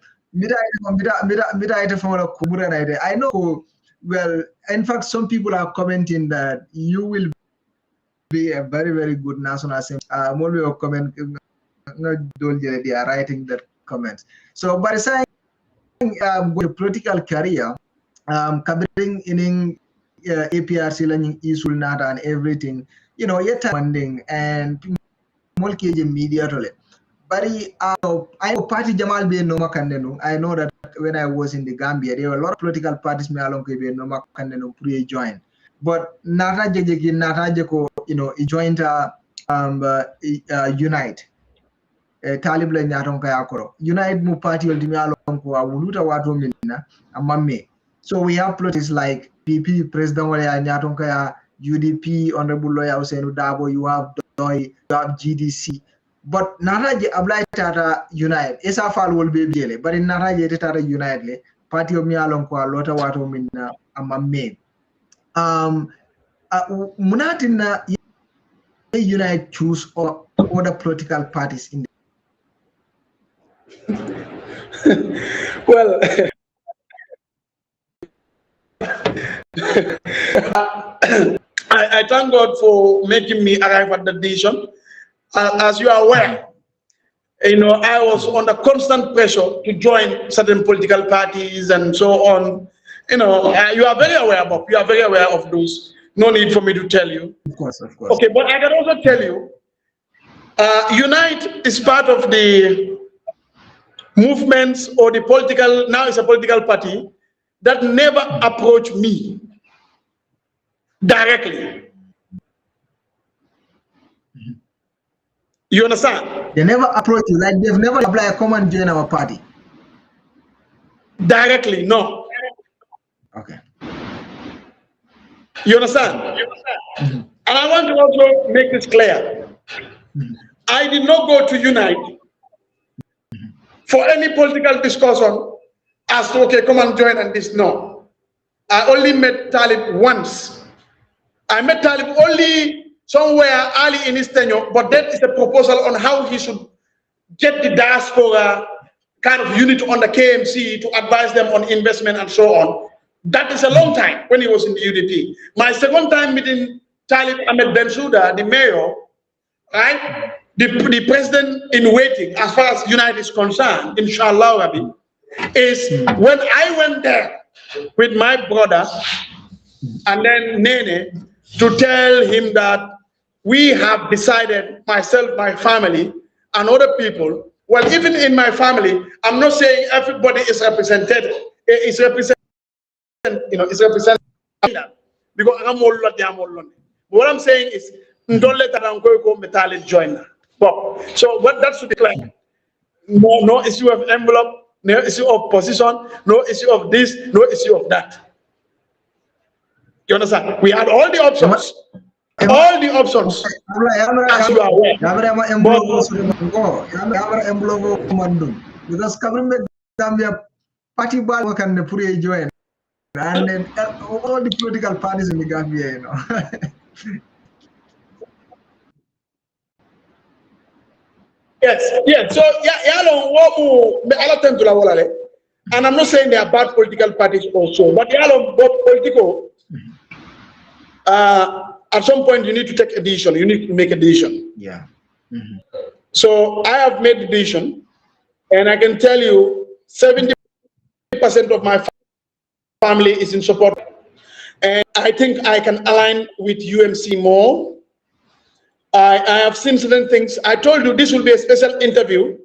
I know. Well, in fact, some people are commenting that you will be a very, very good national assembly. More of comment. They are writing that comments. So, by saying the political career, covering in APRC learning issue and everything, you know, yet funding and multi media to it. But I know party Jamal be no makandenu. I know that when I was in the Gambia, there were a lot of political parties me along with no makandenu pre-join. But Nata Jejeki, Nata Jeko, you know, joined Unite. Talib la nyaton kaya koro. Unite mu party will dimi along ko awuluta watu minna amamme. So we have politics like PP, President Wale nyaton kaya, UDP, Honorable Lawyer Hussein Dabo, you have DOI, you have GDC. But Naraje apply tata Unite. Esa fal will be jele. But in Naraje tata Unite le party of mi along ko lota watu minna amamme. Munatina Unite choose or other political parties in well, I thank God for making me arrive at the decision. As you are aware, you know, I was under constant pressure to join certain political parties and so on. You know, you are very aware, Bob. You are very aware of those. No need for me to tell you. Of course, of course. Okay, but I can also tell you, Unite is part of the movements or the political, now it's a political party that never approached me directly. You understand? They never approach you, like they've never applied a common join our party. Directly, no. Okay. You understand? And And I want to also make this clear. I did not go to Unite for any political discussion as to, okay, come and join and this. No. I only met Talib once. I met Talib only somewhere early in his tenure, but that is a proposal on how he should get the diaspora kind of unit on the KMC to advise them on investment and so on. That is a long time when he was in the UDP. My second time meeting Talib Ahmed Bensouda, the mayor, right? The president in waiting, as far as Unite is concerned, inshallah, Rabbi, is when I went there with my brother and then Nene to tell him that we have decided, myself, my family, and other people. Well, even in my family, I'm not saying everybody is represented. It's represented, it's represented because I'm all but what I'm saying is, don't let them go metallic join. But so what that should be clear. No issue of envelope, no issue of position, no issue of this, no issue of that. You understand? We had all the options. All the options, as you are aware. Because government Gambia party ball can join, and then all the political parties in the Gambia, you know. Yes. So and I'm not saying they are bad political parties also, but both political. At some point, you need to take a decision. You need to make a decision. Yeah. So I have made the decision, and I can tell you 70% of my family is in support. And I think I can align with UMC more. I have seen certain things. I told you this will be a special interview.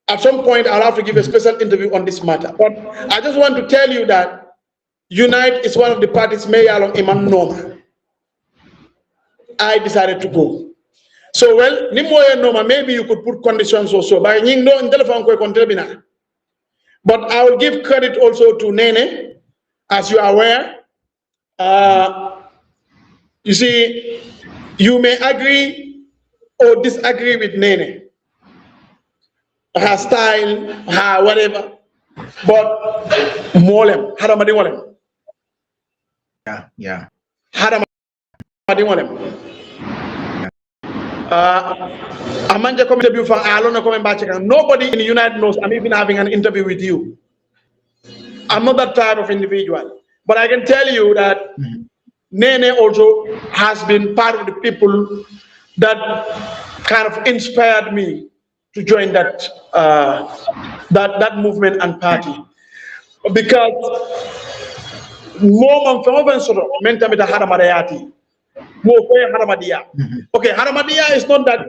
At some point, I'll have to give a special interview on this matter. But I just want to tell you that Unite is one of the parties along Iman Noma. I decided to go. So, well, Noma, maybe you could put conditions also. But I will give credit also to Nene, as you are aware. You see, you may agree or disagree with Nene, her style, her whatever, but Molem, Haramadi Molem. Yeah. Nobody in the United knows I'm even having an interview with you. I'm not that type of individual. But I can tell you that Nene also has been part of the people that kind of inspired me to join that that movement and party. Because okay, Haramadia is not that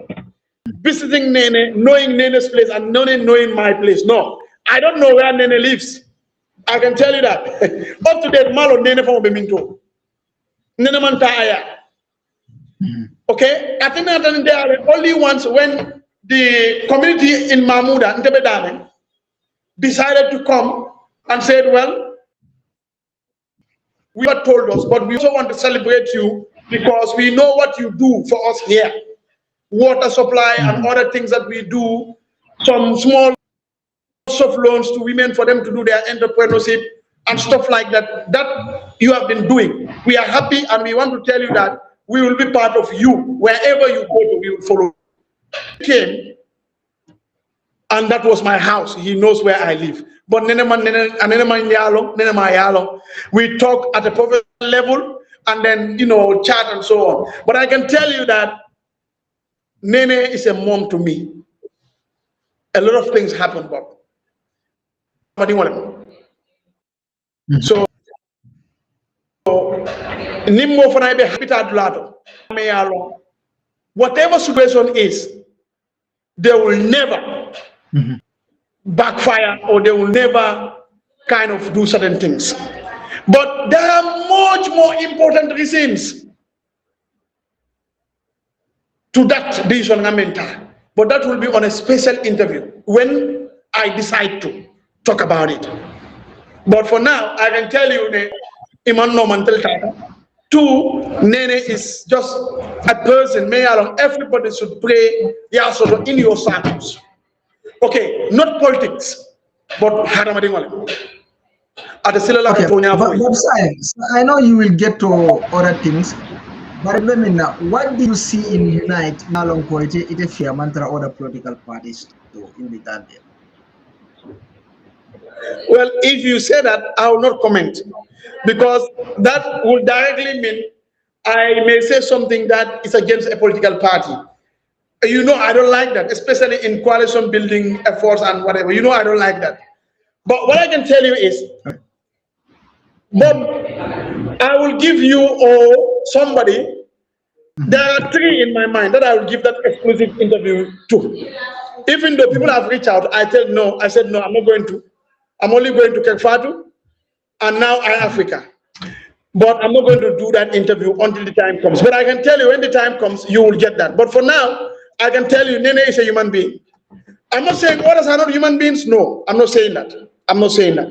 visiting Nene, knowing Nene's place and knowing my place. No, I don't know where Nene lives. I can tell you that. Up to date, Malo Nene from Beminto. Nene Mantaya. Okay, I think that they are only once when the community in Mahmuda, Ntebedame, decided to come and said, well, we were told us, but we also want to celebrate you because we know what you do for us here. Water supply and other things that we do, some small soft loans to women for them to do their entrepreneurship and stuff like that. That you have been doing. We are happy and we want to tell you that we will be part of you. Wherever you go to, we will follow. He came, and that was my house. He knows where I live. But we talk at a professional level and then, you know, chat and so on. But I can tell you that Nene is a mom to me. A lot of things happen, Bob. So, whatever situation is, they will never backfire or they will never kind of do certain things. But there are much more important reasons to that decision. But that will be on a special interview when I decide to talk about it. But for now, I can tell you that Iman Noman Two, Nene is just a person. May along everybody should pray. Yeah, so in your circles. Okay, not politics, but haramadingole. At the cellular Okay, but science, I know you will get to other things, but what do you see in Unite Nalong Koite, it is mantra other political parties in the Gambia? Well, if you say that, I will not comment because that will directly mean I may say something that is against a political party. You know, I don't like that, especially in coalition building efforts and whatever. You know, I don't like that. But what I can tell you is, but I will give you or somebody. There are three in my mind that I will give that exclusive interview to. Even though people have reached out, I said no, I'm not going to. I'm only going to Kekfatu and now Africa. But I'm not going to do that interview until the time comes. But I can tell you when the time comes, you will get that. But for now, I can tell you, Nene is a human being. I'm not saying others are not human beings. No, I'm not saying that. I'm not saying that.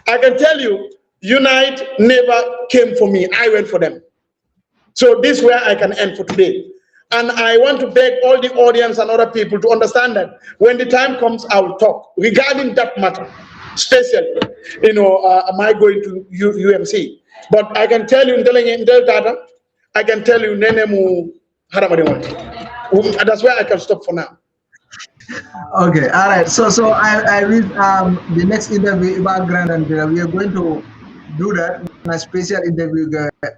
I can tell you, Unite never came for me. I went for them. So this is where I can end for today. And I want to beg all the audience and other people to understand that when the time comes, I will talk regarding that matter. Especially, you know, am I going to UMC? But I can tell you, I can tell you, Nenemu Haramadiwan. That's where I can stop for now. Okay, all right. So I read the next interview about Grand and we are going to do that. A special interview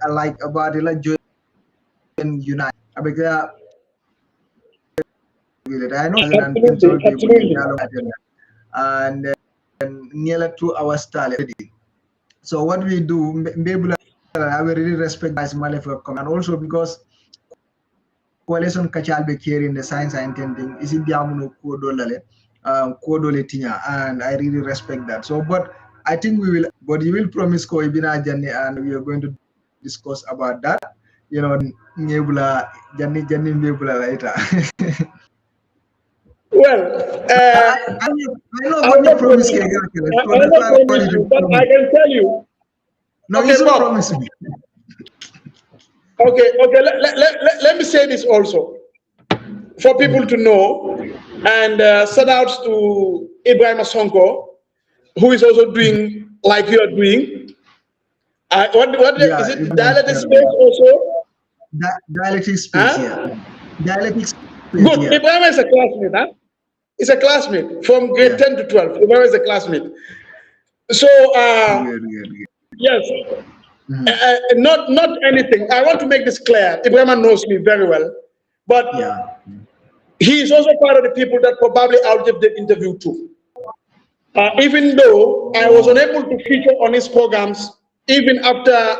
like about the join Unite. Because I know and nearly 2 hours style. So what we do, maybe I will really respect guys for comment, and also because coalition kachal be carrying the science and intending is it diamuno kodolale tinya, and I really respect that. So but I think we will, but you will promise ko ibina Janni and we are going to discuss about that. You know, nebula Janni nebula later. Well, I know what you promise. But I can tell you. No, okay, you don't promise me. Okay. Let me say this also for people to know, and shout outs to Ibrahim Sonko, who is also doing like you are doing. Is it dialectic space also? Dialectic space, yeah. Dialectic space. Good. Yeah. Ibrahim is a classmate, huh? He's a classmate from grade 10 to 12. Ibrahim is a classmate. So, yes. Not anything. I want to make this clear. Ibrahim knows me very well, but he is also part of the people that probably I'll give the interview to. Even though I was unable to feature on his programs, even after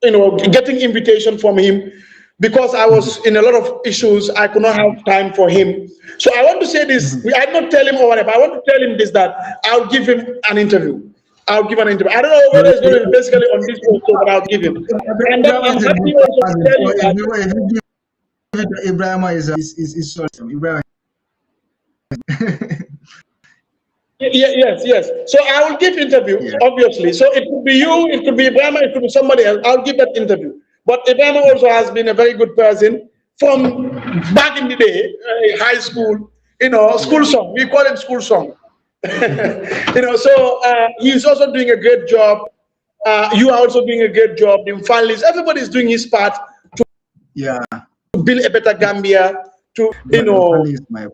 getting invitation from him, because I was in a lot of issues, I could not have time for him. So I want to say this. I did not tell him or whatever. I want to tell him this, that I'll give him an interview. I'll give an interview. I don't know whether it's going to be basically on this also, but I'll give him. And then I'm happy also to tell you that Ibrahim is Ibrahim. Yes. So I will give interview, obviously. So it could be you, it could be Ibrahim, it could be somebody else. I'll give that interview. But Ibrahim also has been a very good person from back in the day, high school, school song. We call him school song. So he's also doing a great job. You are also doing a great job. The finalists, everybody is doing his part to build a better Gambia, to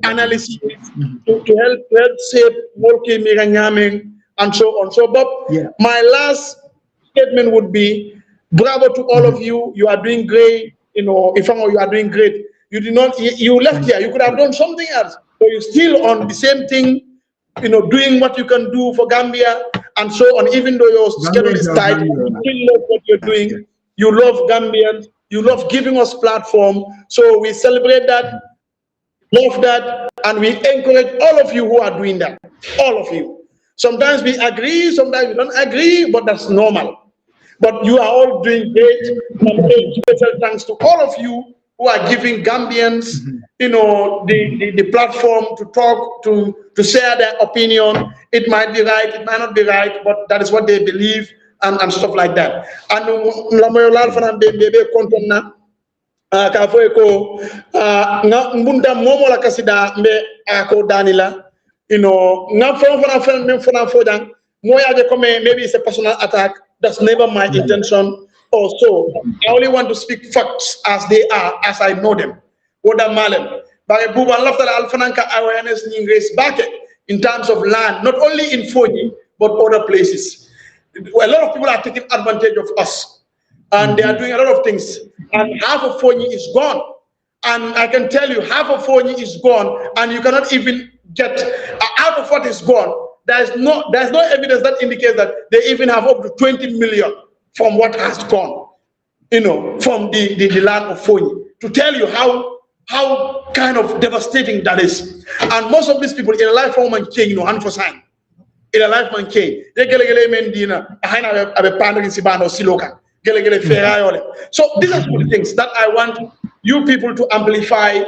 analysis, to help shape Molki Miranyaming, and so on. So, Bob, my last statement would be bravo to all of you. You are doing great. Ifango, you are doing great. You did not. You left here. You could have done something else. So you're still on the same thing. Doing what you can do for Gambia and so on. Even though your schedule is tight, you still love what you're doing. You love Gambians. You love giving us platform. So we celebrate that, love that, and we encourage all of you who are doing that. All of you. Sometimes we agree, sometimes we don't agree, but that's normal. But you are all doing great. Special thanks to all of you who are giving Gambians, the platform to talk, to share their opinion. It might be right, it might not be right, but that is what they believe, and stuff like that. And lamoyolal fana be konton na ka foy ko nga mbunda momo la kasida mbe ko danila nga fana fojang moyaje comme maybe it's a personal attack. That's never my intention also. I only want to speak facts as they are, as I know them. Woda malem bare buba lafta alfananka awareness ni race back in terms of land, not only in Fonyi but other places. A lot of people are taking advantage of us, and they are doing a lot of things, and half of Fonyi is gone. And I can tell you, half of Fonyi is gone, and you cannot even get out of what is gone. There's no evidence that indicates that they even have up to 20 million from what has gone, from the land of Fonyi. To tell you how kind of devastating that is. And most of these people in a life form and change, hand for sign. In a life man change. So these are the things that I want you people to amplify,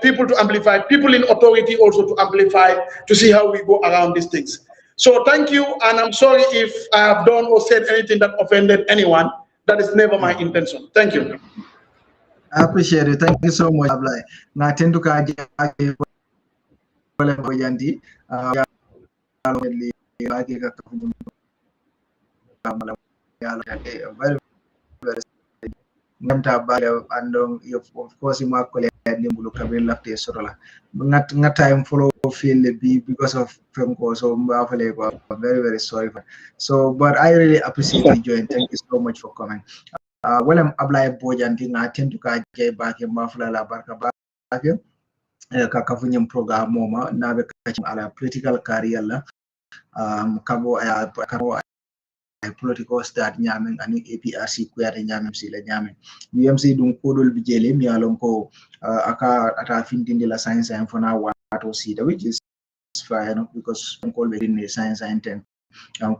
people to amplify, people in authority also to amplify, to see how we go around these things. So thank you, and I'm sorry if I have done or said anything that offended anyone. That is never my intention. Thank you. I appreciate it. Thank you so much, Abdoulie. Na tendu ka Bojang of course you mark time follow feel because of film course, so I'm very sorry for. So but I really appreciate you joining. Thank you so much for coming. Well, I'm Abdoulie Bojang na tendu ka back in Mafla la barka back kakafunyam program moma na be ala political career la kabo political start nyamen ani APRC kuyata nyamen sila nyamen UMC dum kodol bijele mi alon ko ata findindi la science and fona wato sida, which is fine because call be in science and ten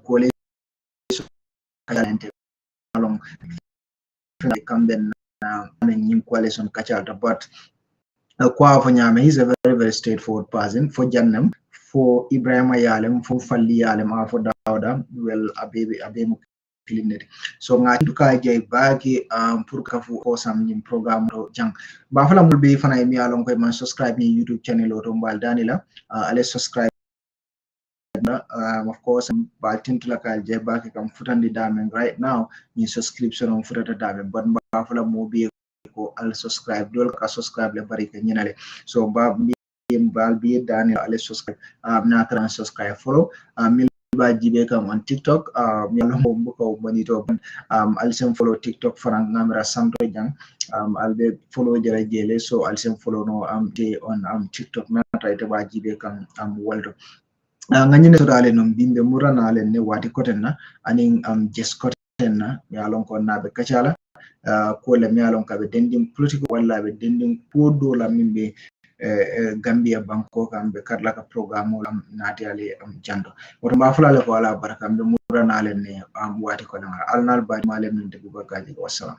college along come then in coalition kachalta, but kwa nyame is a very straightforward person for Jannam, for Ibrahim Yalem, for Fali Yalem, for Dauda, well abemu clean. So nga tuka jay bagi purka for some program jang bafala mulbe fana mi alon ko man subscribe ni YouTube channel o tombal danila ale subscribe of course batin to lakal jay bagi kam futandi damen right now ni subscription on futata damen but bafala mo be ko al subscribe dol ka subscribe le bari ke ñinale so ba bi Daniel al subscribe na tran subscribe follow mi ba jibe kam on TikTok mi lo mo ko bonito al sem follow TikTok farang ngamra santo jang al be follow jara jele so al sem follow no de on TikTok na tayta ba jibe kam waldo nganyine so dale no bimbe murana le ne wati kotenna anin just kotenna ya lon ko nabe kachala ko le mi alon ka be dending political walla be dending podo la mimbe Gambia banko kambe karla ka programme lam nati ali jando woto ma fulale ko ala baraka be murana le ne wati ko na alnal ba malem min de Gagigo. Wassalam.